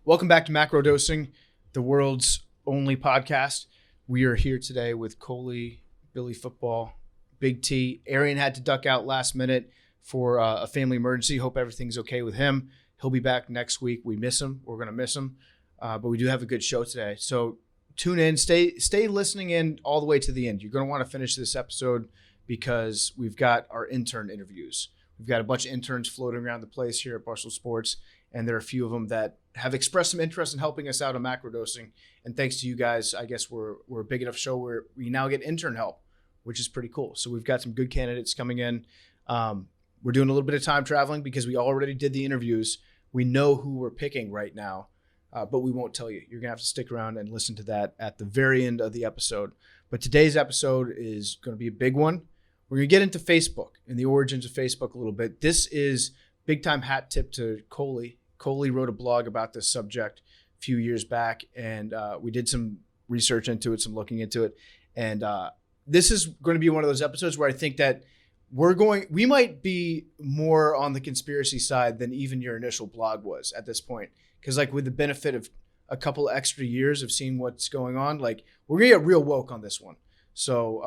Welcome back to Macrodosing, the world's only podcast. We are here today with Coley, Billy Football, Big T. Arian had to duck out last minute for a family emergency. Hope everything's okay with him. He'll be back next week. We miss him. We're going to miss him. But we do have a good show today. So tune in. Stay listening in all the way to the end. You're going to want to finish this episode because we've got our intern interviews. We've got a bunch of interns floating around the place here at Barstool Sports, and there are a few of them that have expressed some interest in helping us out on macrodosing. And thanks to you guys, I guess we're a big enough show where we now get intern help, which is pretty cool. So we've got some good candidates coming in. We're doing a little bit of time traveling because we already did the interviews. We know who we're picking right now, but we won't tell you. You're going to have to stick around and listen to that at the very end of the episode. But today's episode is going to be a big one. We're going to get into Facebook and the origins of Facebook a little bit. This is big time hat tip to Coley. Coley wrote a blog about this subject a few years back, and we did some research into it, some looking into it. And this is going to be one of those episodes where I think that we might be more on the conspiracy side than even your initial blog was at this point. Because like with the benefit of a couple extra years of seeing what's going on, like we're going to get real woke on this one. So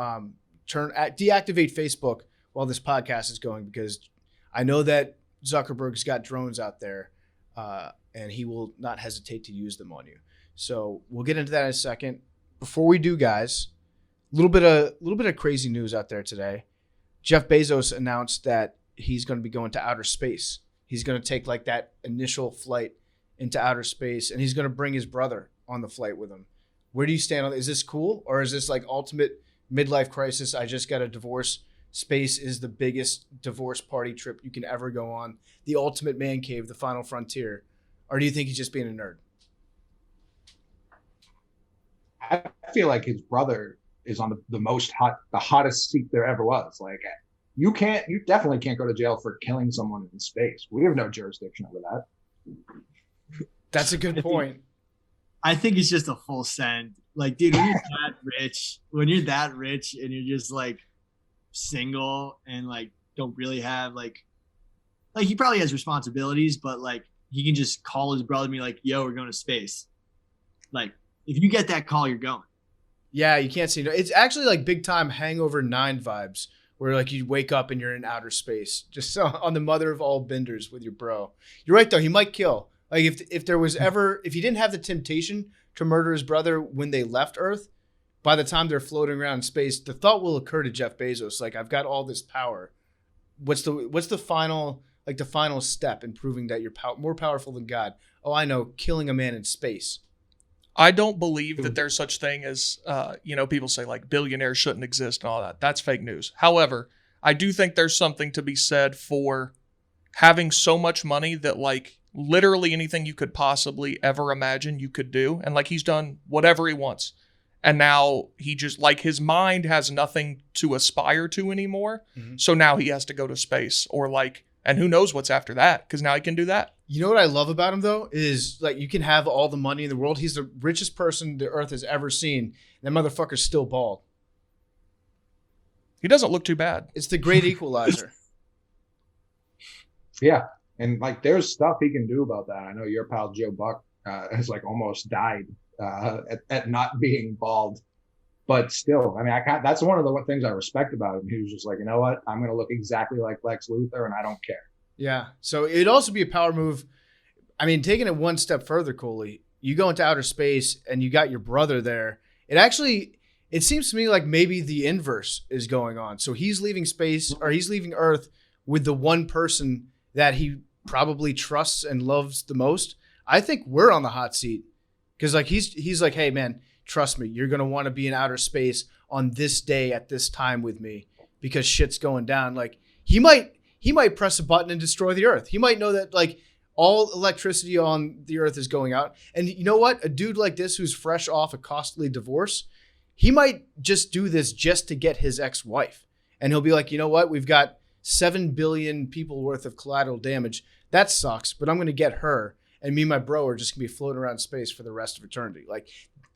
deactivate Facebook while this podcast is going, because I know that Zuckerberg's got drones out there, and he will not hesitate to use them on you. So we'll get into that in a second. Before we do, guys, a little bit of crazy news out there today. Jeff Bezos announced that he's going to be going to outer space. He's going to take like that initial flight into outer space, and he's going to bring his brother on the flight with him. Where do you stand on this? Is this cool, or is this like ultimate midlife crisis? I just got a divorce. Space is the biggest divorce party trip you can ever go on. The ultimate man cave, the final frontier. Or do you think he's just being a nerd? I feel like his brother is on the hottest seat there ever was. Like you definitely can't go to jail for killing someone in space. We have no jurisdiction over that. That's a good point. I think it's just a full send. Like, dude, when you're that rich and you're just like single and like don't really have like he probably has responsibilities, but like he can just call his brother and be like, yo, we're going to space. Like if you get that call, you're going. Yeah, you can't say no. It's actually like big time Hangover 9 vibes where like you wake up and you're in outer space, just on the mother of all benders with your bro. You're right though, he might kill. Like if he didn't have the temptation to murder his brother when they left Earth, by the time they're floating around in space, the thought will occur to Jeff Bezos, like, I've got all this power. What's the final step in proving that you're more powerful than God? Oh, I know, killing a man in space. I don't believe that there's such thing as, people say like billionaires shouldn't exist and all that. That's fake news. However, I do think there's something to be said for having so much money that like literally anything you could possibly ever imagine you could do. And like he's done whatever he wants. And now he just like his mind has nothing to aspire to anymore. Mm-hmm. So now he has to go to space or like, and who knows what's after that, because now he can do that. You know what I love about him though is like you can have all the money in the world. He's the richest person the earth has ever seen. That motherfucker's still bald. He doesn't look too bad. It's the great equalizer. Yeah. And like there's stuff he can do about that. I know your pal Joe Buck has like almost died at not being bald, but still, I mean, that's one of the things I respect about him. He was just like, you know what? I'm going to look exactly like Lex Luthor and I don't care. Yeah. So it'd also be a power move. I mean, taking it one step further, Coley, you go into outer space and you got your brother there. It seems to me like maybe the inverse is going on. So he's leaving space or he's leaving Earth with the one person that he probably trusts and loves the most. I think we're on the hot seat. Because like he's like, hey man, trust me, you're gonna want to be in outer space on this day at this time with me because shit's going down. Like he might press a button and destroy the Earth. He might know that like all electricity on the Earth is going out. And you know what? A dude like this who's fresh off a costly divorce, he might just do this just to get his ex-wife. And he'll be like, you know what? We've got 7 billion people worth of collateral damage. That sucks, but I'm gonna get her. And me and my bro are just going to be floating around space for the rest of eternity. Like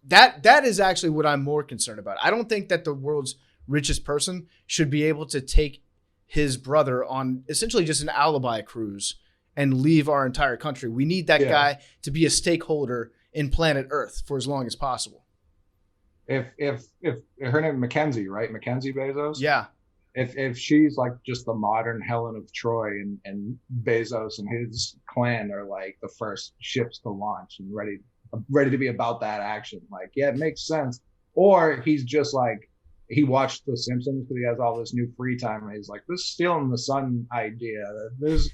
that is actually what I'm more concerned about. I don't think that the world's richest person should be able to take his brother on essentially just an alibi cruise and leave our entire country. We need that guy to be a stakeholder in planet Earth for as long as possible. If her name is Mackenzie, right? Mackenzie Bezos. Yeah. If she's like just the modern Helen of Troy, and Bezos and his clan are like the first ships to launch and ready to be about that action, like, yeah, it makes sense. Or he's just like, he watched The Simpsons because he has all this new free time, and he's like, this stealing the sun idea, there's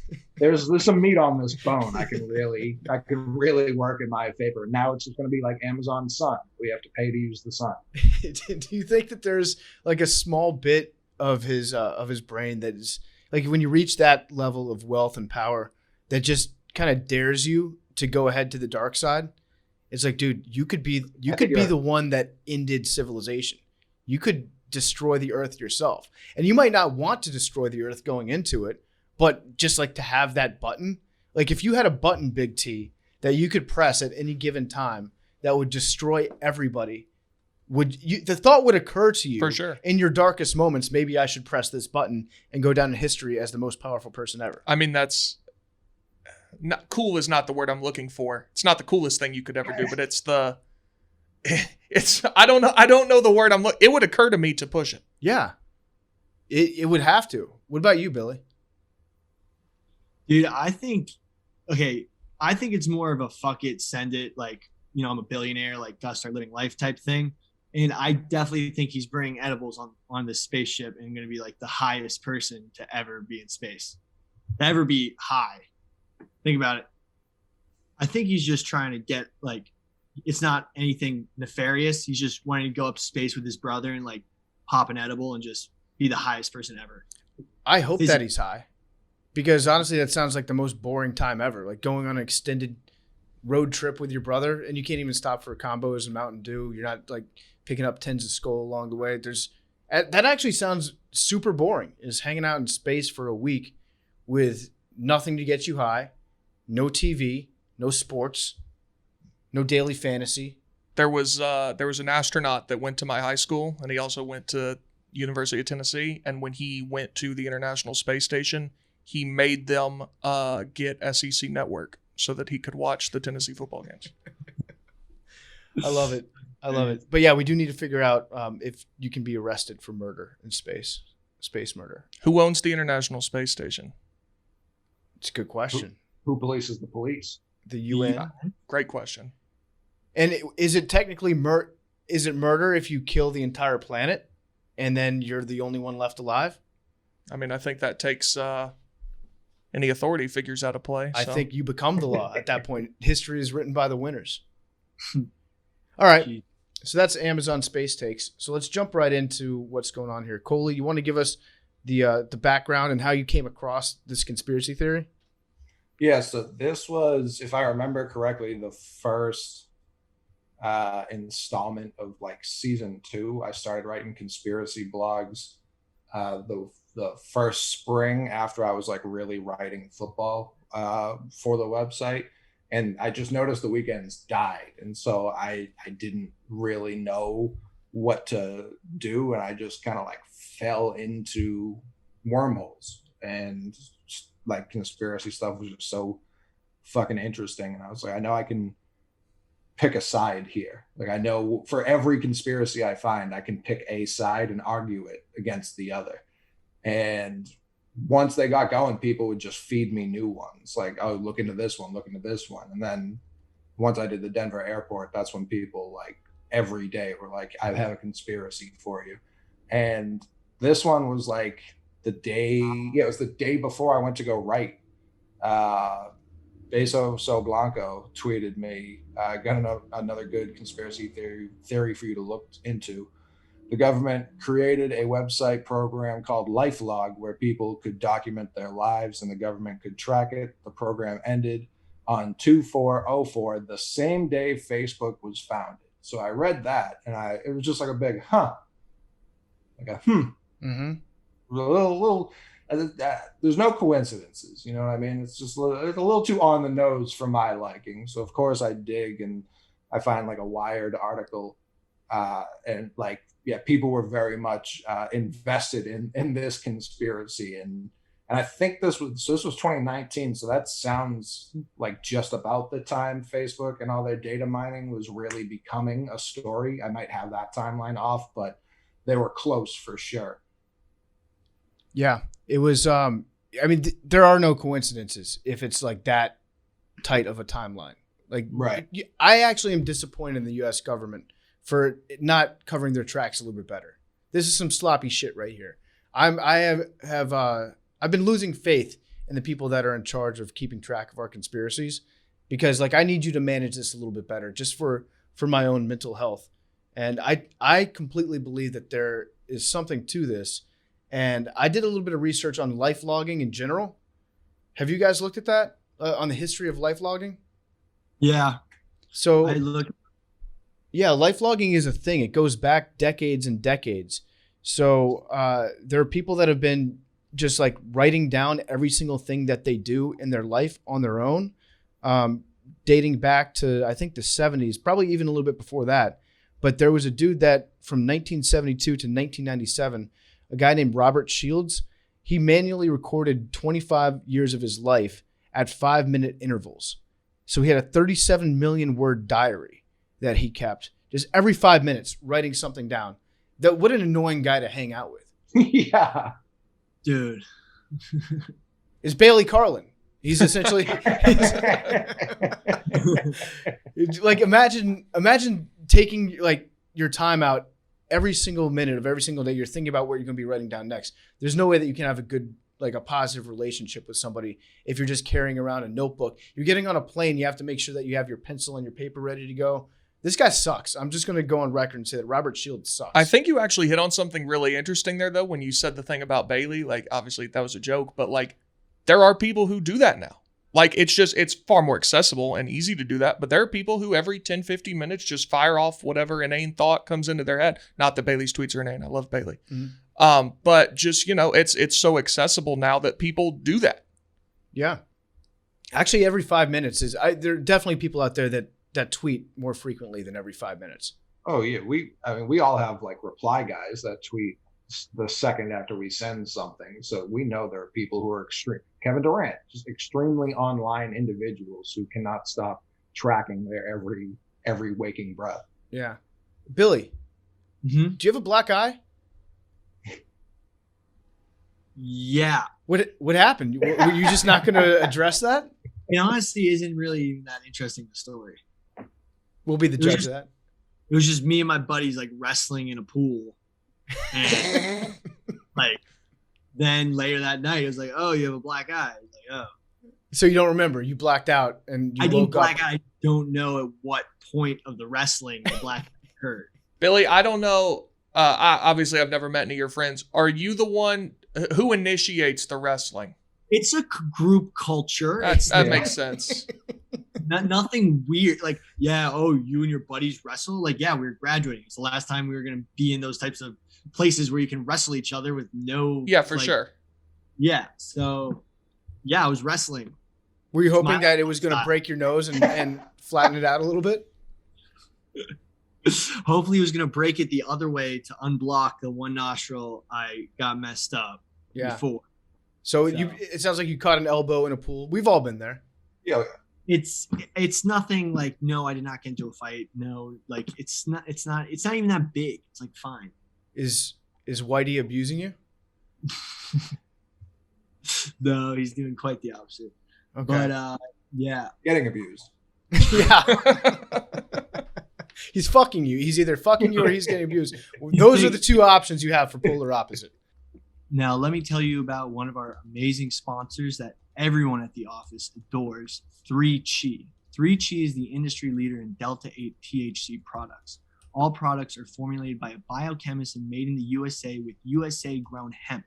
some meat on this bone. I can really work in my favor. Now it's just going to be like Amazon Sun. We have to pay to use the sun. Do you think that there's like a small bit of his brain that is like, when you reach that level of wealth and power, that just kind of dares you to go ahead to the dark side? It's like, dude, you could be the one that ended civilization. You could destroy the earth yourself. And you might not want to destroy the earth going into it, but just like to have that button. Like if you had a button, Big T, that you could press at any given time that would destroy everybody, the thought would occur to you, for sure, in your darkest moments, maybe I should press this button and go down in history as the most powerful person ever. I mean, that's not cool is not the word I'm looking for. It's not the coolest thing you could ever do, but I don't know the word it would occur to me to push it. Yeah. It would have to. What about you, Billy? Dude, I think it's more of a fuck it, send it, like, I'm a billionaire, like, gotta start living life type thing. And I definitely think he's bringing edibles on this spaceship and going to be like the highest person to ever be in space, to ever be high. Think about it. I think he's just trying to get, like, it's not anything nefarious. He's just wanting to go up to space with his brother and like pop an edible and just be the highest person ever. I hope that he's high, because honestly, that sounds like the most boring time ever. Like going on an extended road trip with your brother and you can't even stop for combos and Mountain Dew. You're not like picking up tins of Skull along the way. That actually sounds super boring, is hanging out in space for a week with nothing to get you high, no TV, no sports, no daily fantasy. There was an astronaut that went to my high school, and he also went to University of Tennessee. And when he went to the International Space Station, he made them get SEC Network so that he could watch the Tennessee football games. I love it. But yeah, we do need to figure out if you can be arrested for murder in space murder. Who owns the International Space Station? It's a good question. Who polices the police? The UN. Yeah. Great question. And is it technically murder if you kill the entire planet and then you're the only one left alive? I mean, I think that takes any authority figures out of play. I think you become the law at that point. History is written by the winners. All right. So that's Amazon Space Takes. So let's jump right into what's going on here. Coley, you want to give us the background and how you came across this conspiracy theory? Yeah, so this was, if I remember correctly, the first installment of like season 2. I started writing conspiracy blogs the first spring after I was like really writing football for the website. And I just noticed the weekends died. And so I didn't really know what to do. And I just kind of like fell into wormholes, and like conspiracy stuff was just so fucking interesting. And I was like, I know I can pick a side here. Like, I know for every conspiracy I find, I can pick a side and argue it against the other. And once they got going, people would just feed me new ones. Like, oh, look into this one, look into this one. And then once I did the Denver airport, that's when people like every day were like, I have a conspiracy for you. And this one was like it was the day before I went to go write. Beso So Blanco tweeted me, got another good conspiracy theory for you to look into. The government created a website program called LifeLog where people could document their lives and the government could track it. The program ended on 2404, the same day Facebook was founded. So I read that and it was just like a big like a Mm-hmm. A little there's no coincidences, you know what I mean? It's just a little too on the nose for my liking. So of course I dig and I find like a Wired article and like, yeah, people were very much invested in this conspiracy. And And I think this was 2019. So that sounds like just about the time Facebook and all their data mining was really becoming a story. I might have that timeline off, but they were close for sure. Yeah, it was. I mean, there are no coincidences if it's like that tight of a timeline. Like, right. I actually am disappointed in the U.S. government for not covering their tracks a little bit better. This is some sloppy shit right here. I've been losing faith in the people that are in charge of keeping track of our conspiracies, because like I need you to manage this a little bit better, just for my own mental health. And I completely believe that there is something to this. And I did a little bit of research on life logging in general. Have you guys looked at that on the history of life logging? Yeah. So I looked. yeah, life logging is a thing. It goes back decades and decades. So there are people that have been just like writing down every single thing that they do in their life on their own, dating back to, I think, the 70s, probably even a little bit before that. But there was a dude that from 1972 to 1997, a guy named Robert Shields, he manually recorded 25 years of his life at 5-minute intervals. So he had a 37 million word diary that he kept just every 5 minutes writing something down. What an annoying guy to hang out with. Yeah. Dude. Is Bailey Carlin. He's essentially like imagine taking like your time out every single minute of every single day. You're thinking about what you're going to be writing down next. There's no way that you can have a good, like a positive relationship with somebody if you're just carrying around a notebook. You're getting on a plane, you have to make sure that you have your pencil and your paper ready to go. This guy sucks. I'm just going to go on record and say that Robert Shields sucks. I think you actually hit on something really interesting there, though, when you said the thing about Bailey. Like, obviously, that was a joke, but like, there are people who do that now. Like, it's far more accessible and easy to do that. But there are people who every 10, 15 minutes just fire off whatever inane thought comes into their head. Not that Bailey's tweets are inane. I love Bailey. Mm-hmm. But just, it's so accessible now that people do that. Yeah. Actually, every 5 minutes there are definitely people out there that tweet more frequently than every 5 minutes. Oh yeah. We all have like reply guys that tweet the second after we send something. So we know there are people who are extreme. Kevin Durant, just extremely online individuals who cannot stop tracking their every waking breath. Yeah. Billy, do you have a black eye? Yeah. What happened? Were you just not going to address that? It honestly isn't really even that interesting, the story. We'll be the judge of that. It was just me and my buddies like wrestling in a pool. And like then later that night, it was like, oh, you have a black eye. I was like, oh. So you don't remember? You blacked out and you I woke didn't black up. eye. I don't know at what point of the wrestling the black eye occurred. Billy, I don't know. Obviously, I've never met any of your friends. Are you the one who initiates the wrestling? It's a group culture. That makes sense. Nothing weird. Like, yeah, oh, you and your buddies wrestle? Like, yeah, we were graduating. It's the last time we were going to be in those types of places where you can wrestle each other with no... Yeah, for sure. Yeah, so, yeah, I was wrestling. Were you hoping that it was going to break your nose and flatten it out a little bit? Hopefully it was going to break it the other way to unblock the one nostril I got messed up before. So it sounds like you caught an elbow in a pool. We've all been there. Yeah. It's nothing like, no, I did not get into a fight. No, like it's not even that big. It's like fine. Is Whitey abusing you? No, he's doing quite the opposite. Okay. But yeah. Getting abused. Yeah. He's fucking you. He's either fucking you or he's getting abused. Those are the two options you have for polar opposite. Now, let me tell you about one of our amazing sponsors that everyone at the office adores, 3Chi. 3Chi is the industry leader in Delta-8 THC products. All products are formulated by a biochemist and made in the USA with USA-grown hemp.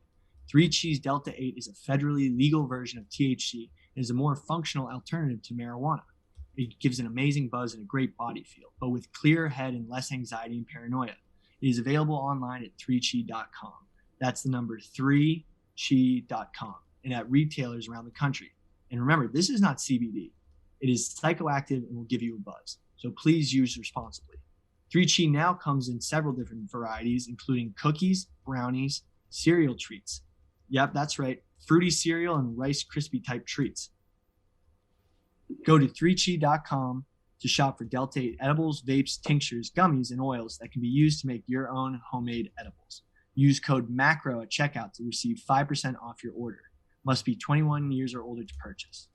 3Chi's Delta-8 is a federally legal version of THC and is a more functional alternative to marijuana. It gives an amazing buzz and a great body feel, but with clearer head and less anxiety and paranoia. It is available online at 3chi.com. That's the number 3chi.com and at retailers around the country. And remember, this is not CBD. It is psychoactive and will give you a buzz. So please use responsibly. 3Chi now comes in several different varieties, including cookies, brownies, cereal treats. Yep, that's right. fruity cereal and Rice Krispie type treats. Go to 3chi.com to shop for Delta 8 edibles, vapes, tinctures, gummies, and oils that can be used to make your own homemade edibles. Use code MACRO at checkout to receive 5% off your order. Must be 21 years or older to purchase.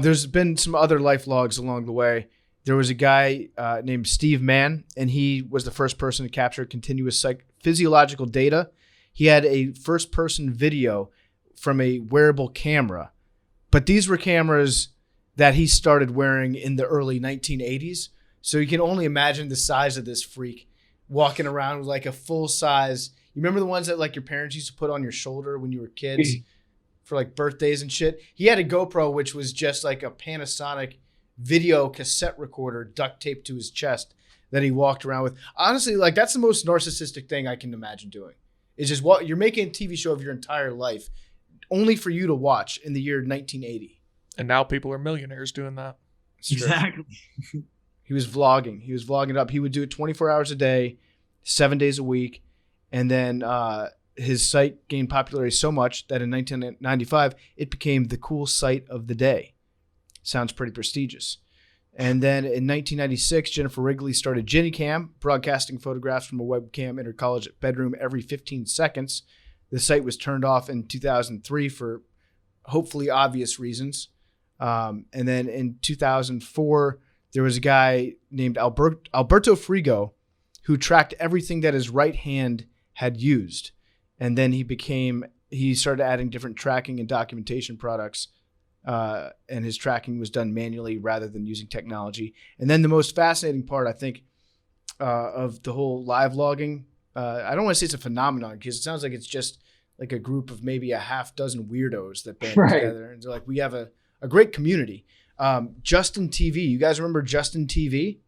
There's been some other life logs along the way. There was a guy named Steve Mann, and he was the first person to capture continuous physiological data. He had a first-person video from a wearable camera, but these were cameras that he started wearing in the early 1980s. So you can only imagine the size of this freak walking around with like a full-size. You remember the ones that like your parents used to put on your shoulder when you were kids for like birthdays and shit? He had a GoPro, which was just like a Panasonic video cassette recorder duct taped to his chest that he walked around with. Honestly, like that's the most narcissistic thing I can imagine doing. It's just what you're making a TV show of your entire life only for you to watch in the year 1980. And now people are millionaires doing that. Exactly. He was vlogging. He was vlogging it up. He would do it 24 hours a day, 7 days a week. And then his site gained popularity so much that in 1995, it became the cool site of the day. Sounds pretty prestigious. And then in 1996, Jennifer Wrigley started Ginny Cam, broadcasting photographs from a webcam in her college bedroom every 15 seconds. The site was turned off in 2003 for hopefully obvious reasons. And then in 2004, there was a guy named Alberto Frigo who tracked everything that his right hand had used. And then he started adding different tracking and documentation products. And his tracking was done manually rather than using technology. And then the most fascinating part, I think, of the whole live logging, I don't want to say it's a phenomenon because it sounds like it's just like a group of maybe a half dozen weirdos that band together. And they're like, we have a great community. Justin TV. You guys remember Justin TV?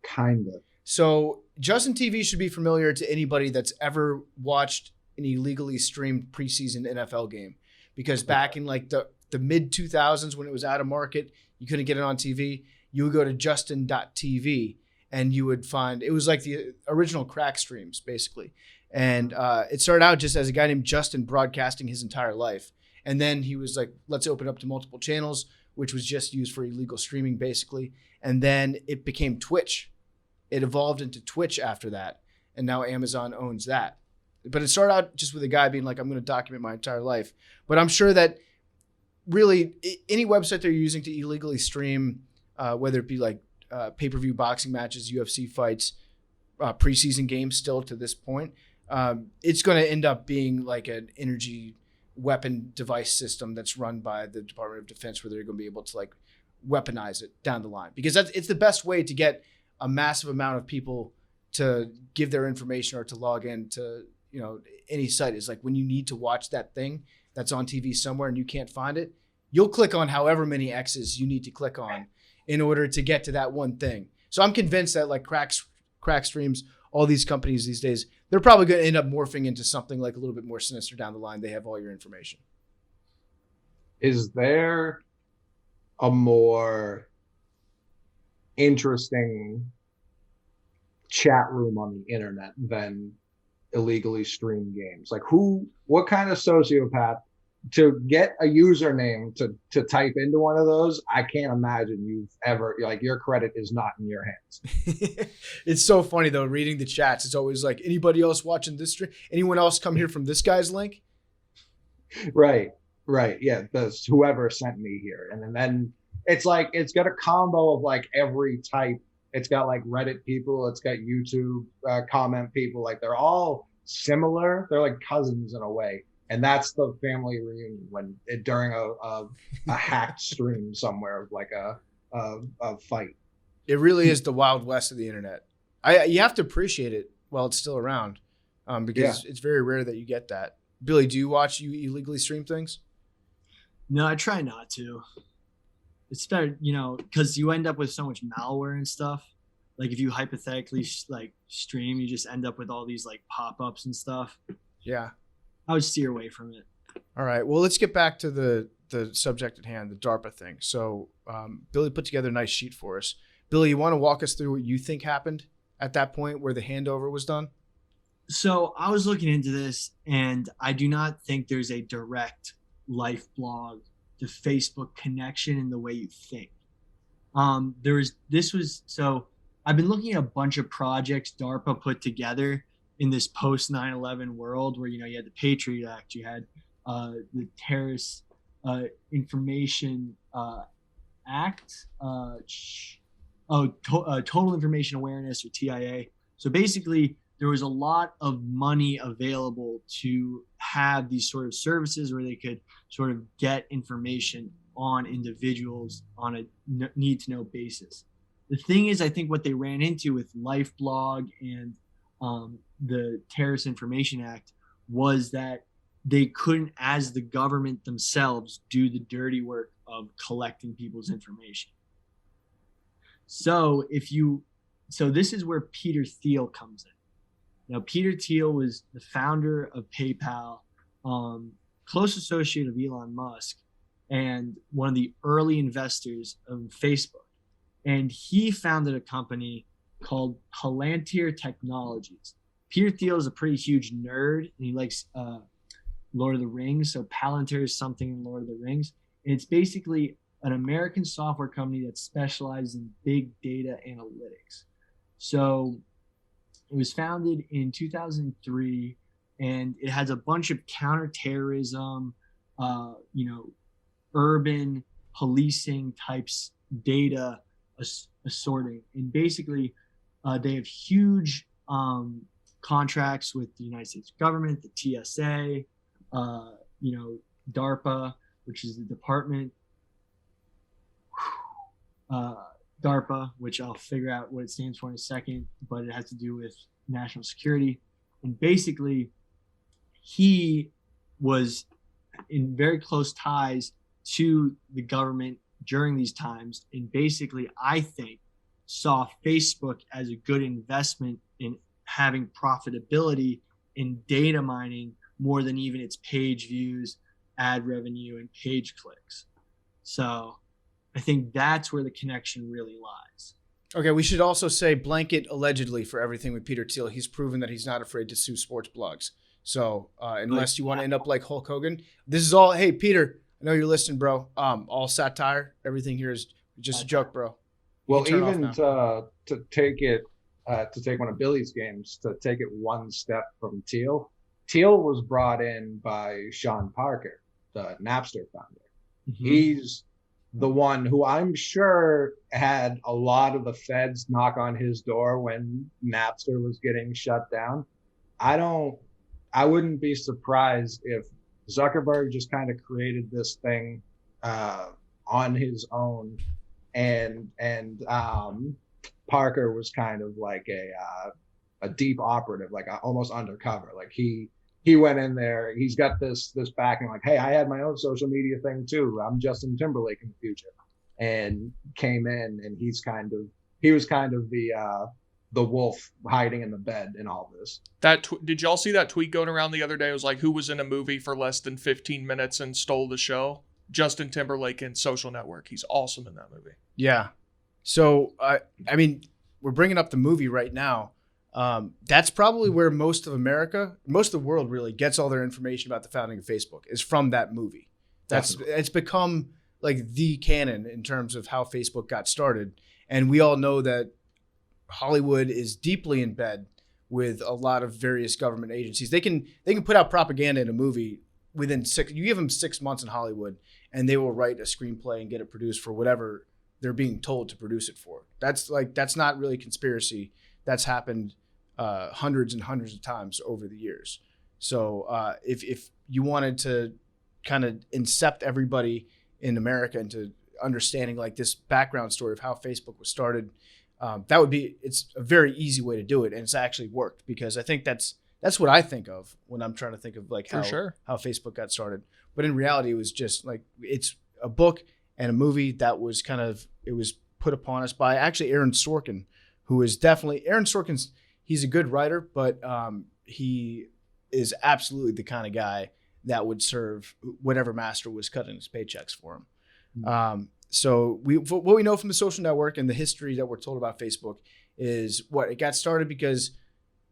Kind of. So Justin TV should be familiar to anybody that's ever watched an illegally streamed preseason NFL game. Because back in like the mid 2000s when it was out of market, you couldn't get it on TV. You would go to justin.tv and you would find, it was like the original crack streams basically. And it started out just as a guy named Justin broadcasting his entire life. And then he was like, let's open up to multiple channels, which was just used for illegal streaming basically. And then it became Twitch. It evolved into Twitch after that. And now Amazon owns that. But it started out just with a guy being like, I'm going to document my entire life. But I'm sure that really any website they're using to illegally stream, whether it be like pay-per-view boxing matches, UFC fights, preseason games still to this point, it's going to end up being like an energy weapon device system that's run by the Department of Defense where they're going to be able to like weaponize it down the line. Because it's the best way to get a massive amount of people to give their information or to log in to, you know, any site. Is like when you need to watch that thing that's on TV somewhere and you can't find it, you'll click on however many X's you need to click on in order to get to that one thing. So I'm convinced that like crack streams, all these companies these days, they're probably going to end up morphing into something like a little bit more sinister down the line. They have all your information. Is there a more interesting chat room on the internet than illegally streamed games? Like what kind of sociopath to get a username to type into one of those? I can't imagine you've ever, like, your credit is not in your hands. It's so funny though, reading the chats. It's always like, anybody else watching this stream? Anyone else come here from this guy's link? Right. Yeah. That's whoever sent me here. And then it's like, it's got a combo of like every type. It's got like Reddit people. It's got YouTube comment people. Like they're all similar. They're like cousins in a way. And that's the family reunion during a hacked stream somewhere, like a fight. It really is the Wild West of the internet. You have to appreciate it while it's still around, because it's very rare that you get that. Billy, do you illegally stream things? No, I try not to. It's better, because you end up with so much malware and stuff. Like if you hypothetically like stream, you just end up with all these like pop-ups and stuff. Yeah. I would steer away from it. All right. Well, let's get back to the subject at hand, the DARPA thing. So Billy put together a nice sheet for us. Billy, you want to walk us through what you think happened at that point where the handover was done? So I was looking into this, and I do not think there's a direct life blog to Facebook connection in the way you think. I've been looking at a bunch of projects DARPA put together in this post 9/11 world where, you had the Patriot Act, you had the Terrorist Information Act, Total Information Awareness, or TIA. So basically, there was a lot of money available to have these sort of services where they could sort of get information on individuals on a need-to-know basis. The thing is, I think what they ran into with LifeBlog and the Terrorist Information Act was that they couldn't, as the government themselves, do the dirty work of collecting people's information. So this is where Peter Thiel comes in. Now, Peter Thiel was the founder of PayPal, close associate of Elon Musk, and one of the early investors of Facebook. And he founded a company called Palantir Technologies. Peter Thiel is a pretty huge nerd, and he likes Lord of the Rings. So Palantir is something in Lord of the Rings. And it's basically an American software company that specializes in big data analytics. So it was founded in 2003, and it has a bunch of counterterrorism, urban policing types data assorting. And basically, they have huge contracts with the United States government, the TSA, DARPA, which is the Department, DARPA, which I'll figure out what it stands for in a second, but it has to do with national security. And basically, he was in very close ties to the government during these times. And basically, I think, saw Facebook as a good investment in having profitability in data mining more than even its page views, ad revenue, and page clicks. So I think that's where the connection really lies. Okay, we should also say blanket allegedly for everything with Peter Thiel. He's proven that he's not afraid to sue sports blogs. So unless you want to end up like Hulk Hogan, this is all, hey, Peter, I know you're listening, bro. All satire. Everything here is just a joke, bro. Well, even to take it, to take one of Billy's games, to take it one step from Thiel. Thiel was brought in by Sean Parker, the Napster founder. Mm-hmm. He's the one who I'm sure had a lot of the feds knock on his door when Napster was getting shut down. I wouldn't be surprised if Zuckerberg just kind of created this thing on his own, and Parker was kind of like a deep operative, like almost undercover. Like he went in there. He's got this backing, like, hey, I had my own social media thing too. I'm Justin Timberlake in the future, and came in, and he was kind of the wolf hiding in the bed in all this. Did y'all see that tweet going around the other day? It was like, who was in a movie for less than 15 minutes and stole the show? Justin Timberlake in Social Network. He's awesome in that movie. Yeah. So, I mean, we're bringing up the movie right now. That's probably where most of the world really gets all their information about the founding of Facebook is from that movie. It's become like the canon in terms of how Facebook got started. And we all know that Hollywood is deeply in bed with a lot of various government agencies. They can put out propaganda in a movie within you give them 6 months in Hollywood, and they will write a screenplay and get it produced for whatever they're being told to produce it for. That's not really conspiracy. That's happened hundreds and hundreds of times over the years. So if you wanted to kind of incept everybody in America into understanding like this background story of how Facebook was started, it's a very easy way to do it. And it's actually worked, because I think that's what I think of when I'm trying to think of like how Facebook got started. But in reality, it was just like, it's a book and a movie that was it was put upon us by actually Aaron Sorkin, who is definitely, he's a good writer, but he is absolutely the kind of guy that would serve whatever master was cutting his paychecks for him. Mm-hmm. So what we know from the Social Network and the history that we're told about Facebook is it got started because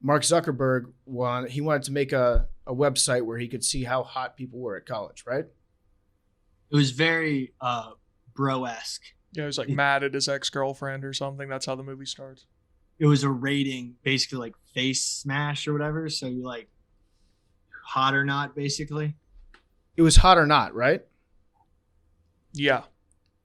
Mark Zuckerberg wanted to make a website where he could see how hot people were at college, right? It was very bro-esque. Yeah, he was like mad at his ex-girlfriend or something. That's how the movie starts. It was a rating, basically like face smash or whatever. So you're like hot or not, basically. It was hot or not, right? Yeah.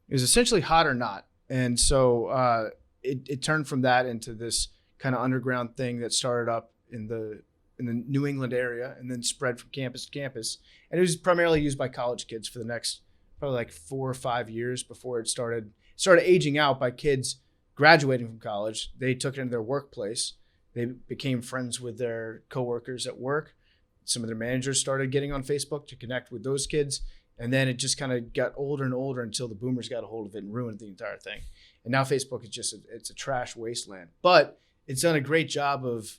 It was essentially hot or not. And so it turned from that into this kind of underground thing that started up in the New England area and then spread from campus to campus. And it was primarily used by college kids for the next probably like 4 or 5 years before it started aging out by kids graduating from college. They took it into their workplace. They became friends with their coworkers at work. Some of their managers started getting on Facebook to connect with those kids. And then it just kind of got older and older until the boomers got a hold of it and ruined the entire thing. And now Facebook is it's a trash wasteland. But it's done a great job of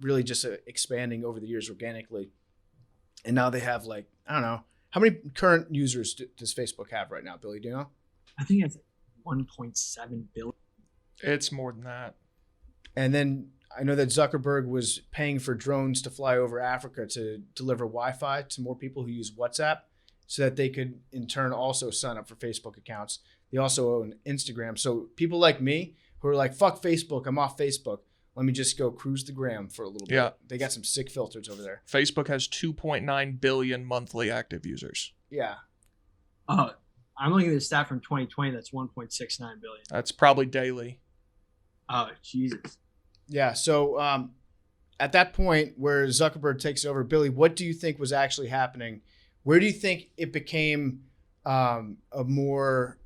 really just expanding over the years organically. And now they have like, I don't know, how many current users does Facebook have right now, Billy? Do you know? I think it's 1.7 billion. It's more than that. And then I know that Zuckerberg was paying for drones to fly over Africa to deliver Wi-Fi to more people who use WhatsApp so that they could in turn also sign up for Facebook accounts. They also own Instagram. So people like me who are like, fuck Facebook, I'm off Facebook. Let me just go cruise the gram for a little bit. Yeah. They got some sick filters over there. Facebook has 2.9 billion monthly active users. Yeah. I'm looking at the stat from 2020. That's 1.69 billion. That's probably daily. Oh, Jesus. Yeah. So at that point where Zuckerberg takes over, Billy, what do you think was actually happening? Where do you think it became a more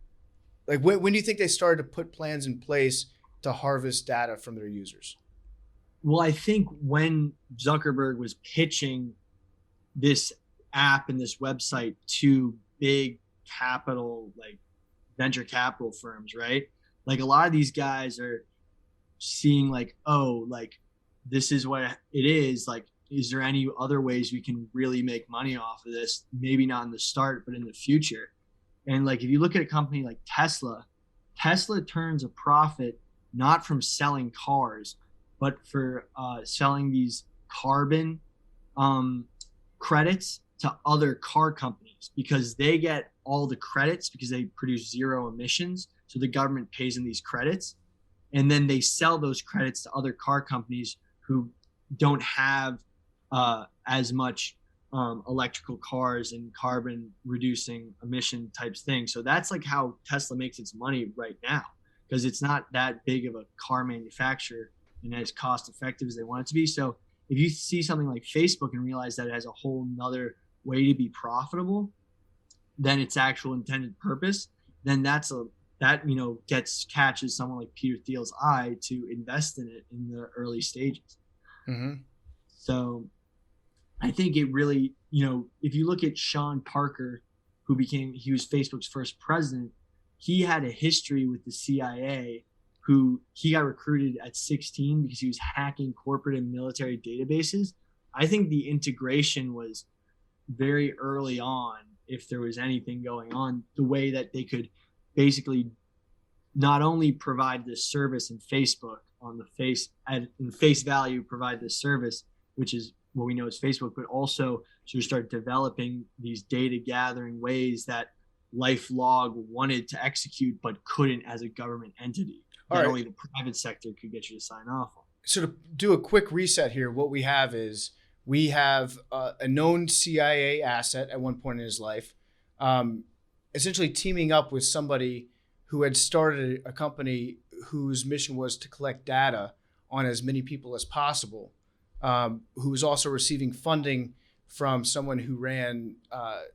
like when do you think they started to put plans in place to harvest data from their users? Well, I think when Zuckerberg was pitching this app and this website to big capital, like venture capital firms, right? Like a lot of these guys are seeing like, oh, like this is what it is. Like, is there any other ways we can really make money off of this? Maybe not in the start, but in the future. And like, if you look at a company like Tesla turns a profit not from selling cars, but for selling these carbon credits to other car companies, because they get all the credits because they produce zero emissions. So the government pays them these credits, and then they sell those credits to other car companies who don't have as much electrical cars and carbon reducing emission types things. So that's like how Tesla makes its money right now, because it's not that big of a car manufacturer and as cost effective as they want it to be. So if you see something like Facebook and realize that it has a whole nother way to be profitable than its actual intended purpose, then that catches someone like Peter Thiel's eye to invest in it in the early stages. Mm-hmm. So I think it really, if you look at Sean Parker, he was Facebook's first president, he had a history with the CIA, who he got recruited at 16 because he was hacking corporate and military databases. I think the integration was very early on, if there was anything going on, the way that they could basically not only provide this service in Facebook in face value, provide this service, which is what we know as Facebook, but also to start developing these data gathering ways that LifeLog wanted to execute but couldn't as a government entity. That only the private sector could get you to sign off on. So to do a quick reset here, what we have is we have a known CIA asset at one point in his life, essentially teaming up with somebody who had started a company whose mission was to collect data on as many people as possible, who was also receiving funding from someone who ran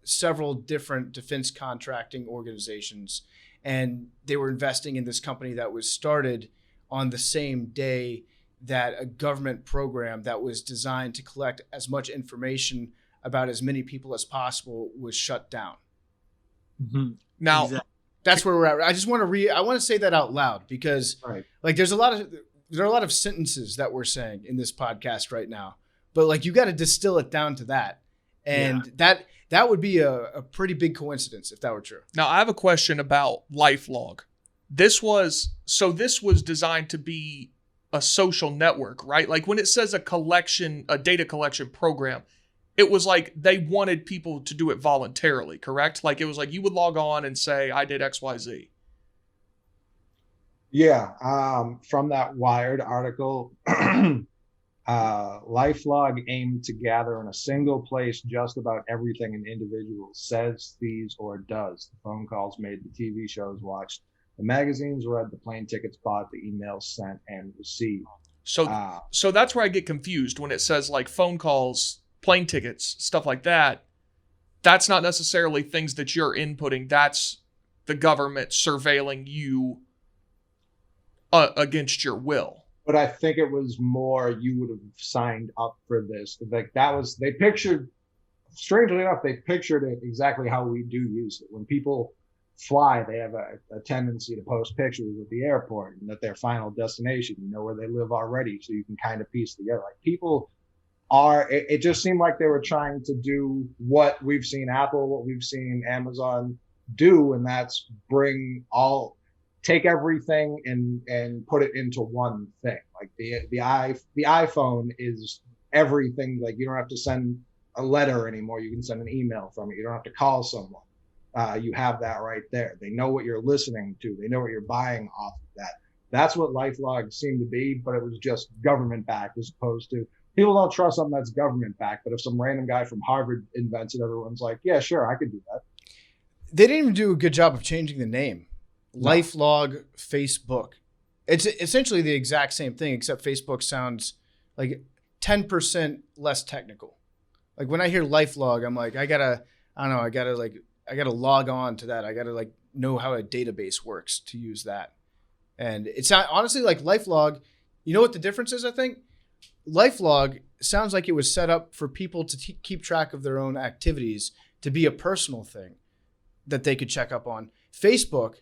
several different defense contracting organizations. And they were investing in this company that was started on the same day that a government program that was designed to collect as much information about as many people as possible was shut down. Mm-hmm. Now, Exactly. That's where we're at. I just want to I want to say that out loud because like there are a lot of sentences that we're saying in this podcast right now, but like you got to distill it down to that. And that would be a pretty big coincidence if that were true. Now, I have a question about LifeLog. This was designed to be a social network, right? Like when it says a data collection program, it was like they wanted people to do it voluntarily, correct? Like it was like you would log on and say, I did XYZ. Yeah. From that Wired article, LifeLog aimed to gather in a single place just about everything an individual says, sees, or does. The phone calls made, the TV shows watched, the magazines read, the plane tickets bought, the emails sent and received. So that's where I get confused when it says like phone calls, plane tickets, stuff like that. That's not necessarily things that you're inputting. That's the government surveilling you against your will. But I think it was more you would have signed up for this. Like strangely enough, they pictured it exactly how we do use it. When people fly, they have a tendency to post pictures at the airport and at their final destination, where they live already. So you can kind of piece together. Like people it just seemed like they were trying to do what we've seen Apple, what we've seen Amazon do. And that's take everything and put it into one thing. Like the iPhone is everything. Like you don't have to send a letter anymore. You can send an email from it. You don't have to call someone. You have that right there. They know what you're listening to. They know what you're buying off of that. That's what LifeLog seemed to be, but it was just government backed as opposed to people don't trust something that's government backed. But if some random guy from Harvard invents it, everyone's like, yeah, sure, I could do that. They didn't even do a good job of changing the name. No. LifeLog Facebook. It's essentially the exact same thing, except Facebook sounds like 10% less technical. Like when I hear LifeLog, I'm like, I gotta log on to that. I gotta know how a database works to use that. And it's not, honestly, like LifeLog, you know what the difference is, I think? LifeLog sounds like it was set up for people to keep track of their own activities, to be a personal thing that they could check up on. Facebook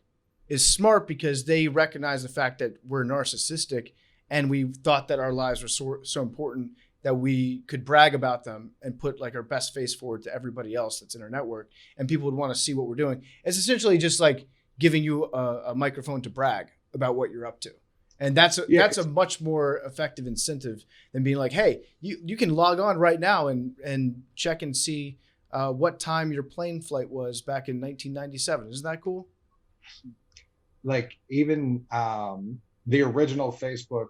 is smart because they recognize the fact that we're narcissistic and we thought that our lives were so important that we could brag about them and put like our best face forward to everybody else that's in our network, and people would want to see what we're doing. It's essentially just like giving you a microphone to brag about what you're up to. And that's a much more effective incentive than being like, hey, you can log on right now and check and see what time your plane flight was back in 1997. Isn't that cool? Like even the original Facebook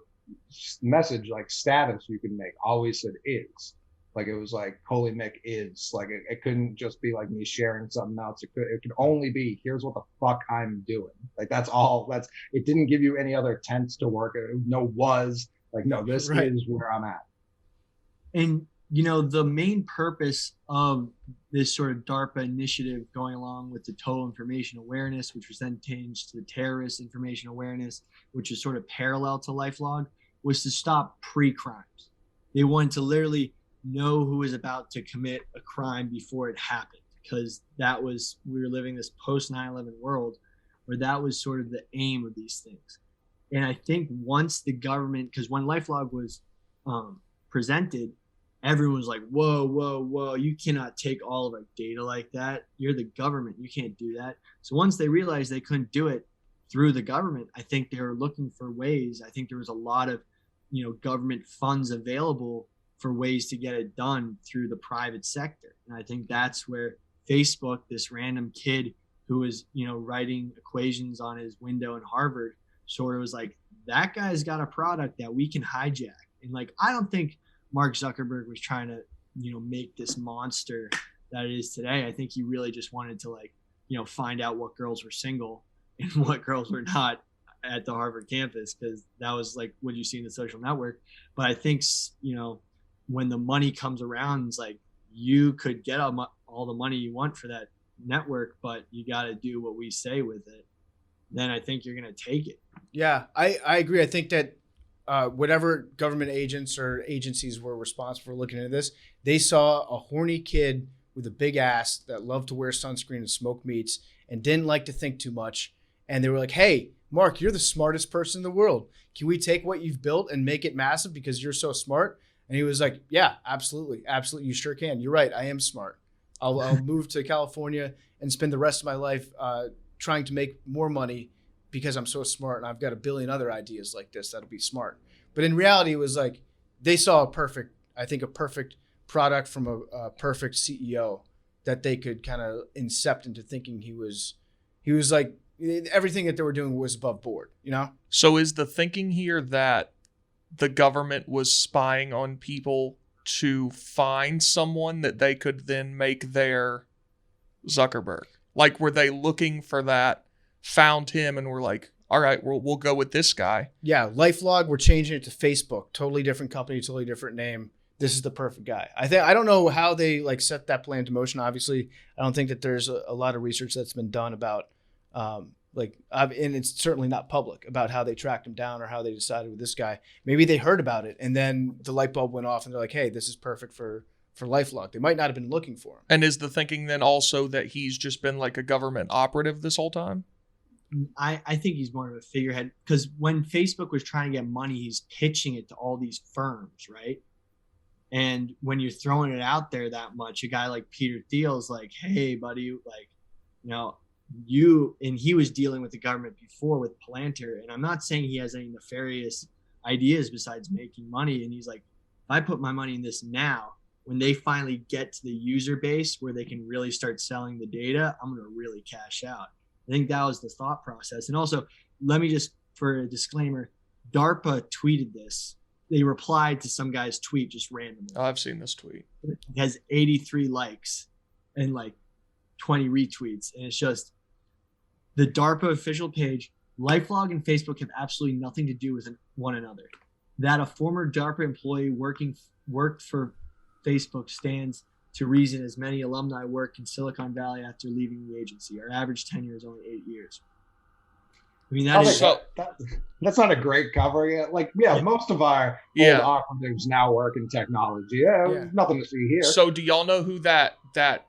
message, like status you can make, always said is. Like it was like Coley Mick is. Like it couldn't just be like me sharing something else. It could only be here's what the fuck I'm doing. Like that's all. It didn't give you any other tense to work. No this right. is where I'm at. And the main purpose of this sort of DARPA initiative going along with the total information awareness, which was then changed to the terrorist information awareness, which is sort of parallel to LifeLog, was to stop pre-crimes. They wanted to literally know who was about to commit a crime before it happened, because we were living this post 9/11 world where that was sort of the aim of these things. And I think once the government, because when LifeLog was presented, everyone was like, whoa, you cannot take all of our data like that. You're the government. You can't do that. So once they realized they couldn't do it through the government, I think they were looking for ways. I think there was a lot of, government funds available for ways to get it done through the private sector. And I think that's where Facebook, this random kid who was, writing equations on his window in Harvard, sort of was like, that guy's got a product that we can hijack. And like, I don't think Mark Zuckerberg was trying to, make this monster that it is today. I think he really just wanted to find out what girls were single and what girls were not at the Harvard campus, because that was like what you see in the social network. But I think, when the money comes around, it's like you could get all the money you want for that network, but you got to do what we say with it. Then I think you're going to take it. Yeah, I agree. I think that whatever government agents or agencies were responsible for looking into this, they saw a horny kid with a big ass that loved to wear sunscreen and smoke meats and didn't like to think too much. And they were like, hey, Mark, you're the smartest person in the world. Can we take what you've built and make it massive because you're so smart? And he was like, yeah, absolutely. Absolutely. You sure can. You're right. I am smart. I'll move to California and spend the rest of my life trying to make more money because I'm so smart and I've got a billion other ideas like this that'll be smart. But in reality, it was like they saw a perfect product from a perfect CEO that they could kind of incept into thinking he was like everything that they were doing was above board, you know? So is the thinking here that the government was spying on people to find someone that they could then make their Zuckerberg? Like, were they looking for that, found him, and were like, all right, we'll go with this guy? Yeah, LifeLog, we're changing it to Facebook. Totally different company, totally different name. This is the perfect guy. I don't know how they like set that plan into motion. Obviously, I don't think that there's a lot of research that's been done about and it's certainly not public about how they tracked him down or how they decided with this guy. Maybe they heard about it and then the light bulb went off and they're like, hey, this is perfect for LifeLog. They might not have been looking for him. And is the thinking then also that he's just been like a government operative this whole time? I think he's more of a figurehead, because when Facebook was trying to get money, he's pitching it to all these firms, right? And when you're throwing it out there that much, a guy like Peter Thiel's like, hey, buddy, like, you know, he was dealing with the government before with Palantir. And I'm not saying he has any nefarious ideas besides making money. And he's like, if I put my money in this now, when they finally get to the user base where they can really start selling the data, I'm going to really cash out. I think that was the thought process. And also, let me just, for a disclaimer, DARPA tweeted this. They replied to some guy's tweet just randomly. Oh, I've seen this tweet. It has 83 likes and like 20 retweets. And it's just the DARPA official page. LifeLog and Facebook have absolutely nothing to do with one another. That a former DARPA employee worked for Facebook stands to reason as many alumni work in Silicon Valley after leaving the agency. Our average tenure is only 8 years. I mean, that's not a great cover. Like, most of our old operatives now work in technology. Yeah, nothing to see here. So do y'all know who that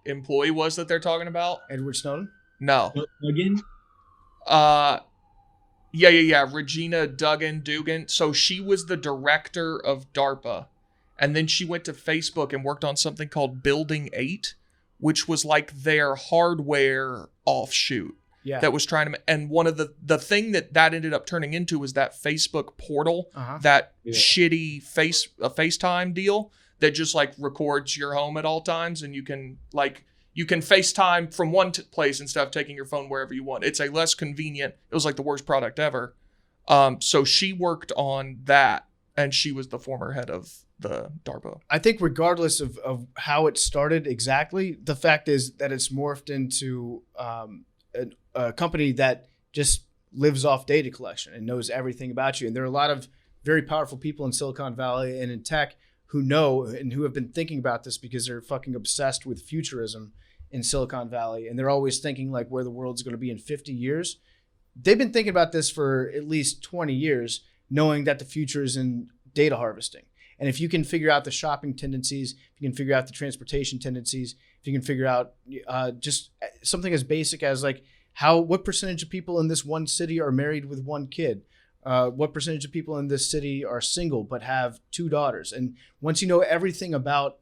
employee was that they're talking about? Edward Snowden? No. Again? Yeah. Regina Dugan. So she was the director of DARPA. And then she went to Facebook and worked on something called Building 8, which was like their hardware offshoot. Yeah. That was trying to, and one of the thing that ended up turning into was that Facebook portal, shitty FaceTime deal that just like records your home at all times, and you can FaceTime from one place instead of taking your phone wherever you want. It's a less convenient. It was like the worst product ever. So she worked on that, and she was the former head of the DARPA. I think regardless of how it started exactly, the fact is that it's morphed into a company that just lives off data collection and knows everything about you. And there are a lot of very powerful people in Silicon Valley and in tech who know and who have been thinking about this because they're fucking obsessed with futurism in Silicon Valley. And they're always thinking like where the world's going to be in 50 years. They've been thinking about this for at least 20 years, knowing that the future is in data harvesting. And if you can figure out the shopping tendencies, if you can figure out the transportation tendencies, if you can figure out just something as basic as like what percentage of people in this one city are married with one kid? What percentage of people in this city are single but have 2 daughters? And once you know everything about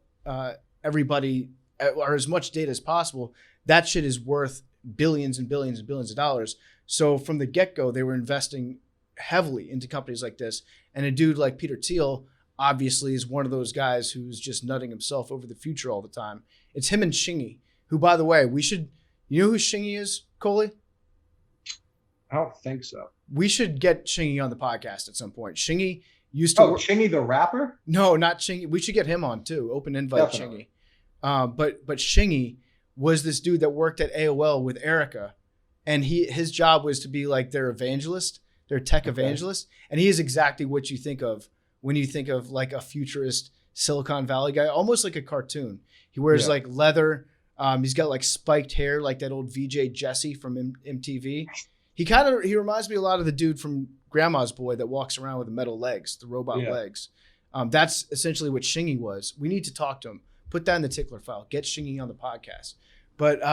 everybody or as much data as possible, that shit is worth billions and billions and billions of dollars. So from the get-go, they were investing heavily into companies like this. And a dude like Peter Thiel obviously is one of those guys who's just nutting himself over the future all the time. It's him and Shingy, who, by the way, you know who Shingy is, Coley? I don't think so. We should get Shingy on the podcast at some point. Shingy used to Shingy the rapper? No, not Shingy. We should get him on too. Open invite. Definitely. Shingy. But Shingy was this dude that worked at AOL with Erica, and his job was to be like their evangelist, their tech evangelist, and he is exactly what you think of when you think of like a futurist Silicon Valley guy, almost like a cartoon. He wears like leather. He's got like spiked hair, like that old VJ Jesse from MTV. He reminds me a lot of the dude from Grandma's Boy that walks around with the metal legs, the robot legs. That's essentially what Shingy was. We need to talk to him. Put that in the tickler file. Get Shingy on the podcast. But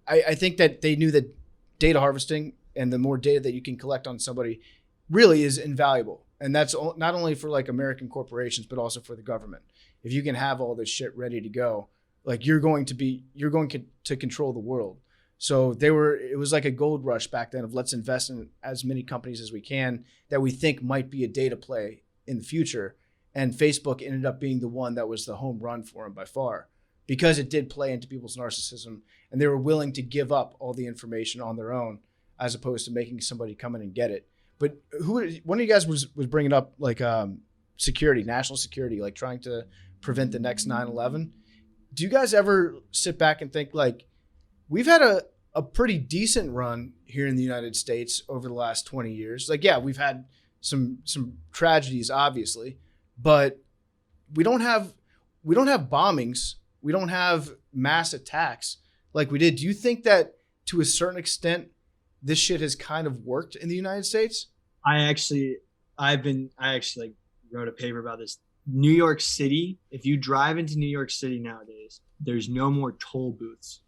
I think that they knew that data harvesting and the more data that you can collect on somebody really is invaluable. And that's not only for like American corporations, but also for the government. If you can have all this shit ready to go, like you're going to control the world. So it was like a gold rush back then of let's invest in as many companies as we can that we think might be a data play in the future. And Facebook ended up being the one that was the home run for them by far, because it did play into people's narcissism and they were willing to give up all the information on their own as opposed to making somebody come in and get it. But one of you guys was bringing up like security, national security, like trying to prevent the next 9/11. Do you guys ever sit back and think like we've had a pretty decent run here in the United States over the last 20 years? Like, yeah, we've had some tragedies, obviously, but we don't have bombings. We don't have mass attacks like we did. Do you think that to a certain extent, this shit has kind of worked in the United States? I actually like wrote a paper about this. New York City, if you drive into New York City nowadays, there's no more toll booths.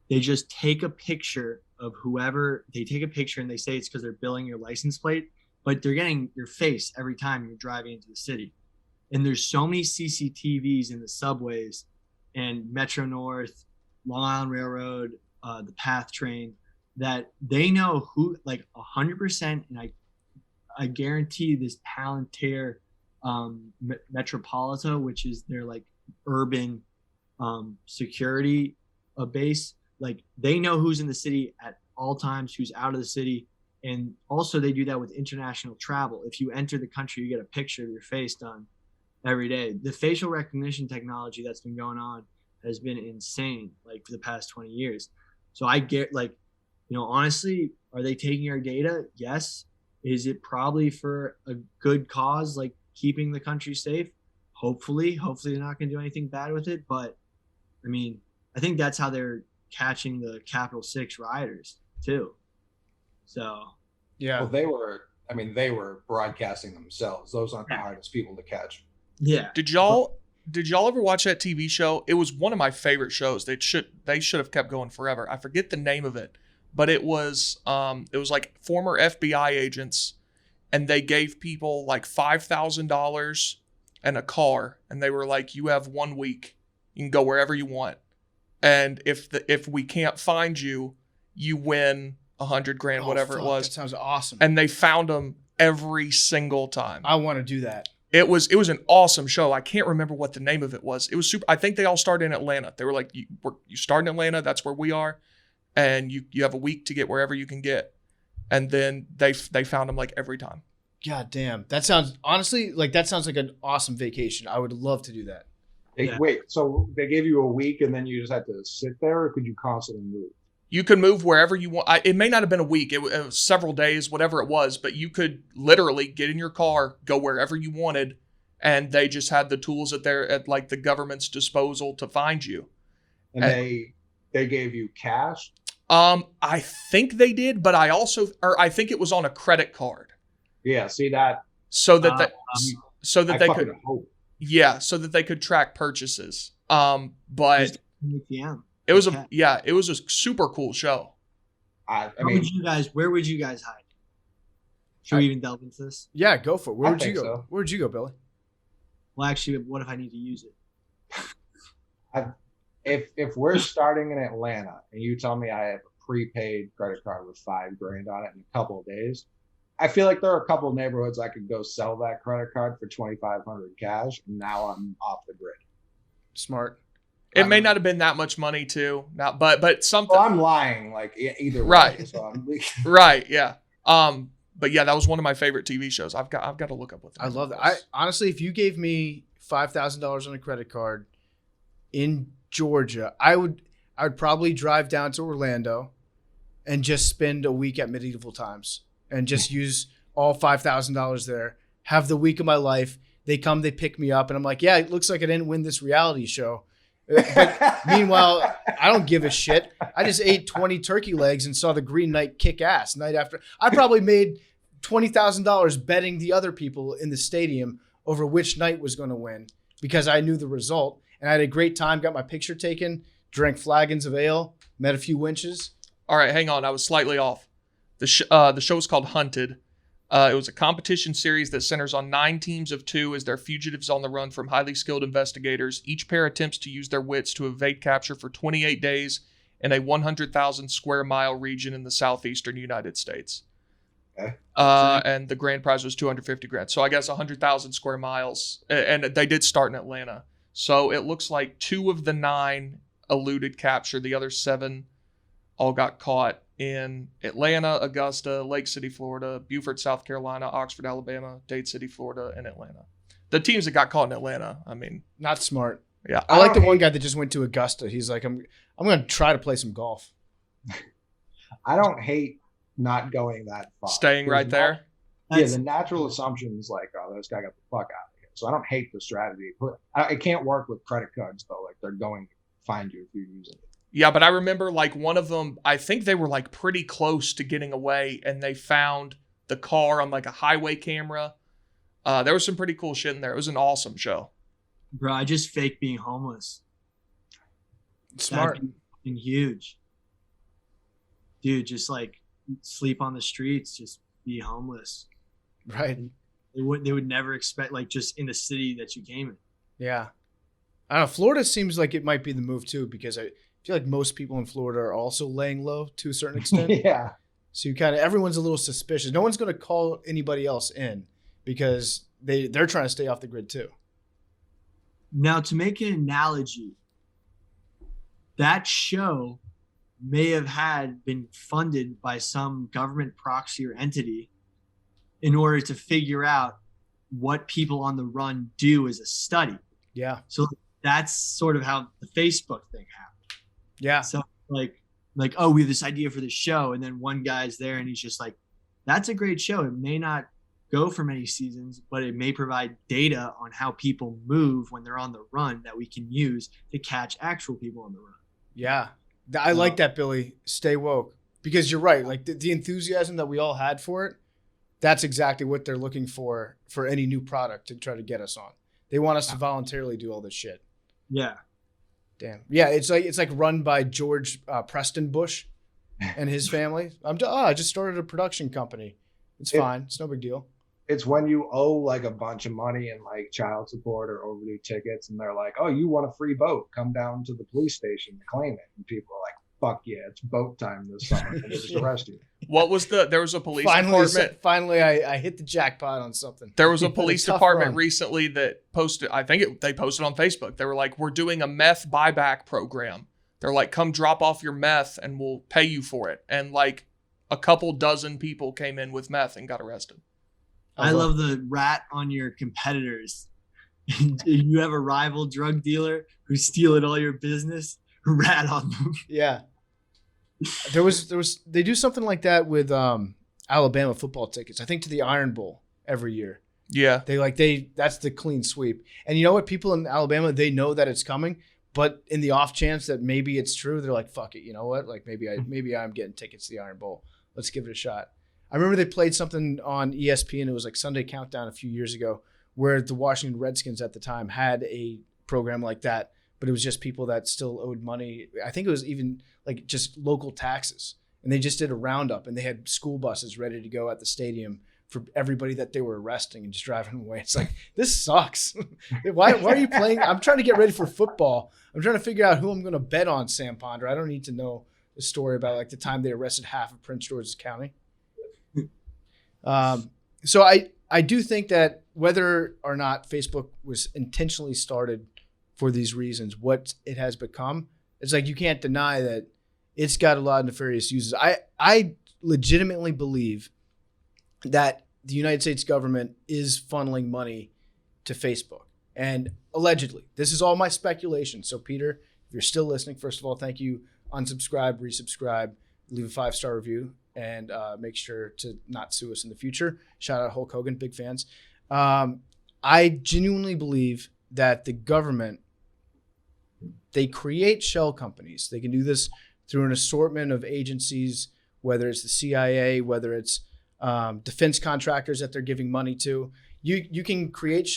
They just take a picture of whoever, they take a picture and they say it's because they're billing your license plate, but they're getting your face every time you're driving into the city. And there's so many CCTVs in the subways and Metro North, Long Island Railroad, the PATH train, that they know who, like 100%. And I guarantee this Palantir Metropolitan, which is their like urban security base, like they know who's in the city at all times, who's out of the city. And also they do that with international travel. If you enter the country, you get a picture of your face done every day. The facial recognition technology that's been going on has been insane, like for the past 20 years. So I get like, you know, honestly, are they taking our data? Yes. Is it probably for a good cause, like keeping the country safe? Hopefully they're not going to do anything bad with it. But I mean, I think that's how they're catching the Capital 6 rioters too. So yeah, well, they were broadcasting themselves. Those aren't the hardest people to catch. Yeah. Did y'all ever watch that TV show? It was one of my favorite shows. They should have kept going forever. I forget the name of it, but it was like former FBI agents, and they gave people like $5,000 and a car, and they were like, "You have 1 week. You can go wherever you want, and if we can't find you, you win $100,000, whatever it was." That sounds awesome. And they found them every single time. I want to do that. It was an awesome show. I can't remember what the name of it was. It was super. I think they all started in Atlanta. They were like, you start in Atlanta. That's where we are. And you have a week to get wherever you can get. And then they found them like every time. God damn. That sounds, honestly, like that sounds like an awesome vacation. I would love to do that. Yeah. Wait, so they gave you a week and then you just had to sit there, or could you constantly move? You could move wherever you want. It may not have been a week. It was several days, whatever it was, but you could literally get in your car, go wherever you wanted, and they just had the tools at like the government's disposal to find you. And they gave you cash? I think they did, but I think it was on a credit card. Yeah, see that? So that they could hope. Yeah, so that they could track purchases. But Yeah. it was a super cool show. I mean, where would you guys hide? Should we even delve into this? Yeah, go for it. Where would you go? So. Where'd you go, Billy? Well, actually, what if I need to use it? if we're starting in Atlanta and you tell me I have a prepaid credit card with $5,000 on it in a couple of days, I feel like there are a couple of neighborhoods I could go sell that credit card for $2,500 cash, and now I'm off the grid. Smart. It may not have been that much money too, but something. Well, I'm lying, like either way. Right. So I'm Right. Yeah. But yeah, that was one of my favorite TV shows. I've got to look up what. I love that. I honestly, if you gave me $5,000 on a credit card in Georgia, I would probably drive down to Orlando and just spend a week at Medieval Times and just use all $5,000 there. Have the week of my life. They come, they pick me up, and I'm like, yeah, it looks like I didn't win this reality show. But meanwhile, I don't give a shit. I just ate 20 turkey legs and saw the Green Knight kick ass night after. I probably made $20,000 betting the other people in the stadium over which Knight was going to win because I knew the result. And I had a great time, got my picture taken, drank flagons of ale, met a few winches. All right, hang on. I was slightly off. The show is called Hunted. It was a competition series that centers on 9 teams of 2 as their fugitives on the run from highly skilled investigators. Each pair attempts to use their wits to evade capture for 28 days in a 100,000 square mile region in the southeastern United States. Okay. And the grand prize was 250 grand. So I guess 100,000 square miles. And they did start in Atlanta. So it looks like 2 of the 9 eluded capture. The other 7 all got caught in Atlanta, Augusta, Lake City, Florida, Beaufort, South Carolina, Oxford, Alabama, Dade City, Florida, and Atlanta. The teams that got caught in Atlanta, I mean, not smart. Yeah. I like the one guy that just went to Augusta. He's like, I'm going to try to play some golf. I don't hate not going that far. Staying right there. Yeah, the natural assumption is like, oh, this guy got the fuck out of here. So I don't hate the strategy. But it can't work with credit cards, though. Like, they're going to find you if you're using it. Yeah, but I remember like one of them, I think they were like pretty close to getting away, and they found the car on like a highway camera. There was some pretty cool shit in there. It was an awesome show. Bro, I just faked being homeless. Smart. That'd be huge. Dude, just like sleep on the streets, just be homeless. Right. They would never expect, like, just in the city that you came in. Yeah. I don't know. Florida seems like it might be the move too, because I feel like most people in Florida are also laying low to a certain extent. Yeah. So you everyone's a little suspicious. No one's going to call anybody else in because they're trying to stay off the grid too. Now, to make an analogy, that show may have been funded by some government proxy or entity in order to figure out what people on the run do as a study. Yeah. So that's sort of how the Facebook thing happened. Yeah. So like, oh, we have this idea for the show. And then one guy's there and he's just like, that's a great show. It may not go for many seasons, but it may provide data on how people move when they're on the run that we can use to catch actual people on the run. Yeah. I like that, Billy. Stay woke. Because you're right. Like the enthusiasm that we all had for it, that's exactly what they're looking for any new product to try to get us on. They want us to voluntarily do all this shit. Yeah. Damn. Yeah, it's like run by George Preston Bush and his family. I just started a production company. It's fine. It's no big deal. It's when you owe like a bunch of money in like child support or overdue tickets, and they're like, "Oh, you want a free boat? Come down to the police station to claim it." And people are like, "Fuck yeah, it's boat time this summer." And they just arrest you. What was there was a police department. Finally, I hit the jackpot on something. There was a police department recently that posted, they posted on Facebook. They were like, we're doing a meth buyback program. They're like, come drop off your meth and we'll pay you for it. And like a couple dozen people came in with meth and got arrested. I love the rat on your competitors. You have a rival drug dealer who's stealing all your business, rat on them. Yeah. There was they do something like that with Alabama football tickets. I think to the Iron Bowl every year. Yeah. That's the clean sweep. And you know what? People in Alabama, they know that it's coming, but in the off chance that maybe it's true, they're like, fuck it. You know what? Like maybe I'm getting tickets to the Iron Bowl. Let's give it a shot. I remember they played something on ESPN. It was like Sunday Countdown a few years ago where the Washington Redskins at the time had a program like that, but it was just people that still owed money. I think it was even like just local taxes. And they just did a roundup and they had school buses ready to go at the stadium for everybody that they were arresting and just driving away. It's like, this sucks. Why are you playing? I'm trying to get ready for football. I'm trying to figure out who I'm going to bet on, Sam Ponder. I don't need to know the story about like the time they arrested half of Prince George's County. So I do think that whether or not Facebook was intentionally started for these reasons, what it has become, it's like you can't deny that it's got a lot of nefarious uses. I legitimately believe that the United States government is funneling money to Facebook. And allegedly, this is all my speculation. So Peter, if you're still listening, first of all, thank you. Unsubscribe, resubscribe, leave a 5-star review, and make sure to not sue us in the future. Shout out Hulk Hogan, big fans. I genuinely believe that the government, they create shell companies. They can do this through an assortment of agencies, whether it's the CIA, whether it's defense contractors that they're giving money to. You can create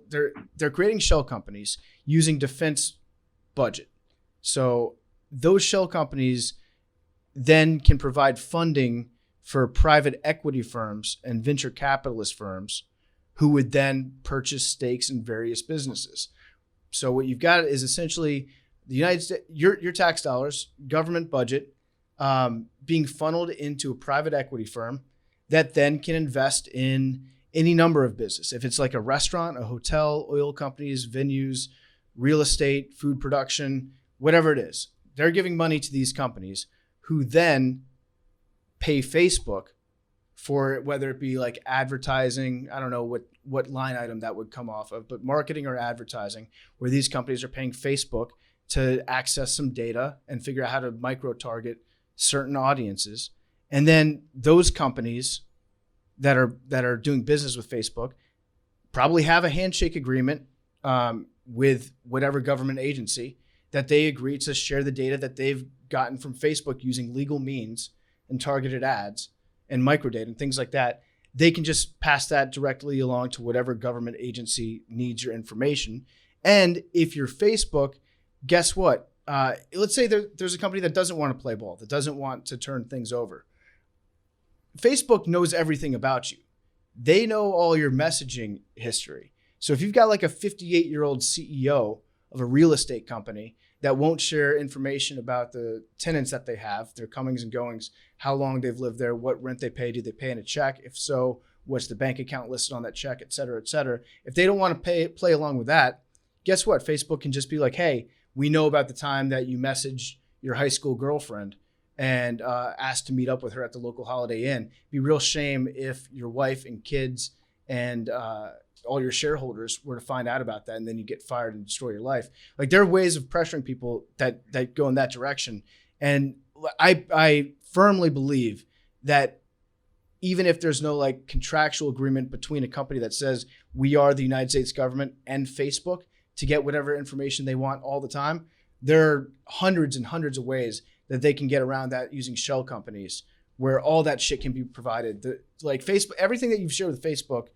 they're creating shell companies using defense budget. So those shell companies then can provide funding for private equity firms and venture capitalist firms who would then purchase stakes in various businesses. So what you've got is essentially the United States, your tax dollars, government budget, being funneled into a private equity firm that then can invest in any number of business. If it's like a restaurant, a hotel, oil companies, venues, real estate, food production, whatever it is, they're giving money to these companies who then pay Facebook for whether it be like advertising. I don't know what line item that would come off of, but marketing or advertising, where these companies are paying Facebook to access some data and figure out how to micro target certain audiences. And then those companies that are doing business with Facebook probably have a handshake agreement with whatever government agency that they agree to share the data that they've gotten from Facebook using legal means and targeted ads and microdata and things like that. They can just pass that directly along to whatever government agency needs your information. And if you're Facebook, guess what? Let's say there's a company that doesn't want to play ball, that doesn't want to turn things over. Facebook knows everything about you. They know all your messaging history. So if you've got like a 58-year-old CEO of a real estate company that won't share information about the tenants that they have, their comings and goings, how long they've lived there, what rent they pay, do they pay in a check? If so, what's the bank account listed on that check, et cetera, et cetera. If they don't want to play along with that, guess what? Facebook can just be like, hey, we know about the time that you messaged your high school girlfriend and asked to meet up with her at the local Holiday Inn. It'd be a real shame if your wife and kids and all your shareholders were to find out about that, and then you get fired and destroy your life. Like, there are ways of pressuring people that go in that direction. And I firmly believe that even if there's no like contractual agreement between a company that says we are the United States government and Facebook to get whatever information they want all the time, there are hundreds and hundreds of ways that they can get around that using shell companies where all that shit can be provided. Like Facebook, everything that you've shared with Facebook,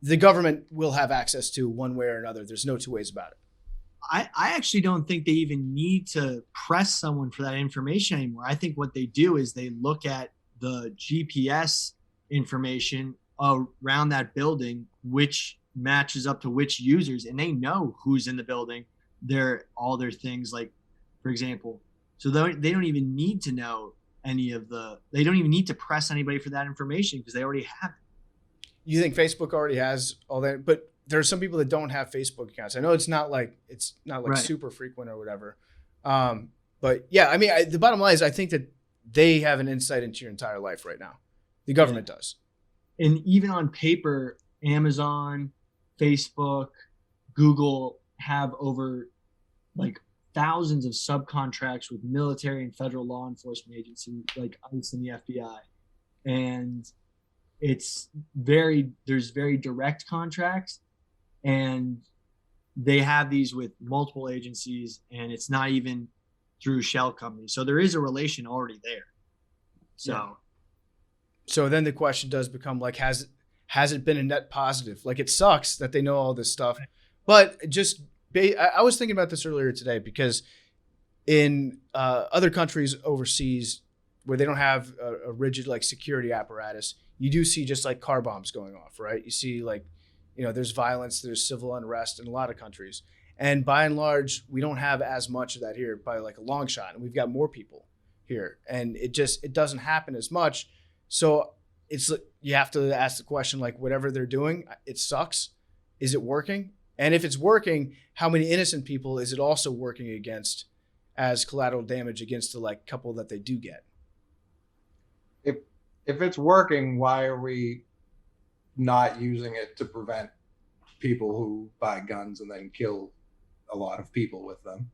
the government will have access to one way or another. There's no two ways about it. I actually don't think they even need to press someone for that information anymore. I think what they do is they look at the GPS information around that building, which matches up to which users, and they know who's in the building. All their things, like, for example, so they don't even need to know they don't even need to press anybody for that information because they already have it. You think Facebook already has all that? But there are some people that don't have Facebook accounts. I know it's not like right. Super frequent or whatever. But yeah, I mean, the bottom line is I think that they have an insight into your entire life right now. The government does. And even on paper, Amazon, Facebook, Google have over like thousands of subcontracts with military and federal law enforcement agencies like ICE and the FBI. And there's very direct contracts, and they have these with multiple agencies, and it's not even through shell companies. So there is a relation already there. So then the question does become like, has it been a net positive? Like, it sucks that they know all this stuff, but I was thinking about this earlier today because in other countries overseas where they don't have a rigid like security apparatus, you do see just like car bombs going off, right? You see like, there's violence, there's civil unrest in a lot of countries. And by and large, we don't have as much of that here by like a long shot. And we've got more people here, and it doesn't happen as much. So you have to ask the question, like, whatever they're doing, it sucks. Is it working? And if it's working, how many innocent people is it also working against as collateral damage against the like couple that they do get? If it's working, why are we not using it to prevent people who buy guns and then kill a lot of people with them?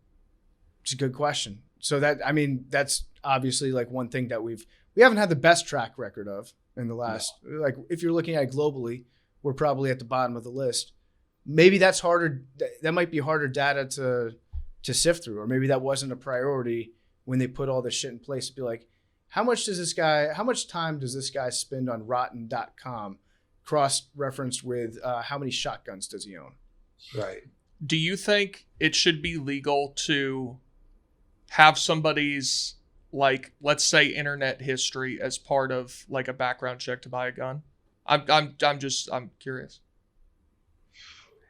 It's a good question. So that's obviously like one thing that we haven't had the best track record of in the last, like, if you're looking at it globally, we're probably at the bottom of the list. Maybe that's harder. That might be harder data to sift through, or maybe that wasn't a priority when they put all this shit in place to be like, how much time does this guy spend on rotten.com cross-referenced with how many shotguns does he own? Right. Do you think it should be legal to have somebody's, like, let's say internet history as part of like a background check to buy a gun? I'm curious.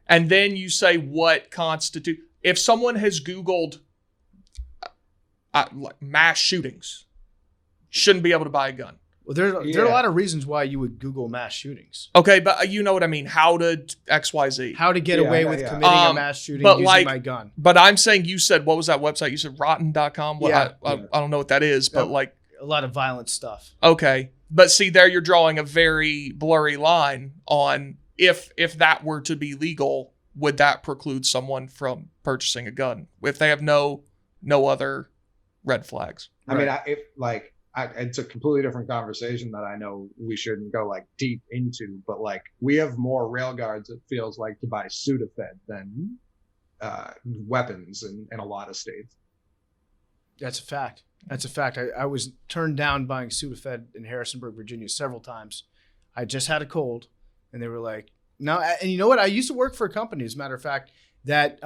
And then you say what constitute, if someone has Googled like mass shootings shouldn't be able to buy a gun. Well, there are a lot of reasons why you would Google mass shootings. Okay, but you know what I mean. How to XYZ. How to get away with committing a mass shooting using my gun. But I'm saying you said, what was that website? You said rotten.com? Yeah. I don't know what that is, but like. A lot of violent stuff. Okay. But see, there you're drawing a very blurry line on if that were to be legal, would that preclude someone from purchasing a gun if they have no other red flags? I mean, it's a completely different conversation that I know we shouldn't go like deep into, but like we have more rail guards, it feels like, to buy Sudafed than weapons in a lot of states. That's a fact. That's a fact. I was turned down buying Sudafed in Harrisonburg, Virginia several times. I just had a cold and they were like, no. And you know what? I used to work for a company, as a matter of fact, that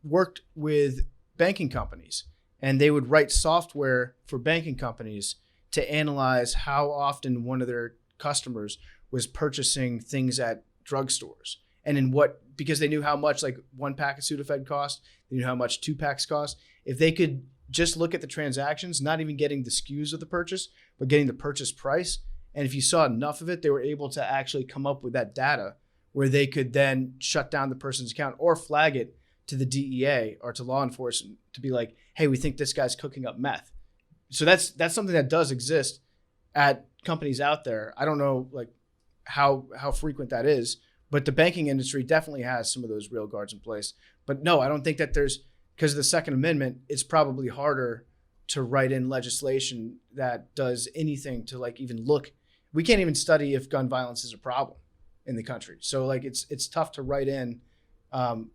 worked with banking companies. And they would write software for banking companies to analyze how often one of their customers was purchasing things at drugstores. And in what, because they knew how much like 1 pack of Sudafed cost, they knew how much 2 packs cost. If they could just look at the transactions, not even getting the SKUs of the purchase, but getting the purchase price. And if you saw enough of it, they were able to actually come up with that data where they could then shut down the person's account or flag it to the DEA or to law enforcement to be like, hey, we think this guy's cooking up meth. So that's something that does exist at companies out there. I don't know like how frequent that is, but the banking industry definitely has some of those rail guards in place. But no, I don't think that because of the Second Amendment, it's probably harder to write in legislation that does anything to like even look. We can't even study if gun violence is a problem in the country. So like it's tough to write in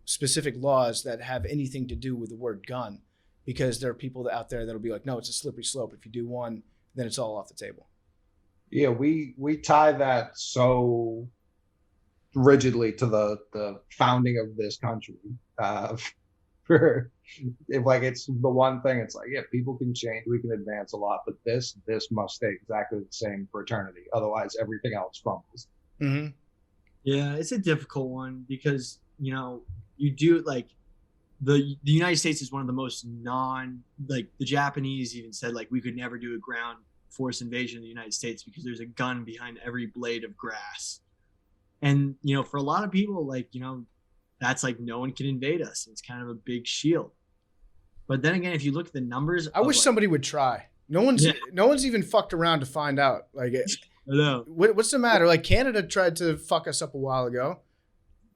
specific laws that have anything to do with the word gun, because there are people out there that'll be like, no, it's a slippery slope. If you do one, then it's all off the table. Yeah, we tie that so rigidly to the founding of this country. If like it's the one thing, it's like, yeah, people can change, we can advance a lot, but this must stay exactly the same for eternity. Otherwise, everything else crumbles. Mm-hmm. Yeah, it's a difficult one because you do like the United States is one of the most the Japanese even said like we could never do a ground force invasion of the United States because there's a gun behind every blade of grass. And for a lot of people, like that's like no one can invade us. It's kind of a big shield. But then again, if you look at the numbers, I wish somebody would try. No one's even fucked around to find out. Like, what's the matter? Like Canada tried to fuck us up a while ago.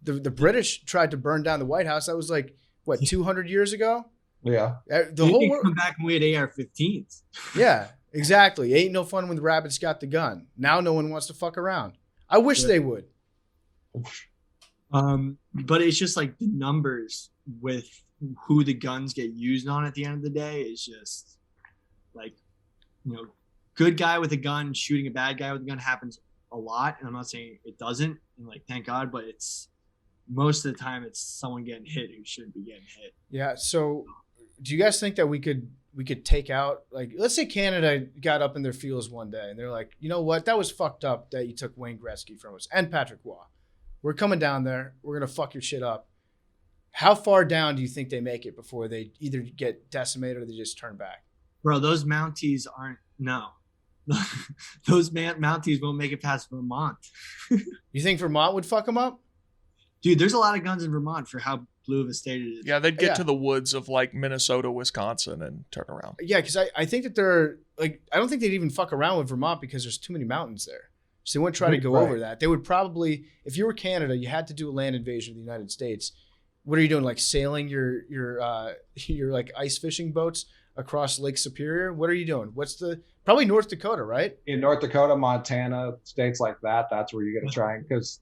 The British tried to burn down the White House. That was like what 200 years ago. Yeah. The whole world come back and we had AR-15s. Yeah, exactly. Ain't no fun when the rabbits got the gun. Now no one wants to fuck around. I wish they would. But it's just like the numbers with who the guns get used on at the end of the day is just like, good guy with a gun shooting a bad guy with a gun happens a lot. And I'm not saying it doesn't, and like, thank God, but it's most of the time it's someone getting hit who shouldn't be getting hit. Yeah. So do you guys think that we could take out, like, let's say Canada got up in their feels one day and they're like, you know what, that was fucked up that you took Wayne Gretzky from us and Patrick Waugh. We're coming down there. We're going to fuck your shit up. How far down do you think they make it before they either get decimated or they just turn back? Bro, those Mounties those Mounties won't make it past Vermont. You think Vermont would fuck them up? Dude, there's a lot of guns in Vermont for how blue of a state it is. Yeah, they'd get to the woods of like Minnesota, Wisconsin and turn around. Yeah, because I think that they're like, I don't think they'd even fuck around with Vermont because there's too many mountains there. So they wouldn't try to go over that. They would probably, if you were Canada, you had to do a land invasion of the United States. What are you doing? Like sailing your like ice fishing boats across Lake Superior? What are you doing? Probably North Dakota, right? In North Dakota, Montana, states like that, that's where you're going to try, because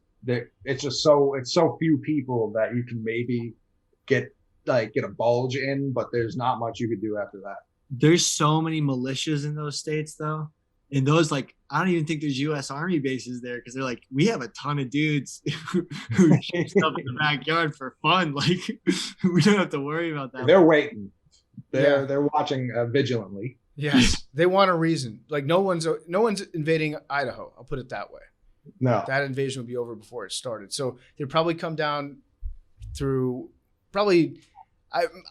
it's so few people that you can maybe get a bulge in, but there's not much you could do after that. There's so many militias in those states though. And those, like, I don't even think there's U.S. Army bases there because they're like, we have a ton of dudes who shoot stuff in the backyard for fun. Like, we don't have to worry about that. They're waiting. They're watching vigilantly. Yes, they want a reason. Like, no one's invading Idaho. I'll put it that way. No, that invasion would be over before it started. So they'd probably come down through I'm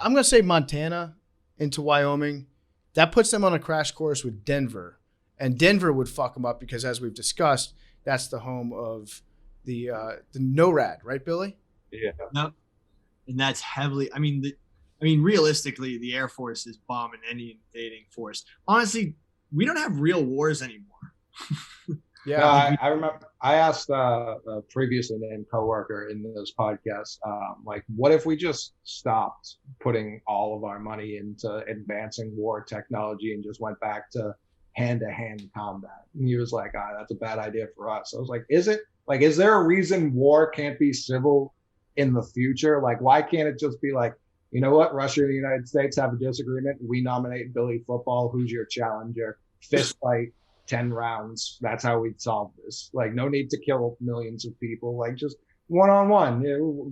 going to say Montana into Wyoming. that puts them on a crash course with Denver. And Denver would fuck them up because, as we've discussed, that's the home of the NORAD, right, Billy? Yeah. No, and that's heavily. I mean, realistically, the Air Force is bombing any invading force. Honestly, we don't have real wars anymore. Yeah, no, I remember. I asked a previously named coworker in this podcast, like, what if we just stopped putting all of our money into advancing war technology and just went back to hand-to-hand combat? And he was like, that's a bad idea for us. I was like, is it? Like, is there a reason war can't be civil in the future? Like, why can't it just be like, you know what, Russia and the United States have a disagreement. We nominate Billy Football. Who's your challenger? Fist fight, 10 rounds. That's how we'd solve this. Like, no need to kill millions of people. Like, just one-on-one.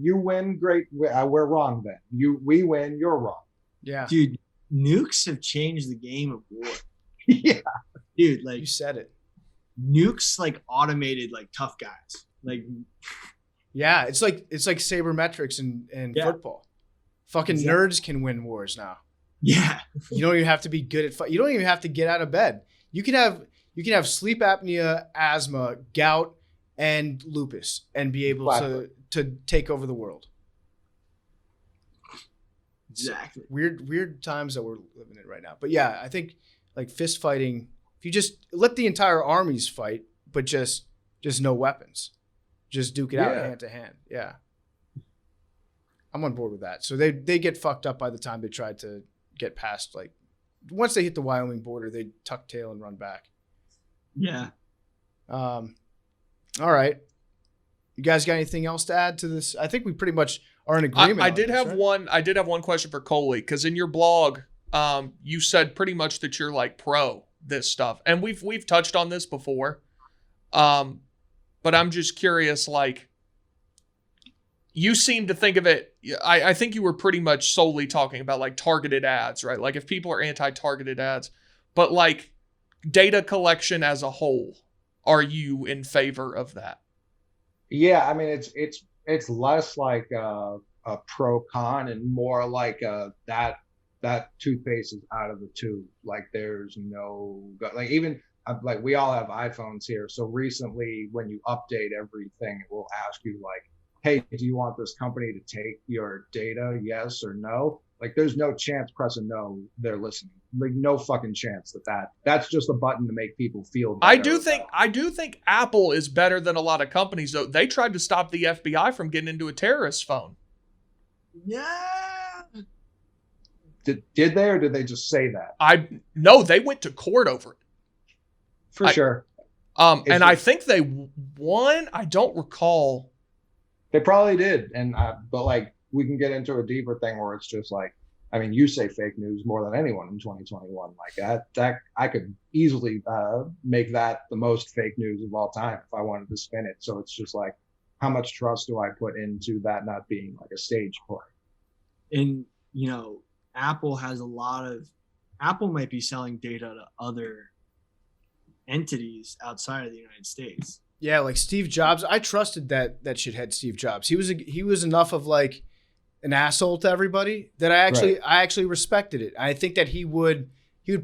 You win, great. We're wrong then. We win, you're wrong. Yeah. Dude, nukes have changed the game of war. Yeah. Dude, like, You said it. nukes like automated like tough guys. Like, Yeah, it's like sabermetrics in Yeah. football. Fucking Exactly. nerds can win wars now. yeah. You don't even have to be good at you don't even have to get out of bed. You can have sleep apnea, asthma, gout, and lupus, and be able to take over the world. Exactly. Weird times that we're living in right now. But yeah, I think like fist fighting, if you just let the entire armies fight, but just no weapons, just duke it out hand to hand. Yeah, I'm on board with that. So they get fucked up by the time they try to get past, like, once they hit the Wyoming border, they tuck tail and run back. Yeah. All right. You guys got anything else to add to this? I think we pretty much are in agreement. I did have one question for Coley, because in your blog, you said pretty much that you're like pro this stuff, and we've touched on this before. But I'm just curious, like, you seem to think of it. I think you were pretty much solely talking about like targeted ads, right? Like if people are anti-targeted ads, but like data collection as a whole, are you in favor of that? Yeah, I mean, it's less like a pro con and more like that toothpaste is out of the tube. Like there's no, like, even like we all have iPhones here. So recently when you update everything, it will ask you like, hey, do you want this company to take your data? Yes or no? Like there's no chance pressing no, they're listening. Like no fucking chance that's just a button to make people feel better. I do think Apple is better than a lot of companies, though. They tried to stop the FBI from getting into a terrorist phone. Yeah. Did they, or did they just say that? No, they went to court over it. For sure. And I think they won. I don't recall. They probably did. And but like we can get into a deeper thing where it's just like, I mean, you say fake news more than anyone in 2021. Like that I could easily make that the most fake news of all time if I wanted to spin it. So it's just like, how much trust do I put into that not being like a stage play? And you know, Apple might be selling data to other entities outside of the United States. Yeah, like Steve Jobs. I trusted that shithead Steve Jobs. He was enough of like an asshole to everybody that I actually respected it. I think that he would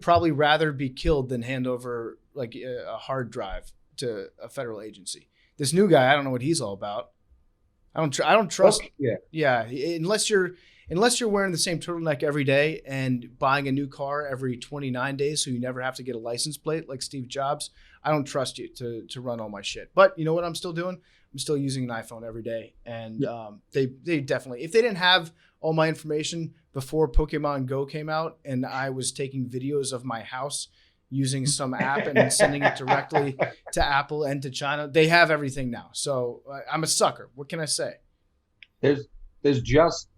probably rather be killed than hand over like a hard drive to a federal agency. This new guy, I don't know what he's all about. I don't trust. Yeah. Unless you're wearing the same turtleneck every day and buying a new car every 29 days, so you never have to get a license plate like Steve Jobs, I don't trust you to run all my shit. But you know what I'm still doing? I'm still using an iPhone every day. And they definitely, if they didn't have all my information before Pokemon Go came out and I was taking videos of my house using some app and sending it directly to Apple and to China, they have everything now. So I'm a sucker. What can I say? There's just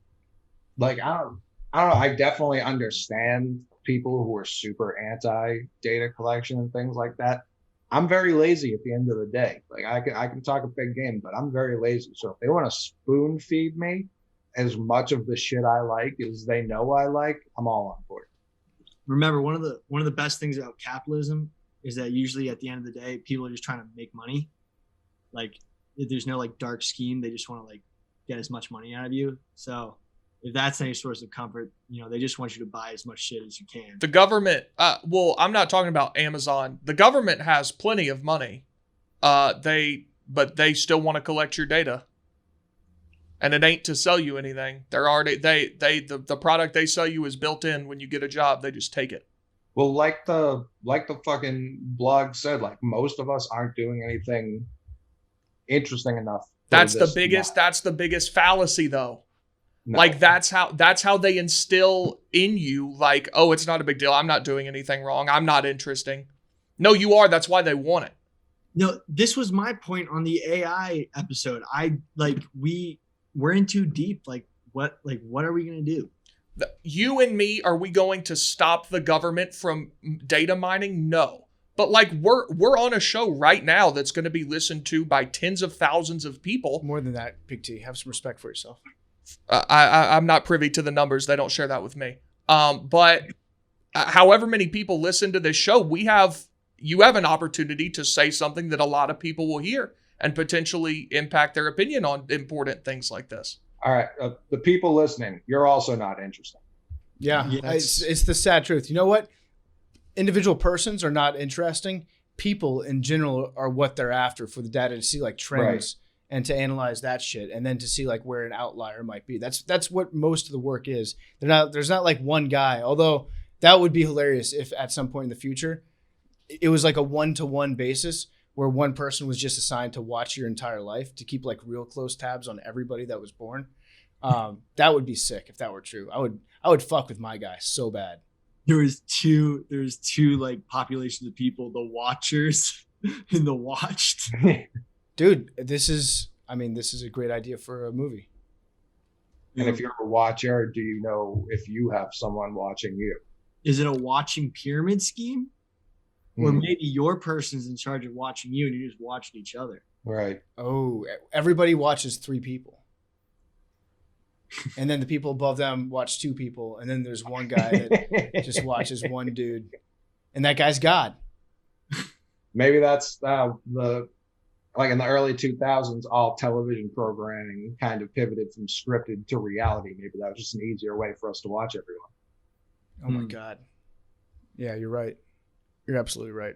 like, I don't know. I definitely understand people who are super anti data collection and things like that. I'm very lazy at the end of the day. Like I can talk a big game, but I'm very lazy. So if they want to spoon feed me as much of the shit I like as they know I like, I'm all on board. Remember, one of the best things about capitalism is that usually at the end of the day, people are just trying to make money. Like there's no like dark scheme. They just want to like get as much money out of you. So if that's any source of comfort, they just want you to buy as much shit as you can. The government, well, I'm not talking about Amazon. The government has plenty of money. But they still want to collect your data. And it ain't to sell you anything. They're already the product they sell you is built in when you get a job. They just take it. Well, like the fucking blog said, like most of us aren't doing anything interesting enough. That's the biggest fallacy though. No. Like that's how they instill in you like, oh, it's not a big deal. I'm not doing anything wrong. I'm not interesting. No, you are. That's why they want it. No, this was my point on the AI episode. We're in too deep. What are we going to do? You and me, are we going to stop the government from data mining? No. But we're on a show right now that's going to be listened to by tens of thousands of people. More than that, Big T. Have some respect for yourself. I'm not privy to the numbers. They don't share that with me. But however many people listen to this show, you have an opportunity to say something that a lot of people will hear and potentially impact their opinion on important things like this. All right. The people listening, you're also not interesting. Yeah. It's the sad truth. You know what? Individual persons are not interesting. People in general are what they're after for the data to see like trends and to analyze that shit. And then to see like where an outlier might be. That's what most of the work is. There's not like one guy, although that would be hilarious if at some point in the future, it was like a 1-to-1 basis where one person was just assigned to watch your entire life to keep like real close tabs on everybody that was born. That would be sick if that were true. I would fuck with my guy so bad. There's two like populations of people, the watchers and the watched. Dude, this is a great idea for a movie. And if you're a watcher, do you know if you have someone watching you? Is it a watching pyramid scheme? Or maybe your person's in charge of watching you and you're just watching each other. Right. Oh, everybody watches 3 people. And then the people above them watch 2 people. And then there's one guy that just watches one dude. And that guy's God. Maybe that's like in the early 2000s, all television programming kind of pivoted from scripted to reality. Maybe that was just an easier way for us to watch everyone. Oh my God. Yeah, you're right. You're absolutely right.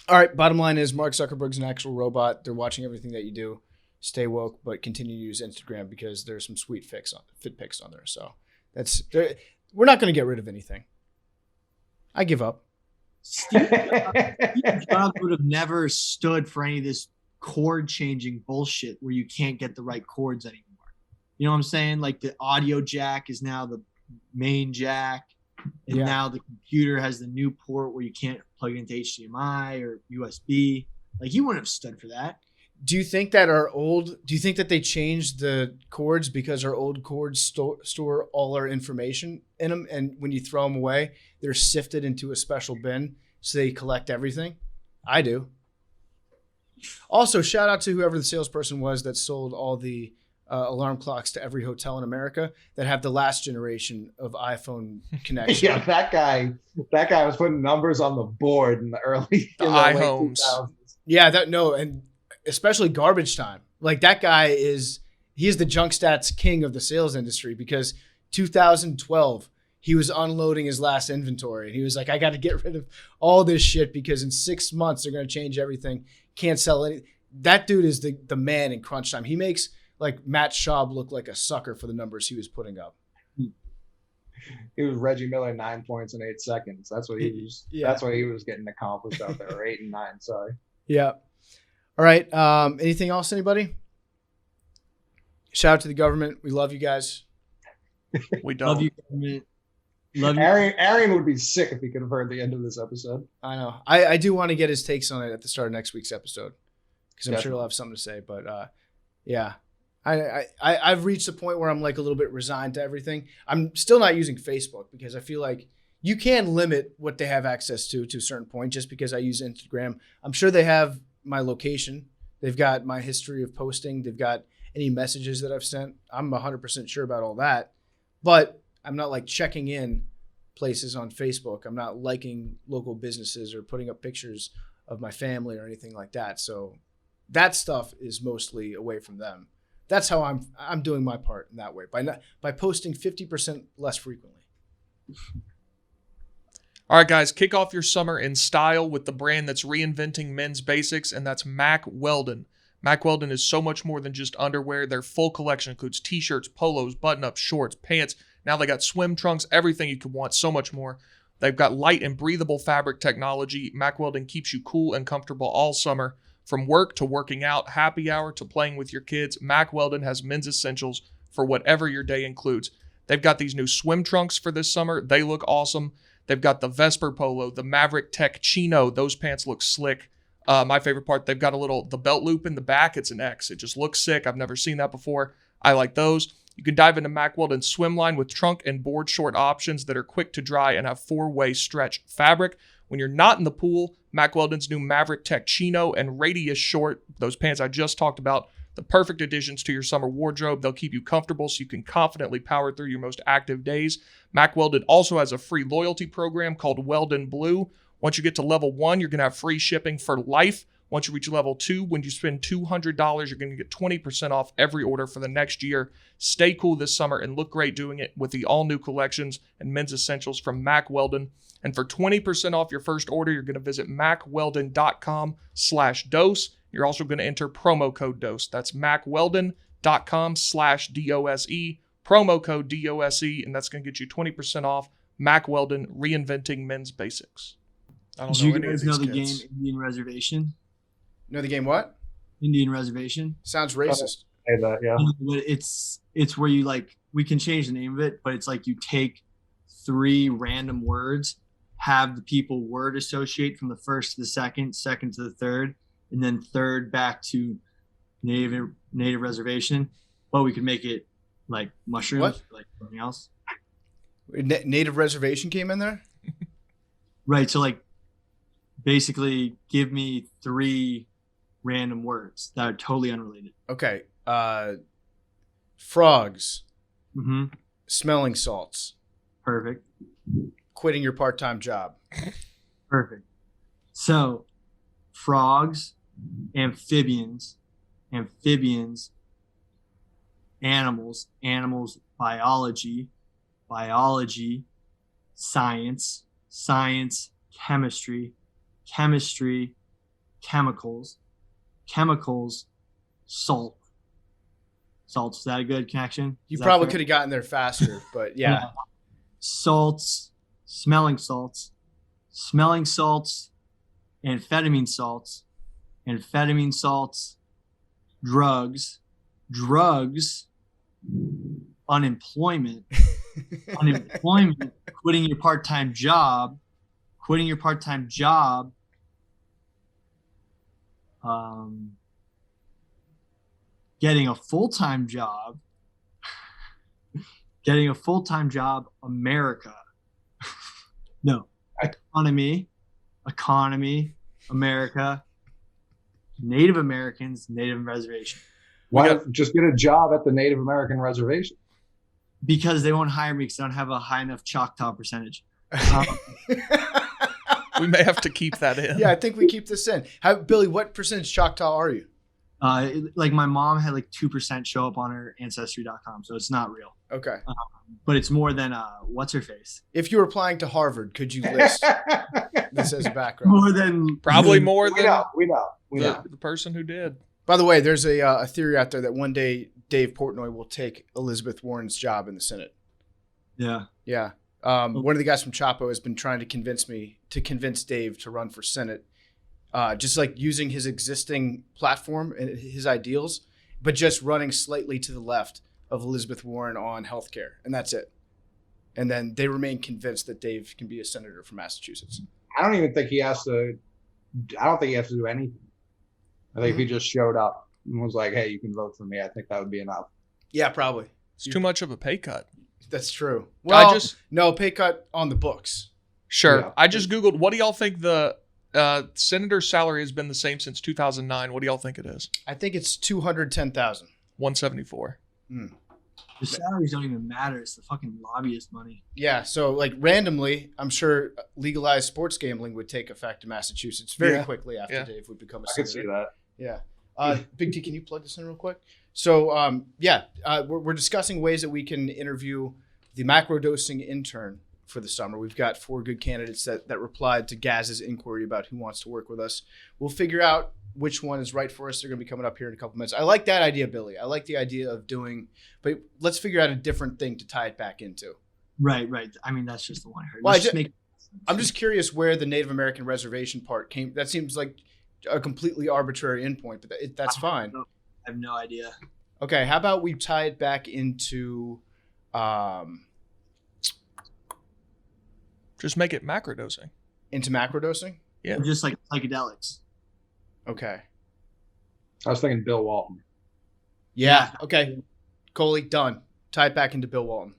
All right. Bottom line is Mark Zuckerberg's an actual robot. They're watching everything that you do. Stay woke, but continue to use Instagram because there's some sweet fit pics on there. So we're not going to get rid of anything. I give up. Steve Jobs would have never stood for any of this chord changing bullshit where you can't get the right chords anymore. You know what I'm saying? Like the audio jack is now the main jack. And now the computer has the new port where you can't plug it into HDMI or USB. Like you wouldn't have stood for that. Do you think that they changed the chords because our old chords store all our information in them, and when you throw them away, they're sifted into a special bin so they collect everything? I do. Also, shout out to whoever the salesperson was that sold all the alarm clocks to every hotel in America that have the last generation of iPhone connection. Yeah, that guy was putting numbers on the board in the iHomes. Yeah, and especially garbage time. Like that guy is the junk stats king of the sales industry because 2012 he was unloading his last inventory and he was like, I got to get rid of all this shit because in 6 months they're going to change everything. Can't sell anything. That dude is the man in crunch time. He makes like Matt Schaub look like a sucker for the numbers he was putting up. He was Reggie Miller 9 points in 8 seconds. That's what he was. Yeah. That's what he was getting accomplished out there. Or 8 and 9. Sorry. Yeah. All right. Anything else? Anybody? Shout out to the government. We love you guys. We don't. Love you, government. Love you. Arian would be sick if he could have heard the end of this episode. I know. I do want to get his takes on it at the start of next week's episode because I'm sure he'll have something to say. But yeah. I've reached a point where I'm like a little bit resigned to everything. I'm still not using Facebook because I feel like you can limit what they have access to a certain point just because I use Instagram. I'm sure they have my location. They've got my history of posting. They've got any messages that I've sent. I'm 100% sure about all that. But I'm not like checking in places on Facebook. I'm not liking local businesses or putting up pictures of my family or anything like that. So that stuff is mostly away from them. That's how I'm doing my part in that way by posting 50% less frequently. All right, guys, kick off your summer in style with the brand that's reinventing men's basics, and that's Mack Weldon. Mack Weldon is so much more than just underwear. Their full collection includes t-shirts, polos, button-ups, shorts, pants. Now they got swim trunks, everything you could want, so much more. They've got light and breathable fabric technology. Mack Weldon keeps you cool and comfortable all summer. From work to working out, happy hour to playing with your kids, Mack Weldon has men's essentials for whatever your day includes. They've got these new swim trunks for this summer. They look awesome. They've got the Vesper Polo, the Maverick Tech Chino. Those pants look slick. My favorite part, they've got the belt loop in the back. It's an X. It just looks sick. I've never seen that before. I like those. You can dive into Mack Weldon's swim line with trunk and board short options that are quick to dry and have 4-way stretch fabric. When you're not in the pool, Mack Weldon's new Maverick Tech Chino and Radius Short, those pants I just talked about, the perfect additions to your summer wardrobe. They'll keep you comfortable so you can confidently power through your most active days. Mack Weldon also has a free loyalty program called Weldon Blue. Once you get to level 1, you're going to have free shipping for life. Once you reach level 2, when you spend $200, you're going to get 20% off every order for the next year. Stay cool this summer and look great doing it with the all-new collections and men's essentials from Mack Weldon. And for 20% off your first order, you're going to visit mackweldon.com/dose. You're also going to enter promo code DOSE. That's mackweldon.com/DOSE, promo code DOSE, and that's going to get you 20% off. Mack Weldon, reinventing men's basics. I don't Did know you any guys of know these the kids. game Indian Reservation? Know the game what? Indian Reservation. Sounds racist. Say that, yeah. It's where you we can change the name of it, but it's like you take 3 random words, have the people word associate from the first to the second, second to the third, and then third back to native reservation. But we could make it like mushrooms, What? like something else. Native reservation came in there? Right. So basically give me 3 random words that are totally unrelated. Okay. Frogs, Mm-hmm. smelling salts, Perfect. quitting your part-time job. Perfect. So frogs, amphibians, animals, biology, science, chemistry, chemicals, salt. Salts, is that a good connection? You Is that probably fair? could have gotten there faster, but yeah. Salts, smelling salts, amphetamine salts, drugs, unemployment, quitting your part-time job, getting a full-time job, America. No, economy, America, Native Americans, Native reservation. Why don't just get a job at the Native American reservation? Because they won't hire me because I don't have a high enough Choctaw percentage. We may have to keep that in. Yeah, I think we keep this in. Billy, what percentage Choctaw are you? My mom had 2% show up on her ancestry.com, so it's not real. Okay. But it's more than what's her face? If you were applying to Harvard, could you list this as a background? More than Probably more We than know. the person who did. By the way, there's a theory out there that one day Dave Portnoy will take Elizabeth Warren's job in the Senate. Yeah. Yeah. One of the guys from Chapo has been trying to convince Dave to run for Senate. Just using his existing platform and his ideals, but just running slightly to the left of Elizabeth Warren on healthcare, and that's it. And then they remain convinced that Dave can be a senator from Massachusetts. I don't even think he has to. I don't think he has to do anything. I think if he just showed up and was like, "Hey, you can vote for me," I think that would be enough. Yeah, probably. It's too much of a pay cut. That's true. Well, I just no pay cut on the books. Sure. Yeah. I just Googled, what do y'all think the senator's salary has been the same since 2009? What do y'all think it is? I think it's 210,000. 174. The salaries don't even matter. It's the fucking lobbyist money. Yeah, so randomly, I'm sure legalized sports gambling would take effect in Massachusetts very quickly after Yeah. Dave would become a I could senator. see that. Yeah. Big T, can you plug this in real quick? So, we're discussing ways that we can interview the Macrodosing intern for the summer. We've got 4 good candidates that replied to Gaz's inquiry about who wants to work with us. We'll figure out which one is right for us. They're going to be coming up here in a couple minutes. I like that idea, Billy. I like the idea of but let's figure out a different thing to tie it back into. Right. I mean, that's just the one I heard. Well, I'm just curious where the Native American reservation part came. That seems like a completely arbitrary endpoint, but that's fine. I have no idea. Okay, how about we tie it back into just make it macrodosing. Into macrodosing? Yeah. Or just like psychedelics. Okay. I was thinking Bill Walton. Yeah. Okay. Coley, done. Tie it back into Bill Walton.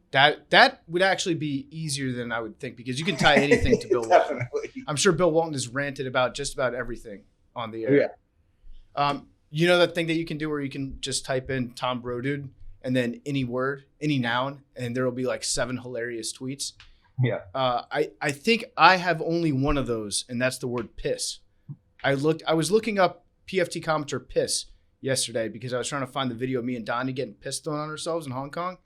That would actually be easier than I would think, because you can tie anything to Bill Walton. Definitely. I'm sure Bill Walton has ranted about just about everything on the air. Yeah. You know that thing that you can do where you can just type in Tom Brodude and then any word, any noun, and there will be like 7 hilarious tweets. Yeah. I think I have only one of those, and that's the word piss. I was looking up PFT commenter piss yesterday because I was trying to find the video of me and Donnie getting pissed on ourselves in Hong Kong.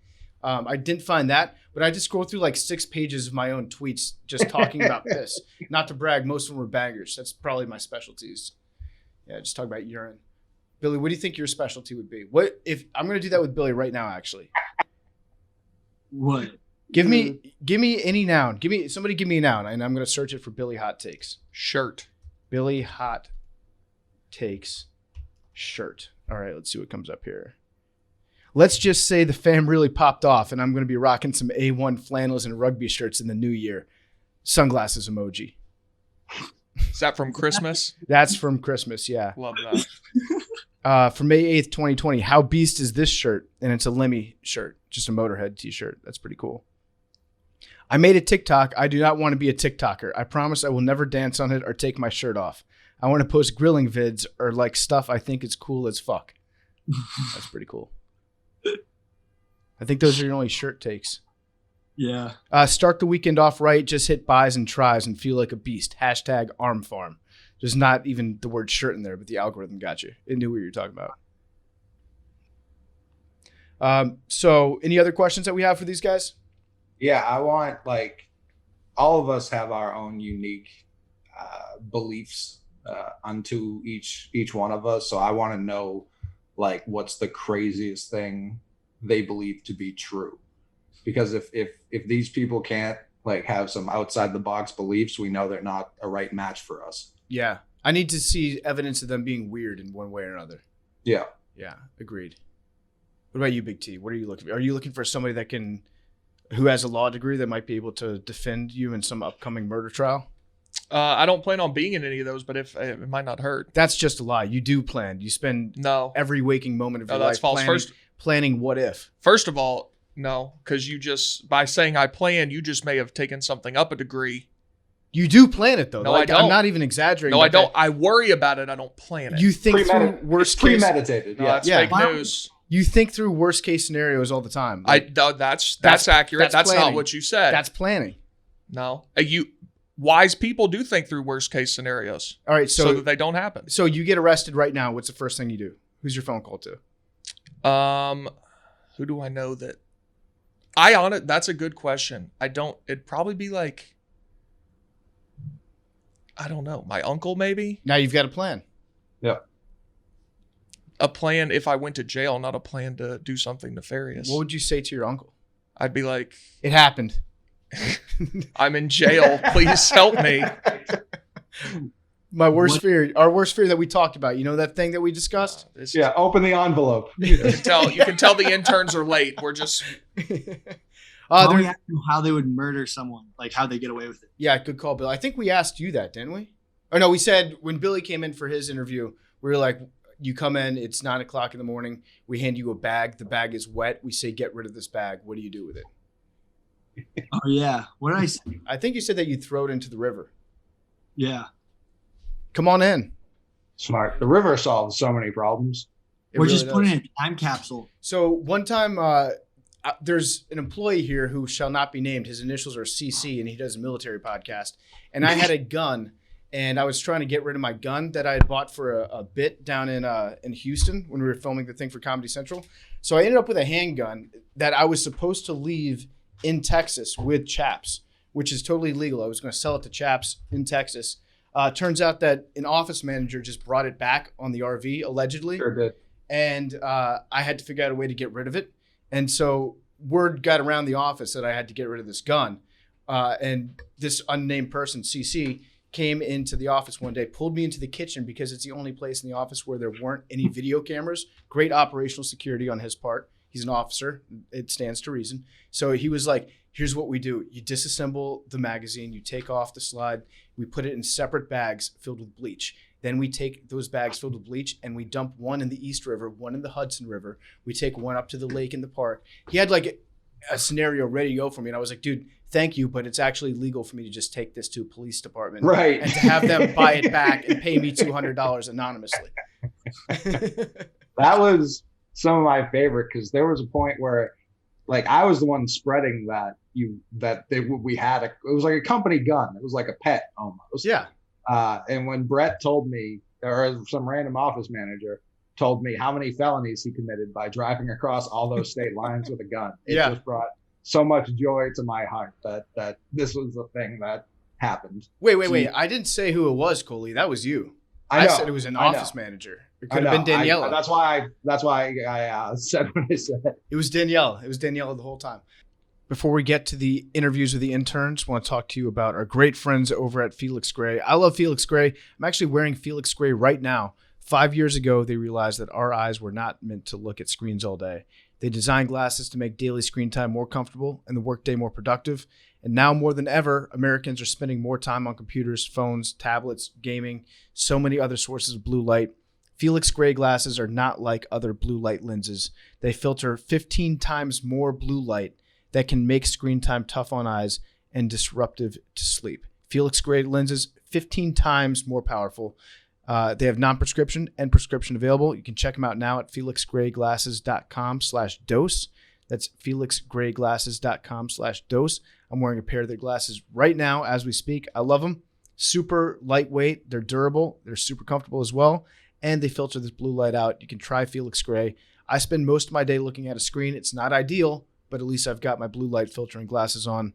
I didn't find that, but I just scrolled through like 6 pages of my own tweets just talking about piss. Not to brag, most of them were bangers. That's probably my specialties. Yeah, just talk about urine. Billy, what do you think your specialty would be? What if I'm going to do that with Billy right now? Actually, What? give me any noun. Somebody give me a noun, and I'm going to search it for Billy hot takes. Shirt. Billy hot takes shirt. All right, let's see what comes up here. Let's just say the fam really popped off, and I'm going to be rocking some A1 flannels and rugby shirts in the new year. Sunglasses emoji. Is that from Christmas? That's from Christmas, yeah. Love that. For May 8th, 2020, how beast is this shirt? And it's a Lemmy shirt, just a Motorhead t-shirt. That's pretty cool. I made a TikTok. I do not want to be a TikToker. I promise I will never dance on it or take my shirt off. I want to post grilling vids or like stuff I think is cool as fuck. That's pretty cool. I think those are your only shirt takes. Yeah. Start the weekend off right. Just hit buys and tries and feel like a beast. Hashtag arm farm. There's not even the word shirt in there, but the algorithm got you. It knew what you were talking about. So any other questions that we have for these guys? Yeah, I want, like, all of us have our own unique beliefs unto each one of us. So I want to know, like, what's the craziest thing they believe to be true? Because if these people can't, like, have some outside the box beliefs, we know they're not a right match for us. Yeah. I need to see evidence of them being weird in one way or another. Yeah. Yeah. Agreed. What about you, Big T? What are you looking for? Are you looking for somebody who has a law degree that might be able to defend you in some upcoming murder trial? I don't plan on being in any of those, but if it might not hurt. That's just a lie. You do plan. You spend every waking moment of your life planning what if. First of all, no, because by saying I plan, you just may have taken something up a degree. You do plan it, though. No, I don't. I'm not even exaggerating. No, I don't. I worry about it. I don't plan it. You think through worst case. Premeditated. No, that's fake news. You think through worst case scenarios all the time. That's accurate. That's not what you said. That's planning. No, wise people do think through worst case scenarios. All right, so that they don't happen. So you get arrested right now. What's the first thing you do? Who's your phone call to? Who do I know that? That's a good question. It'd probably be like, I don't know, my uncle maybe. Now you've got a plan. Yeah. A plan if I went to jail, not a plan to do something nefarious. What would you say to your uncle? I'd be like, it happened. I'm in jail. Please help me. Our worst fear that we talked about. You know that thing that we discussed? Open the envelope. You can tell the interns are late. We're just how they would murder someone, like how they get away with it. Yeah, good call, Bill. I think we asked you that, didn't we? Or no, we said when Billy came in for his interview, we were like, you come in, it's 9:00 in the morning. We hand you a bag. The bag is wet. We say, get rid of this bag. What do you do with it? Oh, yeah. What did I say? I think you said that you'd throw it into the river. Yeah. Come on in. Smart. The river solves so many problems. Or just put it in a time capsule. So one time, there's an employee here who shall not be named. His initials are CC, and he does a military podcast. And I had a gun, and I was trying to get rid of my gun that I had bought for a bit down in Houston when we were filming the thing for Comedy Central. So I ended up with a handgun that I was supposed to leave in Texas with Chaps, which is totally legal. I was going to sell it to Chaps in Texas. Turns out that an office manager just brought it back on the RV, allegedly. Sure did. And I had to figure out a way to get rid of it. And so word got around the office that I had to get rid of this gun. And this unnamed person, CC, came into the office one day, pulled me into the kitchen because it's the only place in the office where there weren't any video cameras. Great operational security on his part. He's an officer. It stands to reason. So he was like, here's what we do. You disassemble the magazine. You take off the slide. We put it in separate bags filled with bleach. Then we take those bags filled with bleach and we dump one in the East River, one in the Hudson River. We take one up to the lake in the park. He had like a scenario ready to go for me. And I was like, dude, thank you, but it's actually legal for me to just take this to a police department. Right. And to have them buy it back and pay me $200 anonymously. That was some of my favorite, because there was a point where like I was the one spreading we had it was like a company gun. It was like a pet almost. Yeah. And when Brett told me, or some random office manager told me how many felonies he committed by driving across all those state lines with a gun, it just brought so much joy to my heart that this was the thing that happened. Wait. I didn't say who it was, Coley. That was you. I said it was an office manager. It could have been Daniela. That's why I said what I said. It was Danielle. It was Daniela the whole time. Before we get to the interviews with the interns, I want to talk to you about our great friends over at Felix Gray. I love Felix Gray. I'm actually wearing Felix Gray right now. 5 years ago, they realized that our eyes were not meant to look at screens all day. They designed glasses to make daily screen time more comfortable and the workday more productive. And now more than ever, Americans are spending more time on computers, phones, tablets, gaming, so many other sources of blue light. Felix Gray glasses are not like other blue light lenses. They filter 15 times more blue light that can make screen time tough on eyes and disruptive to sleep. Felix Gray lenses, 15 times more powerful. They have non-prescription and prescription available. You can check them out now at felixgrayglasses.com/dose. That's felixgrayglasses.com/dose. I'm wearing a pair of their glasses right now as we speak. I love them. Super lightweight. They're durable. They're super comfortable as well. And they filter this blue light out. You can try Felix Gray. I spend most of my day looking at a screen. It's not ideal, but at least I've got my blue light filtering glasses on.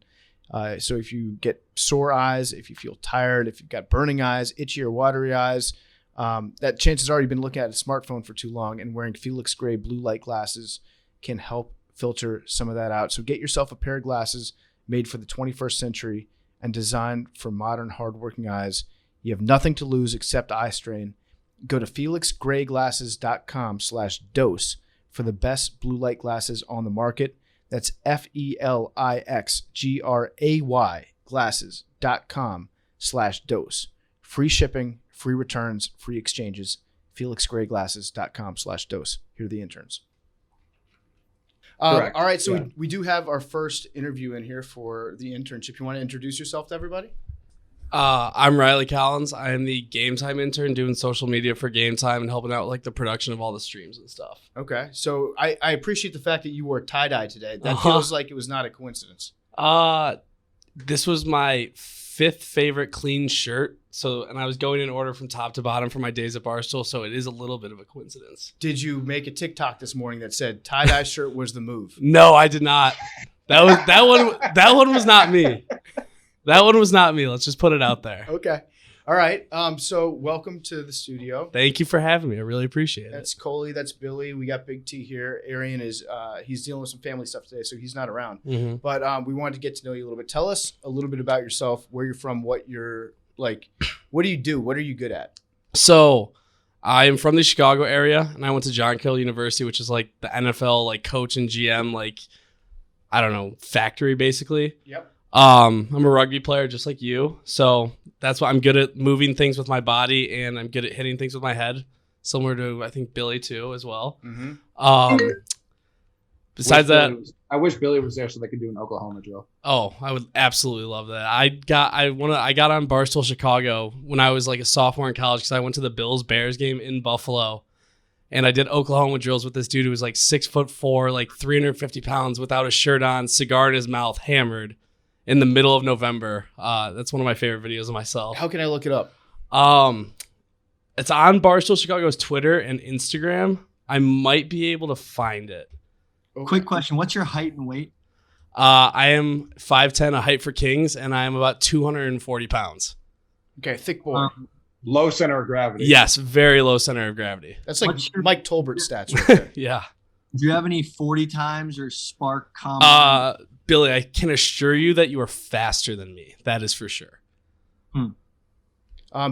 So if you get sore eyes, if you feel tired, if you've got burning eyes, itchy or watery eyes, that chances are you've been looking at a smartphone for too long, and wearing Felix Gray blue light glasses can help filter some of that out. So get yourself a pair of glasses made for the 21st century and designed for modern, hardworking eyes. You have nothing to lose except eye strain. Go to felixgrayglasses.com/dose for the best blue light glasses on the market. That's FELIXGRAY glasses.com/dose. Free shipping, free returns, free exchanges. FelixGrayGlasses.com/dose. Here are the interns. All right, so we do have our first interview in here for the internship. You want to introduce yourself to everybody? I'm Riley Collins. I am the Game Time intern doing social media for Game Time and helping out with like the production of all the streams and stuff. Okay, so I appreciate the fact that you wore tie-dye today. That feels like it was not a coincidence. This was my 5th favorite clean shirt. And I was going in order from top to bottom for my days at Barstool, so it is a little bit of a coincidence. Did you make a TikTok this morning that said tie-dye shirt was the move? No, I did not. That one was not me. That one was not me. Let's just put it out there. Okay. All right. So welcome to the studio. Thank you for having me. I really appreciate it. That's Coley. That's Billy. We got Big T here. Arian is he's dealing with some family stuff today, so he's not around. Mm-hmm. But we wanted to get to know you a little bit. Tell us a little bit about yourself, where you're from, what you're like. What do you do? What are you good at? So I am from the Chicago area, and I went to John Carroll University, which is like the NFL like coach and GM, like, I don't know, factory basically. Yep. I'm a rugby player just like you. So that's why I'm good at moving things with my body, and I'm good at hitting things with my head, similar to, I think, Billy too as well. Mm-hmm. Besides that, I wish Billy was there so they could do an Oklahoma drill. Oh, I would absolutely love that. I got on Barstool Chicago when I was like a sophomore in college because I went to the Bills-Bears game in Buffalo, and I did Oklahoma drills with this dude who was like 6'4", like 350 pounds, without a shirt on, cigar in his mouth, hammered in the middle of November. That's one of my favorite videos of myself. How can I look it up? It's on Barstool Chicago's Twitter and Instagram. I might be able to find it. Okay. Quick question: what's your height and weight? I am 5'10", a height for kings, and I am about 240 pounds. Okay, thick boy. Low center of gravity. Yes, very low center of gravity. That's like What's your- Mike Tolbert stats right there. Yeah. Do you have any 40 times or spark combine? Billy, I can assure you that you are faster than me. That is for sure.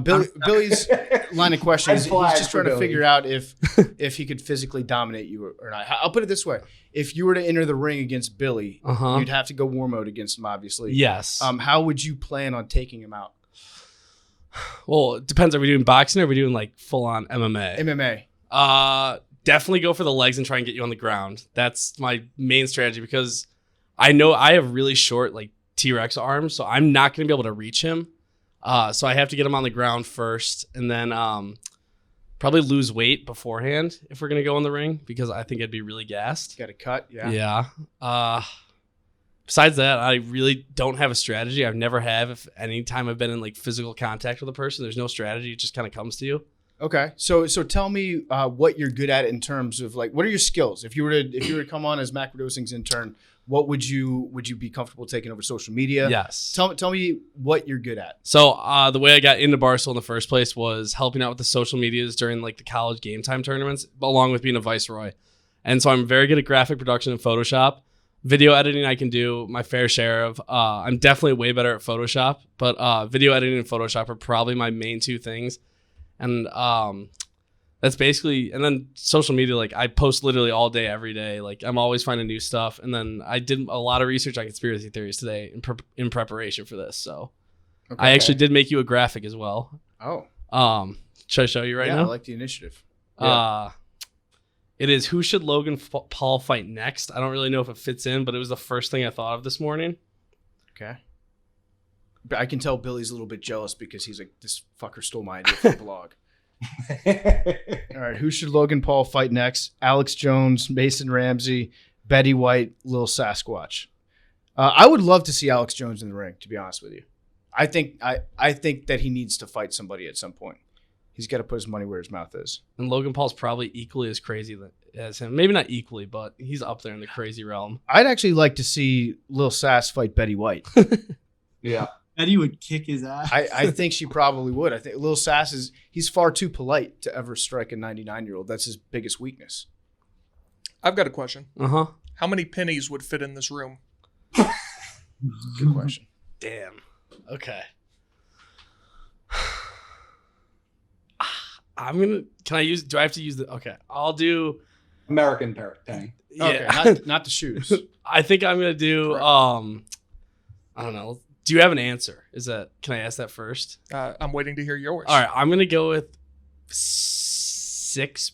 Billy's line of questions. He's flag just for trying to Billy. figure out if he could physically dominate you or not. I'll put it this way: if you were to enter the ring against Billy, Uh-huh. you'd have to go war mode against him, obviously. Yes. How would you plan on taking him out? Well, it depends. Are we doing boxing or are we doing like full on MMA? MMA. Definitely go for the legs and try and get you on the ground. That's my main strategy because I know I have really short like T-Rex arms, so I'm not going to be able to reach him. So I have to get him on the ground first and then probably lose weight beforehand if we're going to go in the ring because I think I'd be really gassed. Got a cut. Yeah. Yeah. Besides that, I really don't have a strategy. I've never have. If any time I've been in like physical contact with a person, there's no strategy. It just kind of comes to you. Okay. So tell me what you're good at in terms of like what are your skills? If you were to come on as Macrodosing's intern, what would you be comfortable taking over social media? Yes. Tell me what you're good at. So the way I got into Barstool in the first place was helping out with the social medias during like the college game time tournaments, along with being a viceroy. And so I'm very good at graphic production and Photoshop. Video editing I can do my fair share of. I'm definitely way better at Photoshop, but video editing and Photoshop are probably my main two things. And that's basically, and then social media, like I post literally all day, every day. Like I'm always finding new stuff. And then I did a lot of research on conspiracy theories today in preparation for this. So Okay. I actually did make you a graphic as well. Oh. Should I show you right yeah, now? I like the initiative. Yeah. It is who should Logan Paul fight next? I don't really know if it fits in, but it was the first thing I thought of this morning. Okay. But I can tell Billy's a little bit jealous because he's like, this fucker stole my idea for the blog. All right. Who should Logan Paul fight next? Alex Jones, Mason Ramsey, Betty White, Lil Sasquatch. I would love to see Alex Jones in the ring, to be honest with you. I think that he needs to fight somebody at some point. He's got to put his money where his mouth is. And Logan Paul's probably equally as crazy as him. Maybe not equally, but he's up there in the crazy realm. I'd actually like to see Lil Sass fight Betty White. Yeah. Eddie would kick his ass. I think she probably would. I think Lil Sass he's far too polite to ever strike a 99-year-old. That's his biggest weakness. I've got a question. Uh-huh. How many pennies would fit in this room? Good question. Damn. Okay. Do I have to use okay. I'll do American penny. Okay, yeah. not the shoes. I think I'm gonna do I don't know. Do you have an answer? Can I ask that first? I'm waiting to hear yours. All right, I'm gonna go with 6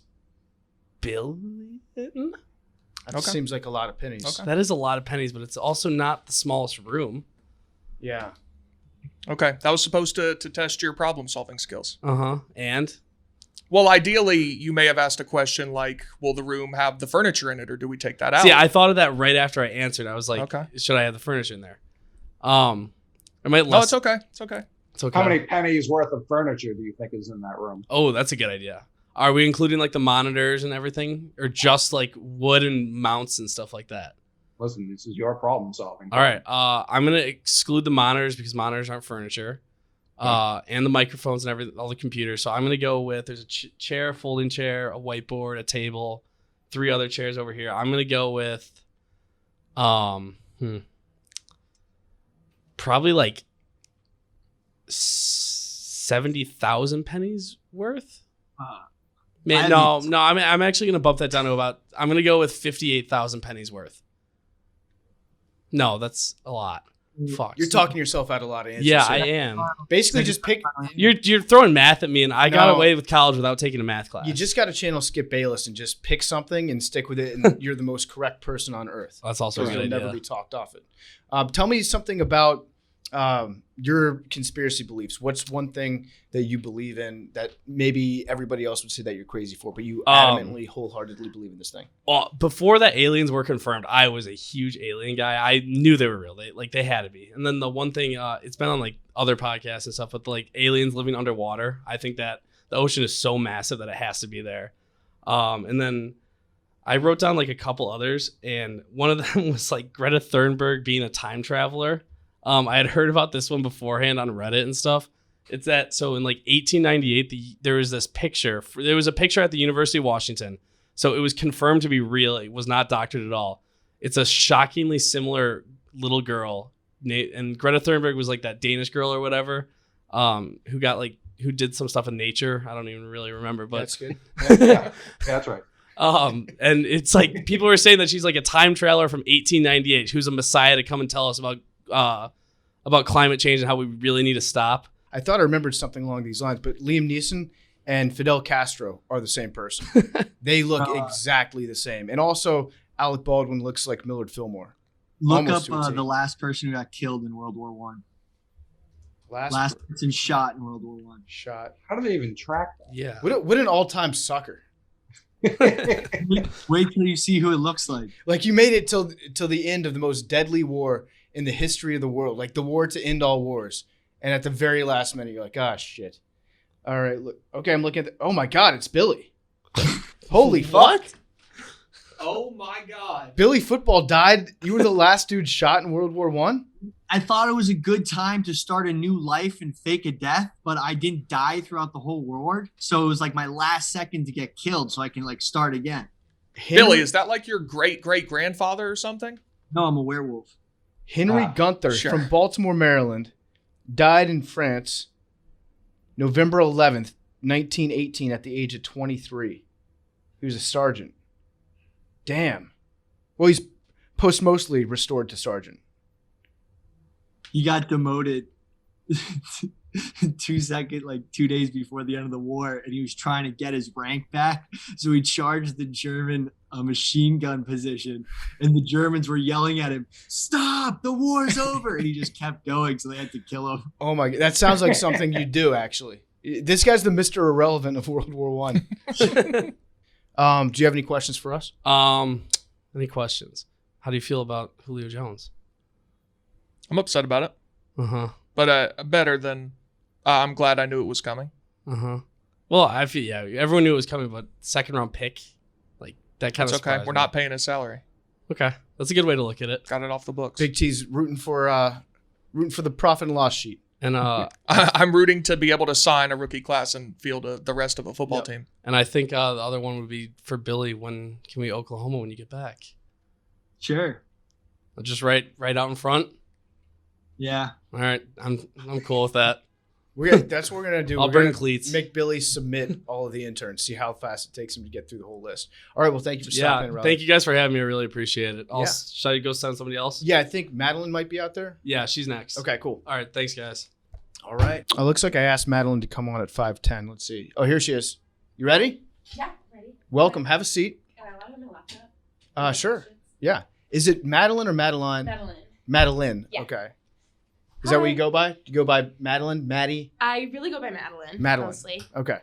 billion. That Okay. seems like a lot of pennies. Okay. That is a lot of pennies, but it's also not the smallest room. Yeah. Okay. That was supposed to test your problem-solving skills. Uh-huh. And Well, ideally, you may have asked a question like, will the room have the furniture in it, or do we take that out? see, I thought of that right after I answered. I was like, Okay. should I have the furniture in there? I might No, it's okay. It's okay. It's okay. How many pennies worth of furniture do you think is in that room? Oh, that's a good idea. Are we including like the monitors and everything, or just like wooden mounts and stuff like that? Listen, this is your problem solving. All right. I'm gonna exclude the monitors because monitors aren't furniture, and the microphones and everything, all the computers. So I'm gonna go with there's a chair, folding chair, a whiteboard, a table, 3 other chairs over here. I'm gonna go with, probably like 70,000 pennies worth. Man, no. I'm actually gonna bump that down to about. I'm gonna go with 58,000 pennies worth. No, that's a lot. Fuck. You're talking yourself out a lot of answers. Yeah, So I am. basically just pick. You're throwing math at me, and I got No. away with college without taking a math class. You just got to channel Skip Bayless and just pick something and stick with it, and you're the most correct person on earth. That's also a So good you'll idea. never be talked off it. Tell me something about your conspiracy beliefs. What's one thing that you believe in that maybe everybody else would say that you're crazy for, but you adamantly, wholeheartedly believe in this thing? Well, before the aliens were confirmed, I was a huge alien guy. I knew they were real. They had to be. And then the one thing, it's been on like other podcasts and stuff, but like aliens living underwater. I think that the ocean is so massive that it has to be there. And then I wrote down like a couple others, and one of them was like Greta Thunberg being a time traveler. I had heard about this one beforehand on Reddit and stuff. It's that, so in like 1898, there was this picture. There was a picture at the University of Washington. So it was confirmed to be real. It was not doctored at all. It's a shockingly similar little girl. And Greta Thunberg was like that Danish girl or whatever, who did some stuff in nature. I don't even really remember, but That's good. Yeah, that's right. And it's like people were saying that she's like a time traveler from 1898 who's a messiah to come and tell us about climate change and how we really need to stop. I thought I remembered something along these lines, but Liam Neeson and Fidel Castro are the same person. They look exactly the same. And also, Alec Baldwin looks like Millard Fillmore. Look Almost up to a T. the last person who got killed in World War One. Last person shot in World War One. shot. How do they even track Yeah. What an all-time sucker. that? Wait till you see who it looks like. Like, you made it till the end of the most deadly war in the history of the world, like the war to end all wars. And at the very last minute, you're like, ah, shit. All right, look. Okay, I'm looking at oh my God, it's Billy. Holy fuck. Oh my God. Billy Football died. You were the last dude shot in World War One? I thought it was a good time to start a new life and fake a death, but I didn't die throughout the whole war. So it was like my last second to get killed so I can like start again. Billy, is that like your great-great-grandfather or something? No, I'm a werewolf. Henry Gunther sure. from Baltimore, Maryland, died in France November 11th, 1918 at the age of 23. He was a sergeant. Damn. Well, he's postmostly restored to sergeant. He got demoted 2 days before the end of the war, and he was trying to get his rank back. So he charged the German machine gun position, and the Germans were yelling at him, "Stop! The war's over!" And he just kept going, so they had to kill him. Oh my God, that sounds like something you do, actually. This guy's the Mr. Irrelevant of World War One. Do you have any questions for us? Any questions? How do you feel about Julio Jones? I'm upset about it, but better than I'm glad I knew it was coming. Well, I feel everyone knew it was coming, but second round pick, like that kind That's of. okay. We're not paying his salary. Okay, that's a good way to look at it. Got it off the books. Big T's rooting for the profit and loss sheet. And I'm rooting to be able to sign a rookie class and field the rest of a football team. And I think the other one would be for Billy. When can we Oklahoma when you get back? Sure. Just right out in front. Yeah. All right, I'm cool with that. That's what we're gonna do. I'll We're bring gonna cleats. Make Billy submit all of the interns. See how fast it takes him to get through the whole list. All right. Well, thank you for stopping in, Riley. Thank you guys for having me. I really appreciate it. Yeah. Should I go send somebody else? Yeah, I think Madeline might be out there. Yeah, she's next. Okay, cool. All right, thanks, guys. All right. It looks like I asked Madeline to come on at 5:10. Let's see. Oh, here she is. You ready? Yeah, ready. Welcome. Have a seat. I have my laptop. Sure. Yeah. Is it Madeline or Madeline? Madeline. Madeline. Yeah. Okay. Is that what you go by? Do you go by Madeline, Maddie? I really go by Madeline. Madeline. Mostly. Okay.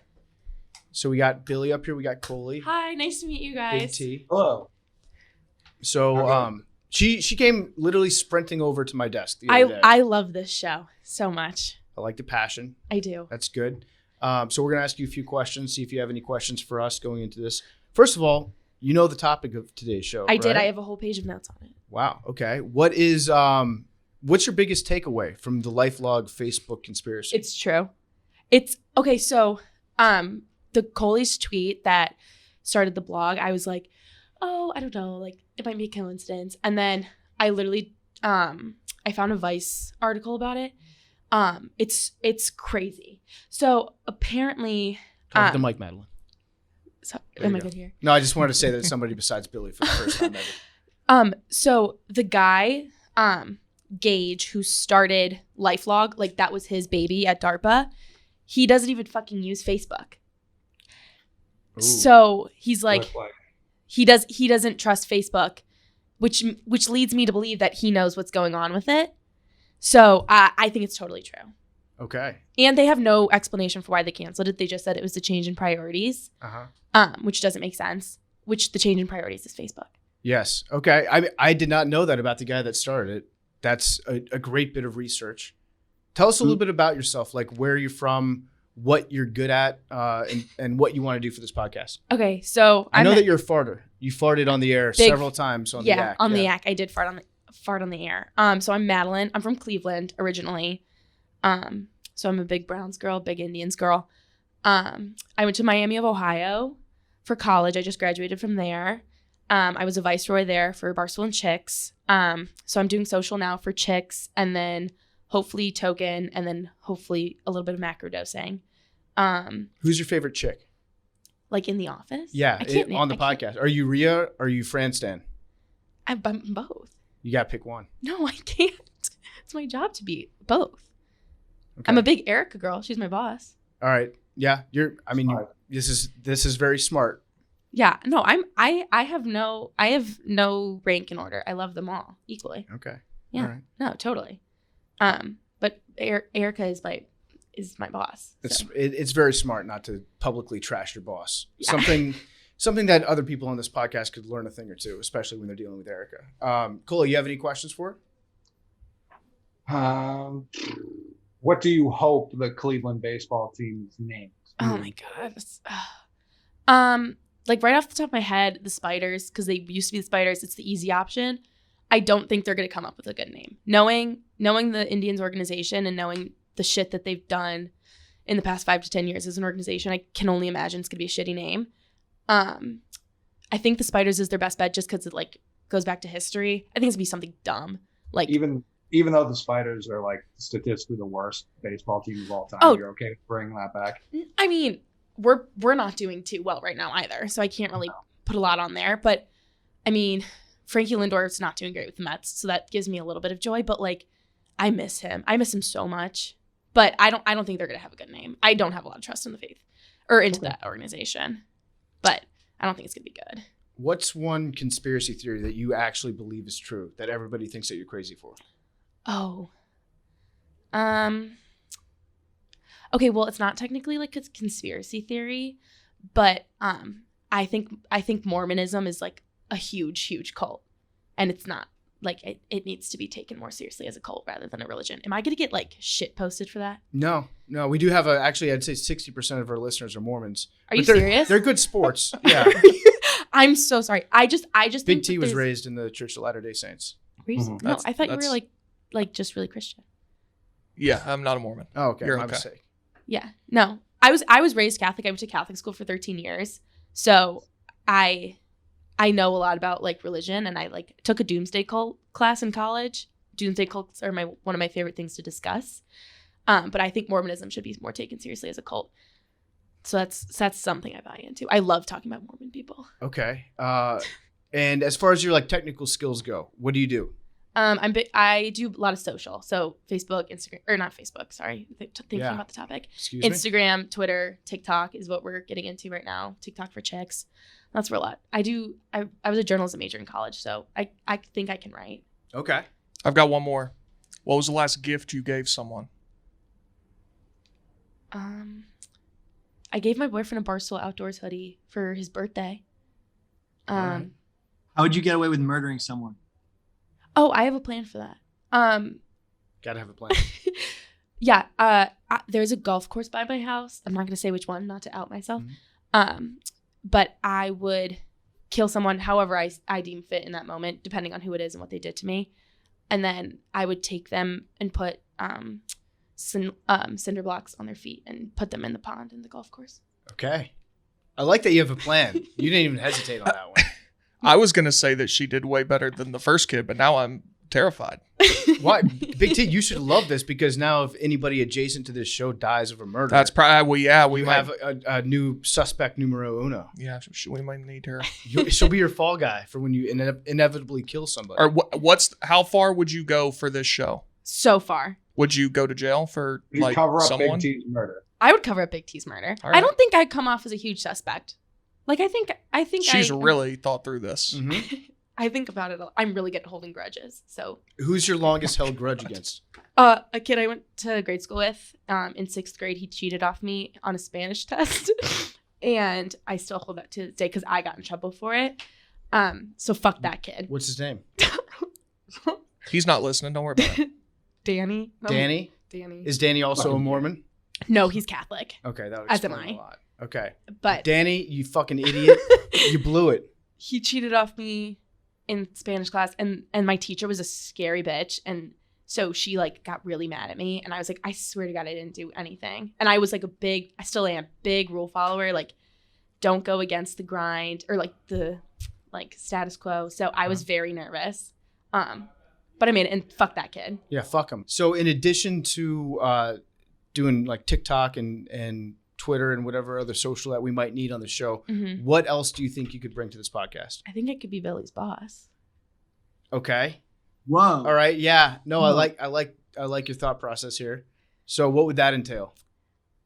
So we got Billy up here. We got Coley. Hi, nice to meet you Big guys. T. Hello. So she came literally sprinting over to my desk the other day. I love this show so much. I like the passion. I do. That's good. So we're gonna ask you a few questions. See if you have any questions for us going into this. First of all, you know the topic of today's show. I did. right? I have a whole page of notes on it. Wow. Okay. What's your biggest takeaway from the LifeLog Facebook conspiracy? It's true. It's okay. So, the Coley's tweet that started the blog, I was like, oh, I don't know, like it might be a coincidence. And then I literally, I found a Vice article about it. It's crazy. So apparently, Talk to the mic, Madeline. so, There am you I go. good here? No, I just wanted to say that it's somebody besides Billy for the first time ever. So the guy, Gage, who started LifeLog, like that was his baby at DARPA, he doesn't even fucking use Facebook. Ooh. So he's like, Red flag. he doesn't trust Facebook, which leads me to believe that he knows what's going on with it. So I think it's totally true. Okay. And they have no explanation for why they canceled it. They just said it was the change in priorities, which doesn't make sense, which the change in priorities is Facebook. Yes. Okay. I did not know that about the guy that started it. That's a great bit of research. Tell us a little bit about yourself, like where you're from, what you're good at, and what you want to do for this podcast. Okay. So I know that you're a farter. You farted on the air several times on the yak. Yeah, on the yak. I did fart on the air. So I'm Madeline. I'm from Cleveland originally. So I'm a big Browns girl, big Indians girl. I went to Miami of Ohio for college. I just graduated from there. I was a viceroy there for Barstool and Chicks. So I'm doing social now for Chicks, and then hopefully Token, and then hopefully a little bit of macrodosing. Who's your favorite chick? Like in the office? Yeah, on the podcast. Are you Rhea or are you Fran Stan? I'm both. You got to pick one. No, I can't. It's my job to be both. Okay. I'm a big Erica girl. She's my boss. All right. Yeah, this is very smart. Yeah. No, I have no rank in order. I love them all equally. Okay. Yeah. All right. No, totally. But Erica is my boss. So. It's very smart not to publicly trash your boss. Yeah. Something that other people on this podcast could learn a thing or two, especially when they're dealing with Erica. Coley, you have any questions for her? What do you hope the Cleveland baseball team's name is? Oh my God. Like right off the top of my head, the Spiders, because they used to be the Spiders, it's the easy option. I don't think they're going to come up with a good name. Knowing the Indians organization and knowing the shit that they've done in the past 5 to 10 years as an organization, I can only imagine it's going to be a shitty name. I think the Spiders is their best bet just because it like goes back to history. I think it's going to be something dumb. Like even though the Spiders are like statistically the worst baseball team of all time, you're okay with bringing that back? I mean, we're not doing too well right now either, so I can't really put a lot on there. But I mean, Frankie Lindor's not doing great with the Mets, so that gives me a little bit of joy. But like, I miss him. I miss him so much. But I don't think they're gonna have a good name. I don't have a lot of trust in the faith or into that organization. But I don't think it's gonna be good. What's one conspiracy theory that you actually believe is true that everybody thinks that you're crazy for? Oh. Okay, well, it's not technically like a conspiracy theory, but I think Mormonism is like a huge cult, and it's not like it needs to be taken more seriously as a cult rather than a religion. Am I gonna get like shit posted for that? No, we do have actually I'd say 60% of our listeners are Mormons. Are you serious? They're good sports. Yeah. I'm so sorry. I just Big T was raised in the Church of Latter-day Saints. Mm-hmm. No, I thought you were like just really Christian. Yeah, I'm not a Mormon. Oh, okay. You're My okay. mistake. Yeah. No. I was raised Catholic. I went to Catholic school for 13 years. So I know a lot about like religion, and I like took a doomsday cult class in college. Doomsday cults are one of my favorite things to discuss. But I think Mormonism should be more taken seriously as a cult. So that's something I buy into. I love talking about Mormon people. Okay. And as far as your like technical skills go, what do you do? I do a lot of social. So Facebook, Instagram, or not Facebook, sorry. Thinking about the topic. Excuse me? Instagram, Twitter, TikTok is what we're getting into right now. TikTok for chicks. That's where a lot. I was a journalism major in college, so I think I can write. Okay. I've got one more. What was the last gift you gave someone? I gave my boyfriend a Barstool Outdoors hoodie for his birthday. How would you get away with murdering someone? Oh, I have a plan for that. Gotta have a plan. Yeah. There's a golf course by my house. I'm not going to say which one, not to out myself. Mm-hmm. But I would kill someone however I deem fit in that moment, depending on who it is and what they did to me. And then I would take them and put cinder blocks on their feet and put them in the pond in the golf course. Okay. I like that you have a plan. You didn't even hesitate on that one. I was going to say that she did way better than the first kid, but now I'm terrified. Why? Big T, you should love this because now if anybody adjacent to this show dies of a murder, that's probably, we might have a new suspect numero uno. Yeah, we might need her. She'll be your fall guy for when you inevitably kill somebody. Or how far would you go for this show? So far. Would you go to jail for like cover up someone? Big T's murder? I would cover up Big T's murder. Right. I don't think I'd come off as a huge suspect. Like I think she's really thought through this. Mm-hmm. I think about it. I'm really good at holding grudges. So Who's your longest held grudge against? a kid I went to grade school with in 6th grade, he cheated off me on a Spanish test. And I still hold that to this day because I got in trouble for it. So fuck that kid. What's his name? He's not listening. Don't worry about it. Danny. Danny? Danny. Is Danny also a Mormon? No, he's Catholic. Okay, that would As am explain I. a lot. Okay. But Danny, you fucking idiot. You blew it. he cheated off me in Spanish class, and my teacher was a scary bitch, and so she like got really mad at me, and I was like, I swear to God, I didn't do anything. And I was like I still am big rule follower, like don't go against the grind or like the status quo. So I was very nervous. But I mean, and fuck that kid. Yeah, fuck him. So in addition to doing like TikTok and Twitter and whatever other social that we might need on the show, what else do you think you could bring to this podcast? I think I could be Billy's boss. Okay. Whoa. All right. Yeah. No, Whoa. I like your thought process here. So what would that entail?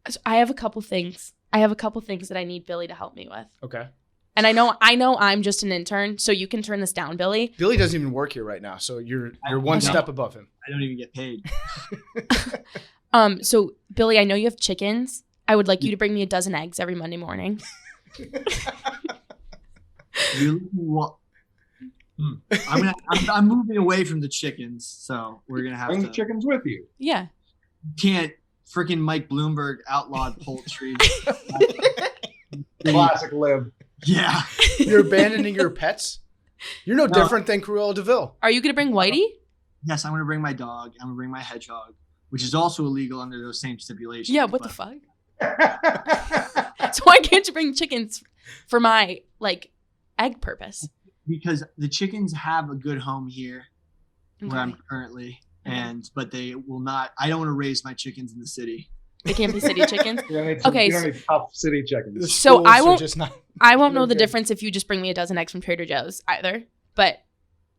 So I have a couple things. That I need Billy to help me with. Okay. And I know I'm just an intern, so you can turn this down, Billy. Billy doesn't even work here right now, so you're one step above him. I don't even get paid. So Billy, I know you have chickens. I would like you to bring me a dozen eggs every Monday morning. I'm moving away from the chickens, so we're gonna have Bring to. the chickens with you. Yeah. Can't freaking Mike Bloomberg outlawed poultry. Classic lib. Yeah. You're abandoning your pets? You're no different than Cruella DeVille. Are you gonna bring Whitey? Yes, I'm gonna bring my dog. I'm gonna bring my hedgehog, which is also illegal under those same stipulations. Yeah. What the fuck? So why can't you bring chickens for my egg purpose? Because the chickens have a good home here where I'm Okay. currently, but they will not. I don't want to raise my chickens in the city. They can't be city chickens. You don't need Okay, you don't need tough city chickens. So I won't- Just not. I won't know the Okay. difference if you just bring me a dozen eggs from Trader Joe's either. But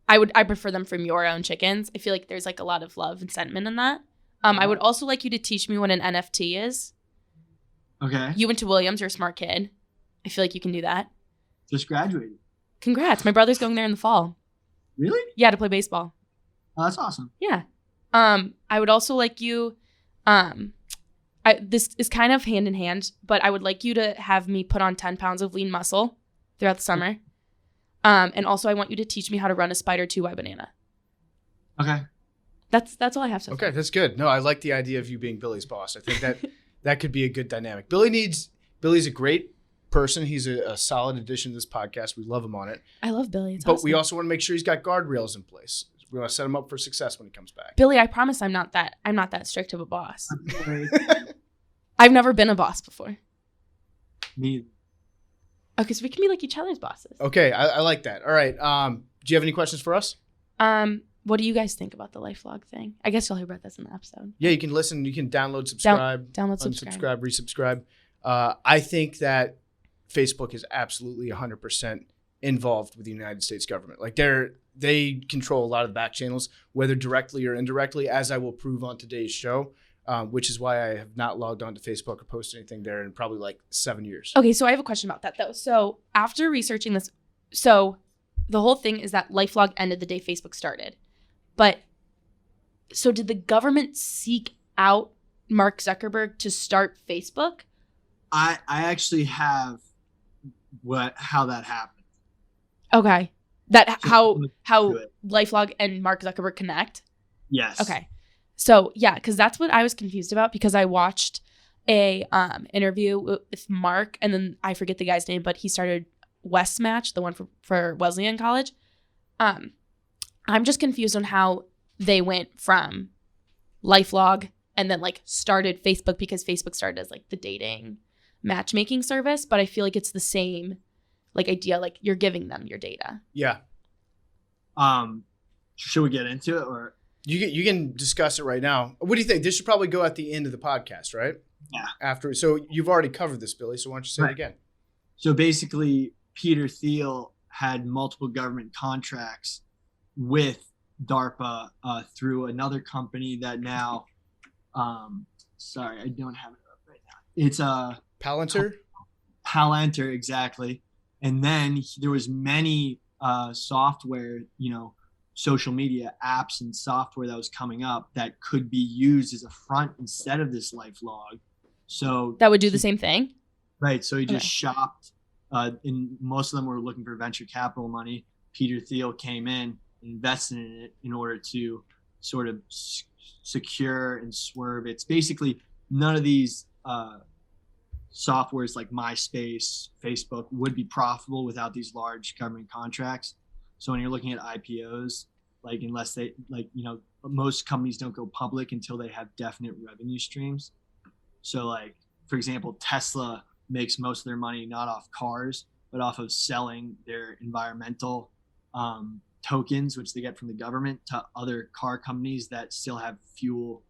I prefer them from your own chickens. I feel like there's a lot of love and sentiment in that. I would also like you to teach me what an NFT is. Okay. You went to Williams, you're a smart kid. I feel like you can do that. Just graduated. Congrats. My brother's going there in the fall. Really? Yeah, to play baseball. Oh, that's awesome. Yeah. I would also like you this is kind of hand in hand, but I would like you to have me put on 10 pounds of lean muscle throughout the summer. And also I want you to teach me how to run a Spider 2Y banana. Okay. That's all I have so far. Okay, that's good. No, I like the idea of you being Billy's boss. I think that could be a good dynamic. Billy's a great person. He's a solid addition to this podcast. We love him on it. I love Billy. It's But awesome. we also want to make sure he's got guardrails in place. We want to set him up for success when he comes back. Billy, I promise I'm not that strict of a boss. I've never been a boss before. Me. Okay, so we can be like each other's bosses. Okay, I like that. All right. Do you have any questions for us? What do you guys think about the LifeLog thing? I guess you'll hear about this in the episode. Yeah, you can listen. You can download, subscribe, Download, subscribe. unsubscribe, resubscribe. I think that Facebook is absolutely 100% involved with the United States government. They control a lot of the back channels, whether directly or indirectly, as I will prove on today's show, which is why I have not logged on to Facebook or posted anything there in probably 7 years. Okay, so I have a question about that though. So after researching this, so the whole thing is that LifeLog ended the day Facebook started. But so did the government seek out Mark Zuckerberg to start Facebook? I actually have how that happened. Okay. That how Good. LifeLog and Mark Zuckerberg connect? Yes. Okay. So yeah, because that's what I was confused about, because I watched a interview with Mark, and then I forget the guy's name, but he started West Match, the one for Wesleyan College. I'm just confused on how they went from LifeLog and then started Facebook, because Facebook started as the dating matchmaking service, but I feel like it's the same idea, you're giving them your data. Yeah. Should we get into it, or You can discuss it right now. What do you think? This should probably go at the end of the podcast, right? Yeah. After. So you've already covered this, Billy. So why don't you say it again? So basically, Peter Thiel had multiple government contracts with DARPA through another company that now, sorry, I don't have it up right now. It's Palantir? Palantir, exactly. And then there was many software, social media apps and software that was coming up that could be used as a front instead of this life log. So That would do the same thing? Right. So he just Okay. shopped, and most of them were looking for venture capital money. Peter Thiel came in and invested in it in order to sort of secure and swerve. It's basically none of these softwares like MySpace, Facebook would be profitable without these large government contracts. So when you're looking at IPOs, like unless they most companies don't go public until they have definite revenue streams. So like, for example, Tesla makes most of their money not off cars, but off of selling their environmental tokens, which they get from the government, to other car companies that still have fuel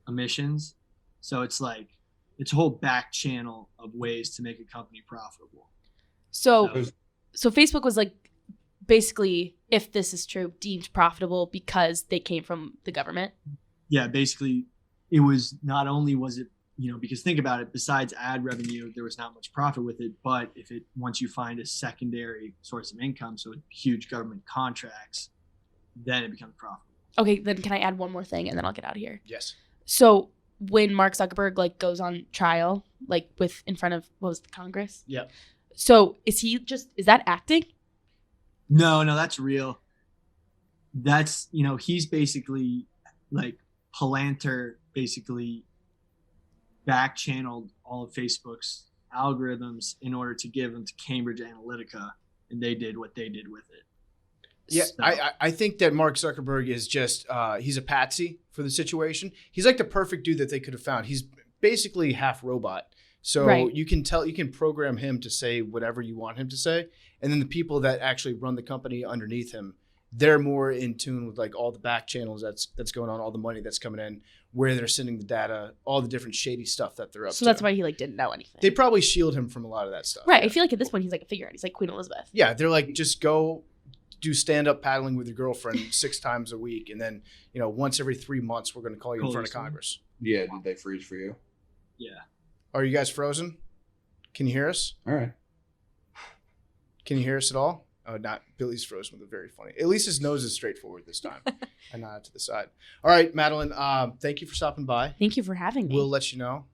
emissions. So it's like, it's a whole back channel of ways to make a company profitable. So Facebook was like, basically, if this is true, deemed profitable because they came from the government? Yeah, basically, it was not only was it, because think about it, besides ad revenue, there was not much profit with it. But once you find a secondary source of income, so huge government contracts, then it becomes profitable. Okay, then can I add one more thing and then I'll get out of here? Yes. So when Mark Zuckerberg like goes on trial, like in front of, what was the Congress? Yeah. So is that acting? No, that's real. That's, he's basically like Palantir basically back channeled all of Facebook's algorithms in order to give them to Cambridge Analytica, and they did what they did with it. Yeah, So, I think that Mark Zuckerberg is just he's a patsy for the situation. He's like the perfect dude that they could have found. He's basically half robot. So Right. you can program him to say whatever you want him to say. And then the people that actually run the company underneath him, they're more in tune with like all the back channels that's going on, all the money that's coming in, where they're sending the data, all the different shady stuff that they're up to. So that's why he like didn't know anything. They probably shield him from a lot of that stuff. Right. Yeah. I feel like at this point he's like a figurehead. He's like Queen Elizabeth. Yeah, they're like, just go do stand-up paddling with your girlfriend 6 times a week. And then, once every 3 months, we're going to call you in front of Congress. Yeah, did they freeze for you? yeah. Are you guys frozen? Can you hear us? All right. Can you hear us at all? Oh, not. Billy's frozen with a very funny. At least his nose is straightforward this time and not to the side. All right, Madeline, thank you for stopping by. Thank you for having me. We'll let you know.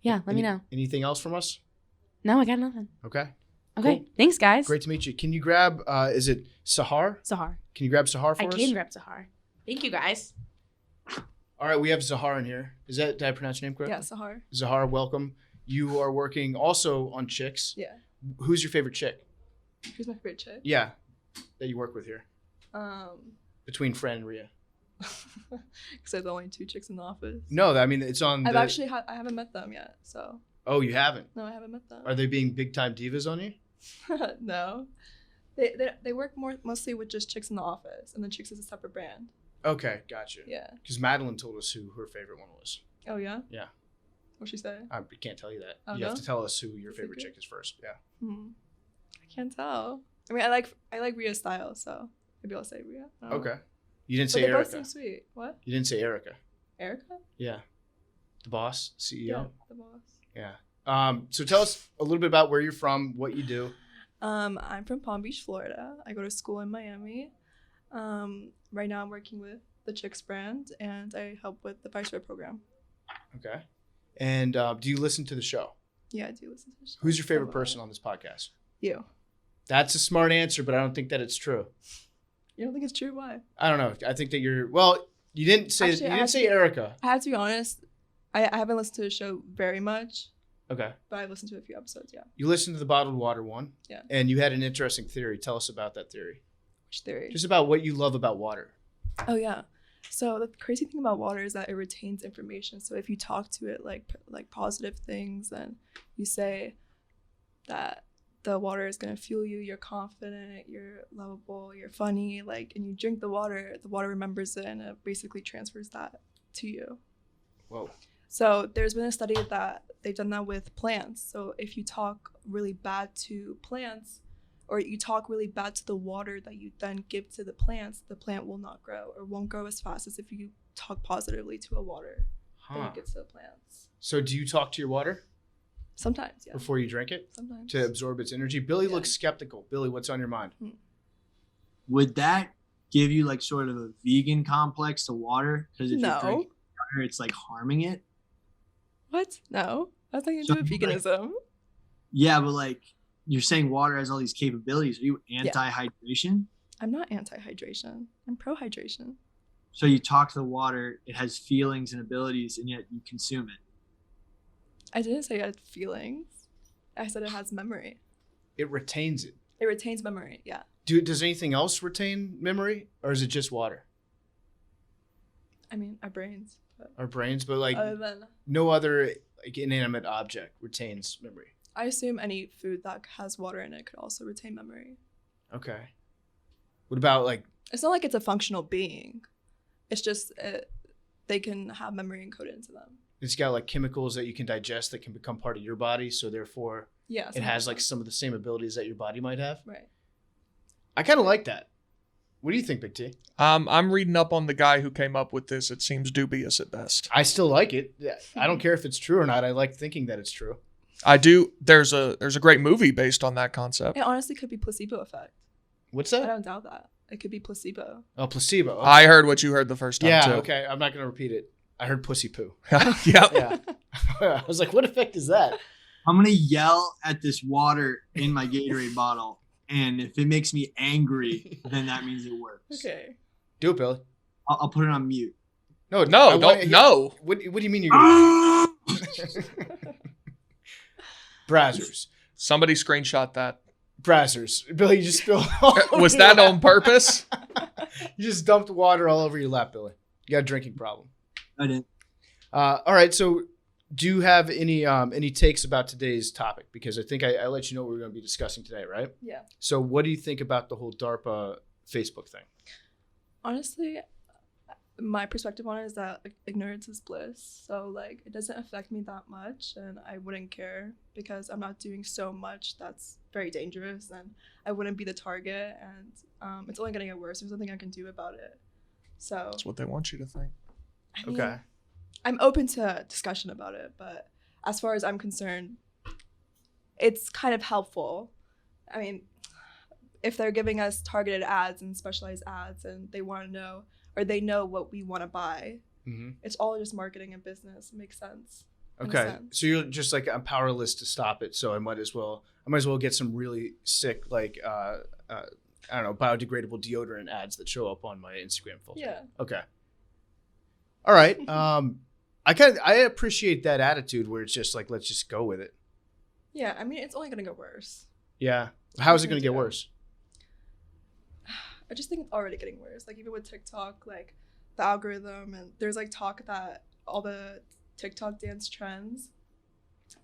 Yeah, let me know. Anything else from us? No, I got nothing. Okay. Okay. Cool. Thanks, guys. Great to meet you. Can you grab, is it Sahar? Sahar. Can you grab Sahar for I us? can grab Sahar. Thank you, guys. All right, we have Zahar in here. Did I pronounce your name correctly? Yeah, Sahar. Zahar, welcome. You are working also on chicks. Yeah. Who's your favorite chick? Who's my favorite chick? Yeah, that you work with here. Between Fran and Rhea. Because there's only 2 chicks in the office. No, I mean, it's on I haven't met them yet, so. Oh, you haven't? No, I haven't met them. Are they being big time divas on you? No. They work mostly with just chicks in the office, and then chicks is a separate brand. Okay, gotcha. Yeah. Because Madeline told us who her favorite one was. Oh, yeah? Yeah. What'd she say? I can't tell you that. Oh, You no? have to tell us who your favorite Secret? chick is first. Yeah. I can't tell. I mean, I like Rhea's style, so maybe I'll say Rhea. I don't know. Okay. You didn't But say they both Erica. seem sweet. What? You didn't say Erica. Erica? Yeah. The boss, CEO. Yeah, the boss. Yeah. So tell us a little bit about where you're from, what you do. I'm from Palm Beach, Florida. I go to school in Miami. Right now I'm working with the Chicks brand, and I help with the Vice Red program. Okay. And do you listen to the show? Yeah, I do listen to the show. Who's your favorite So, person on this podcast? You. That's a smart answer, but I don't think that it's true. You don't think it's true? Why? I don't know. I think that you didn't say Actually, I have to- Erica. I have to be honest. I haven't listened to the show very much, Okay. but I've listened to a few episodes. Yeah. You listened to the bottled water one. Yeah. And you had an interesting theory. Tell us about that theory. Which theory? Just about what you love about water. Oh yeah. So the crazy thing about water is that it retains information. So if you talk to it like positive things, and you say that the water is gonna fuel you, you're confident, you're lovable, you're funny, and you drink the water remembers it, and it basically transfers that to you. Whoa. So there's been a study that they've done that with plants. So if you talk really bad to plants, or you talk really bad to the water that you then give to the plant will not grow or won't grow as fast as if you talk positively to a water that you give to the plants. So do you talk to your water Sometimes, yeah. before you drink it Sometimes. to absorb its energy? Billy Yeah. looks skeptical. Billy, what's on your mind? would that give you like sort of a vegan complex to water? Because if No. you're drinking water, it's like harming it. What? No. That's nothing to So, do with veganism. Yeah, but like you're saying water has all these capabilities. Are you anti-hydration? I'm not anti-hydration. I'm pro-hydration. So you talk to the water, it has feelings and abilities, and yet you consume it. I didn't say it had feelings. I said it has memory. It retains it. It retains memory, yeah. Does anything else retain memory, or is it just water? I mean, our brains. But Our brains, but like other than, no other like inanimate object retains memory. I assume any food that has water in it could also retain memory. Okay. What about like It's not like it's a functional being. It's just they can have memory encoded into them. it's got like chemicals that you can digest that can become part of your body, so therefore Yeah. it has like some of the same abilities that your body might have. Right. I kind of like that. What do you think, Big T? I'm reading up on the guy who came up with this. It seems dubious at best. I still like it. Yeah, I don't care if it's true or not. I like thinking that it's true. I do. There's a great movie based on that concept. It honestly could be placebo effect. What's I that? don't doubt that. It could be placebo. Oh, placebo. Okay. I heard what you heard the first time yeah. too. Okay. I'm not gonna repeat it. I heard pussy poo. Yep. Yeah. I was like, what effect is that? I'm gonna yell at this water in my Gatorade bottle, and if it makes me angry, then that means it works. Okay. Do it, Billy. I'll put it on mute. No, No, I don't. wanna hear- No. What do you mean you're gonna Brazzers? Somebody screenshot that. Brazzers. Billy, you just spilled. Was that on purpose? You just dumped water all over your lap, Billy. You got a drinking problem. I didn't. All right. So, do you have any takes about today's topic? Because I think I let you know what we're going to be discussing today, right? Yeah. So, what do you think about the whole DARPA Facebook thing? Honestly, my perspective on it is that like, ignorance is bliss. So like it doesn't affect me that much, and I wouldn't care because I'm not doing so much that's very dangerous, and I wouldn't be the target, and it's only gonna get worse. There's nothing I can do about it. So That's what they want you to think. I mean, Okay. I'm open to discussion about it, but as far as I'm concerned, it's kind of helpful. I mean, if they're giving us targeted ads and specialized ads and they want to know or they know what we want to buy, Mm-hmm. it's all just marketing and business. It makes sense. in a Okay. sense. So you're just like, I'm powerless to stop it, so I might as well get some really sick like I don't know, biodegradable deodorant ads that show up on my Instagram filter. Yeah. Okay. All right. I appreciate that attitude where it's just like, let's just go with it. Yeah. I mean, it's only going to get worse. Yeah. How is it going to get Yeah. worse? I just think it's already getting worse. Like even with TikTok, like the algorithm, and there's like talk that all the TikTok dance trends,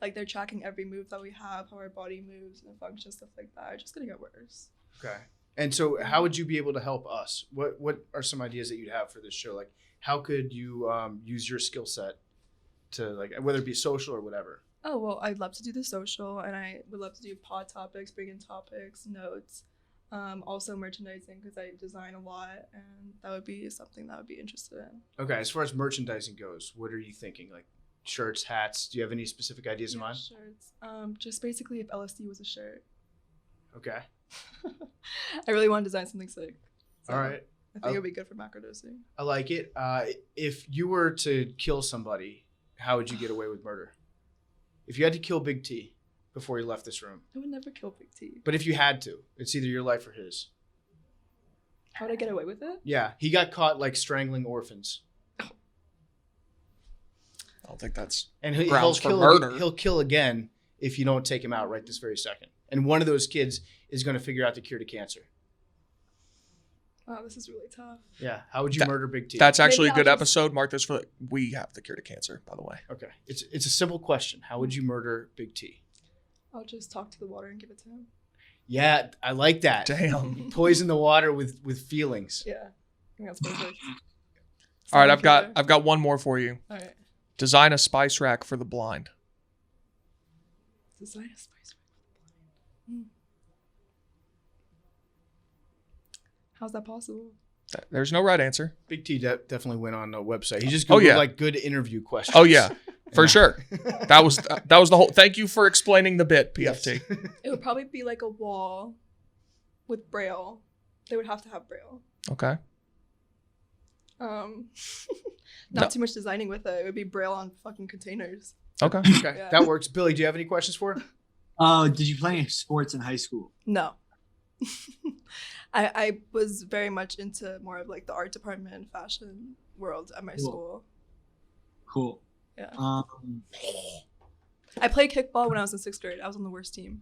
like they're tracking every move that we have, how our body moves and functions, stuff like that. It's just gonna get worse. Okay. And so how would you be able to help us? What are some ideas that you'd have for this show? Like how could you use your skill set to like, whether it be social or whatever? Oh, well, I'd love to do the social, and I would love to do pod topics, bring in topics, notes, also merchandising because I design a lot, and that would be something that I would be interested in. Okay. As far as merchandising goes, what are you thinking? Like shirts, hats? Do you have any specific ideas in mind? Shirts. Just basically if LSD was a shirt. Okay. I really want to design something sick. So All right. I think it would be good for macrodosing. I like it. If you were to kill somebody, how would you get away with murder? If you had to kill Big T before he left this room, I would never kill Big T. but if you had to, it's either your life or his. How would I get away with it? Yeah, he got caught like strangling orphans, I don't think that's and he'll grounds for kill. murder. He'll kill again if you don't take him out right this very second. And one of those kids is going to figure out the cure to cancer. Wow, this is really tough. Yeah, how would you That- murder Big T? That's actually a Maybe good I'll just- episode. Mark this for we have the cure to cancer, by the way. Okay. It's a simple question. How would you murder Big T? I'll just talk to the water and give it to him. Yeah, I like that. Damn. Poison the water with feelings. Yeah, I think that's perfect. All right, Silent I've got one more for you. killer. All right. Design a spice rack for the blind. Design a spice rack. How's that possible? There's no right answer. Big T definitely went on a website. He just Oh, googled yeah. like good interview questions. Oh yeah, for sure. That was the whole. Thank you for explaining the bit, PFT. It would probably be like a wall with braille, They would have to have Braille. Okay. Not too much designing with it. It would be Braille on fucking containers. Okay. Okay, Yeah. that works. Billy, do you have any questions for her? Did you play any sports in high school? No. I was very much into more of like the art department and fashion world at my school. Cool. Yeah. Oh, I played kickball when I was in 6th grade. I was on the worst team.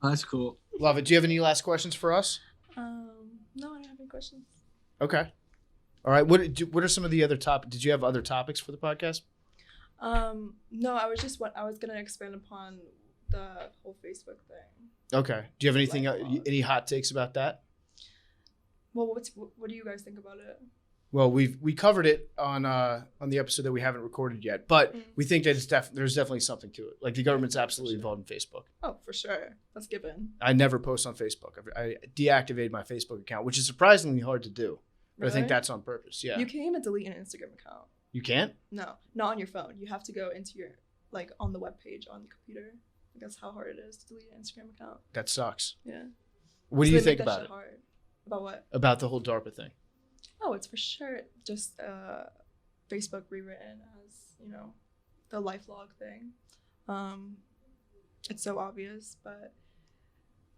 that's cool. Love it. Do you have any last questions for us? No, I don't have any questions. Okay. All right. What are some of the other topics? Did you have other topics for the podcast? No, I was gonna expand upon the whole Facebook thing. Okay. Do you have anything? Lifelog. Any hot takes about that? Well, what do you guys think about it? Well, we covered it on the episode that we haven't recorded yet, but we think that there's definitely something to it. Like the government's absolutely involved in Facebook. Oh, for sure. That's given. I never post on Facebook. I deactivated my Facebook account, which is surprisingly hard to do. But I think Really? that's on purpose. Yeah. You can't even delete an Instagram account. You can't? No, not on your phone. You have to go into your like on the web page on the computer. That's how hard it is to delete an Instagram account. That sucks. Yeah. What do So you they make think that about shit it? hard. About what? About the whole DARPA thing? Oh, it's for sure just Facebook rewritten as, the lifelog thing. It's so obvious, but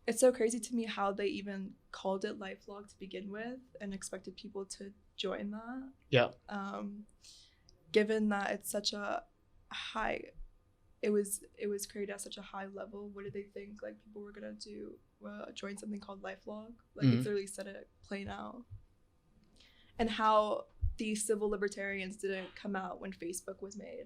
it's so crazy to me how they even called it lifelog to begin with and expected people to join that. Yeah. Given that it's such a high, it was created at such a high level. What did they think like people were gonna do? Join something called lifelog? Like it literally said it plain out. And how the civil libertarians didn't come out when Facebook was made.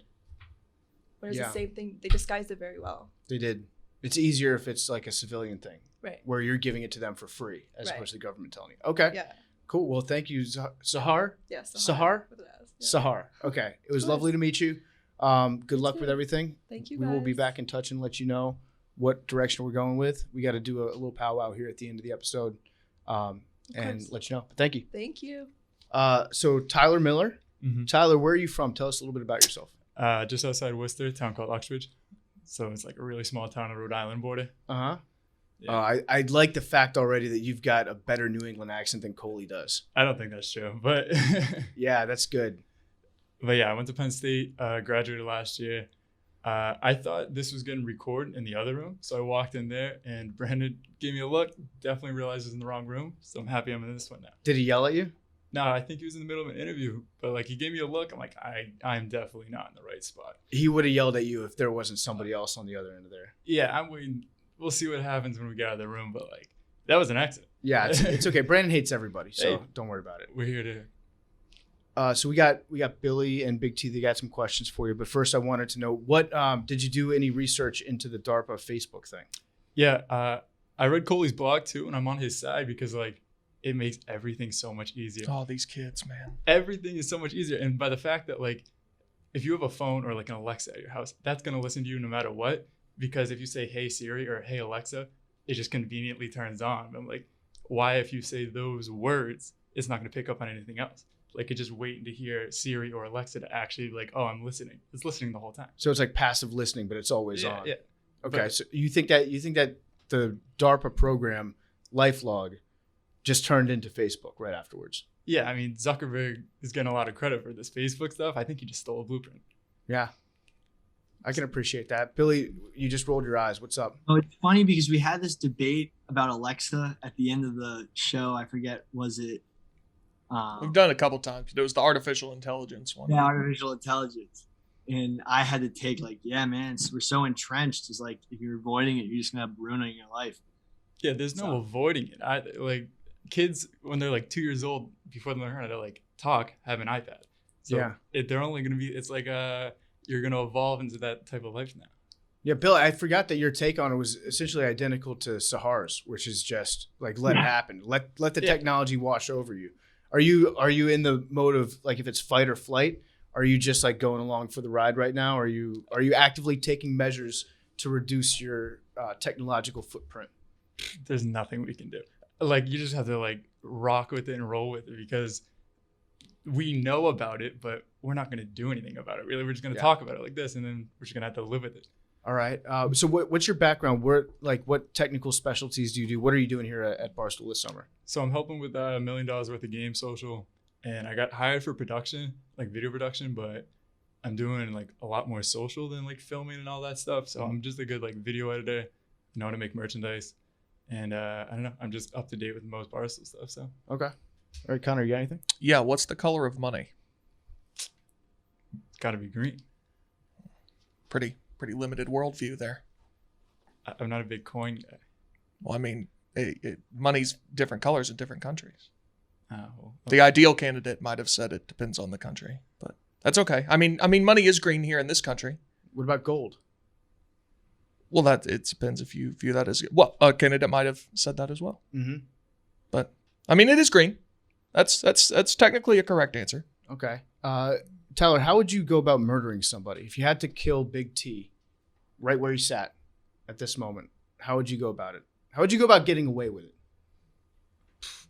But it's the same thing. They disguised it very well. They did. It's easier if it's like a civilian thing. Right. Where you're giving it to them for free as Right. opposed to the government telling you. Okay. Yeah. Cool. Well, thank you, Sahar. Yes. Sahar? Yeah. Sahar. Okay. It was Of course. lovely to meet you. Good luck too. with everything. Thank you, We will be guys. back in touch and let you know what direction we're going with. We got to do a little powwow here at the end of the episode and course. let you know. But thank you. Thank you. So Tyler Miller. Mhm. Tyler, where are you from? Tell us a little bit about yourself. Just outside Worcester, a town called Uxbridge. So it's like a really small town on the Rhode Island border. Uh-huh. Yeah. I like the fact already that you've got a better New England accent than Coley does. I don't think that's true, but Yeah, that's good. yeah, I went to Penn State, graduated last year. I thought this was getting recorded in the other room, so I walked in there and Brandon gave me a look. Definitely realized it was in the wrong room, so I'm happy I'm in this one now. Did he yell at you? No, I think he was in the middle of an interview, but like he gave me a look. I'm like, I'm definitely not in the right spot. He would have yelled at you if there wasn't somebody else on the other end of there. Yeah, I'm waiting. We'll see what happens when we get out of the room, but like that was an accident. Yeah, it's okay. Brandon hates everybody, so Hey. don't worry about it. We're here to. So we got Billy and Big T. They got some questions for you, but first I wanted to know what did you do any research into the DARPA Facebook thing? Yeah, I read Coley's blog too, and I'm on his side because like it makes everything so much easier. Oh, these kids, man. Everything is so much easier, and by the fact that like if you have a phone or like an Alexa at your house, that's gonna listen to you no matter what. Because if you say "Hey Siri" or "Hey Alexa," it just conveniently turns on. I'm like, why if you say those words, it's not gonna pick up on anything else? Like it's just waiting to hear Siri or Alexa to actually like, oh, I'm listening. It's listening the whole time. So it's like passive listening, but it's always on. Yeah. Okay, But- so you think that the DARPA program LifeLog just turned into Facebook right afterwards? Yeah, I mean Zuckerberg is getting a lot of credit for this Facebook stuff. I think he just stole a blueprint. Yeah, I can appreciate that. Billy, you just rolled your eyes. What's up? Oh, it's funny because we had this debate about Alexa at the end of the show. I forget, was it? We've done it a couple times. It was the artificial intelligence one. Yeah, artificial intelligence. And I had to take like, yeah, man, we're so entrenched. It's like if you're avoiding it, you're just gonna have ruining your life. Yeah, there's no So- avoiding it. Like kids when they're like 2 years old, before they learn how to like talk, have an iPad. So Yeah. they're only gonna be. It's like you're gonna evolve into that type of life now. Yeah, Bill, I forgot that your take on it was essentially identical to Sahar's, which is just like let it happen, let the Yeah. technology wash over you. Are you in the mode of like if it's fight or flight? Are you just like going along for the ride right now? Are you actively taking measures to reduce your technological footprint? There's nothing we can do. Like you just have to like rock with it and roll with it because we know about it, but we're not gonna do anything about it. Really, we're just gonna Yeah. talk about it like this, and then we're just gonna have to live with it. All right. So what's your background? What technical specialties do you do? What are you doing here at Barstool this summer? So I'm helping with $1 million worth of game social, and I got hired for production, like video production, but I'm doing like a lot more social than like filming and all that stuff. So I'm just a good like video editor, know how to make merchandise, and I don't know, I'm just up to date with most Barstool stuff. So Okay. All right, Connor, you got anything? Yeah, what's the color of money? it's got to be green. Pretty limited worldview there. I'm not a big coin guy. Well, I mean, money's different colors in different countries. Well, The ideal candidate might have said it depends on the country, but that's okay. I mean, money is green here in this country. What about gold? Well, that it depends if you view that as well. A candidate might have said that as well. Mm-hmm. But I mean, it is green. That's technically a correct answer. Okay. Tyler, how would you go about murdering somebody? If you had to kill Big T right where he sat at this moment, how would you go about it? How would you go about getting away with it?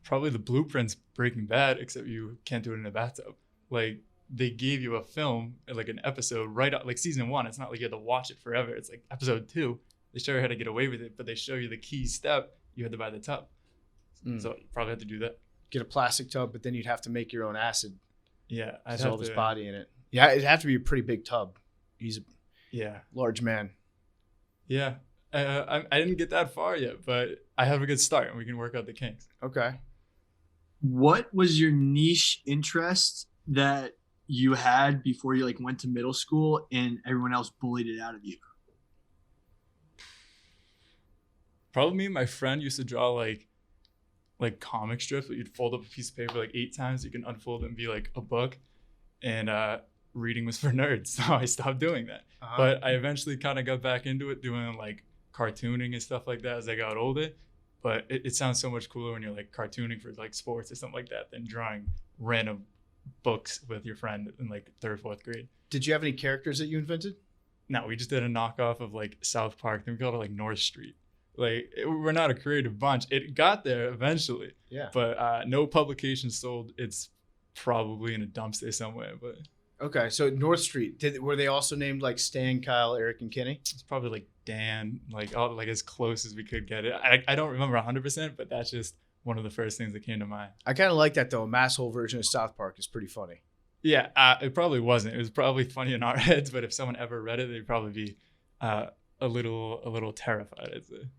probably the blueprint's Breaking Bad, except you can't do it in a bathtub. Like, they gave you a film, like an episode right out, like season 1. It's not like you had to watch it forever. It's like episode 2. They show you how to get away with it, but they show you the key step. You had to buy the tub. So you probably had to do that. Get a plastic tub, but then you'd have to make your own acid. Yeah. I'd have all this body in it. Yeah, it'd have to be a pretty big tub. He's a Yeah. large man. Yeah. I didn't get that far yet, but I have a good start and we can work out the kinks. Okay. What was your niche interest that you had before you like went to middle school and everyone else bullied it out of you? Probably me and my friend used to draw like comic strips, but you'd fold up a piece of paper like 8 times. You can unfold it and be like a book. And reading was for nerds, so I stopped doing that. But I eventually kind of got back into it, doing like cartooning and stuff like that as I got older. But it sounds so much cooler when you're like cartooning for like sports or something like that than drawing random books with your friend in like 3rd or 4th grade. Did you have any characters that you invented? No, we just did a knockoff of like South Park. Then we called it like North Street. Like we're not a creative bunch. It got there eventually. Yeah. But no publication sold. It's probably in a dumpster somewhere. But Okay, so North Street, were they also named like Stan, Kyle, Eric, and Kenny? it's probably like Dan, like all like as close as we could get it. I don't remember 100%, but that's just one of the first things that came to mind. I kind of like that though. A masshole version of South Park is pretty funny. Yeah, it probably wasn't. It was probably funny in our heads, but if someone ever read it, they'd probably be a little terrified. I'd say.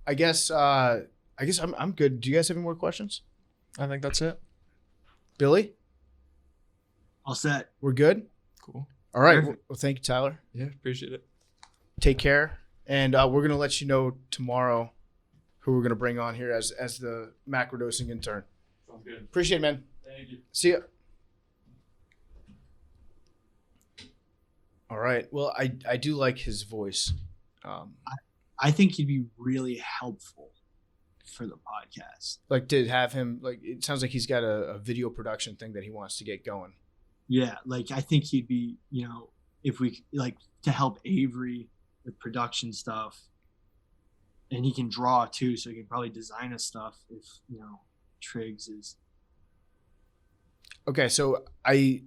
I guess I'm good. Do you guys have any more questions? I think that's it. Billy, All set. we're good. Cool. All right. Perfect. Well, thank you, Tyler. Yeah, appreciate it. Take care, and we're gonna let you know tomorrow who we're gonna bring on here as the macrodosing intern. Sounds good. Appreciate it, man. Thank you. See ya. All right. Well, I do like his voice. I think he'd be really helpful for the podcast. Like to have him, like it sounds like he's got a video production thing that he wants to get going. Yeah, like I think he'd be, if we like to help Avery with production stuff, and he can draw too, so he can probably design us stuff if Triggs is. Okay, so I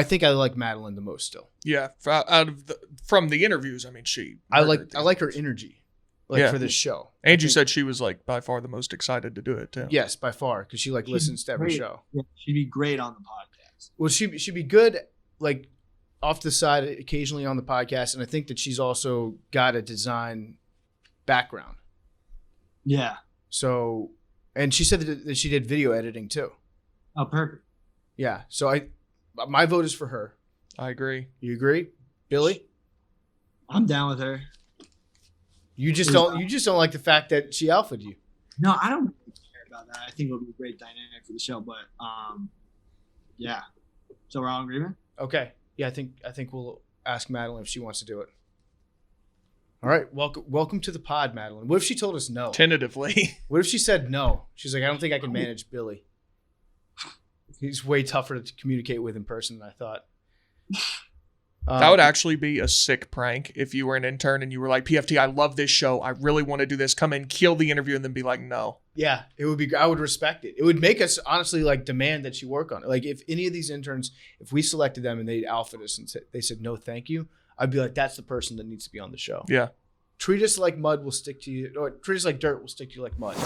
think I like Madeline the most still. Yeah, from the interviews, I mean, I like her energy, for this show. Angie said she was like by far the most excited to do it too. Yes, by far, because she listens to every great. show. Yeah, she'd be great on the podcast. Well, she'd be good like off the side occasionally on the podcast, and I think that she's also got a design background. Yeah. So, and she said that she did video editing too. Oh, perfect. Yeah. So my vote is for her. I agree. You agree, Billy? I'm down with her. You just don't like the fact that she alphaed you. No, I don't care about that. I think it'll be a great dynamic for the show, but yeah. So we're all in agreement? Okay. Yeah, I think we'll ask Madeline if she wants to do it. All right. Welcome to the pod, Madeline. What if she told us no? Tentatively. What if she said no? She's like, I don't think I can manage Billy. He's way tougher to communicate with in person than I thought. That would actually be a sick prank if you were an intern and you were like, PFT, I love this show. I really want to do this. Come in, kill the interview, and then be like, no. Yeah, it would be. I would respect it. It would make us honestly like demand that you work on it. Like if any of these interns, if we selected them and they alphaed us and they said no, thank you, I'd be like, that's the person that needs to be on the show. Yeah. Treat us like mud will stick to you, or treat us like dirt will stick to you like mud.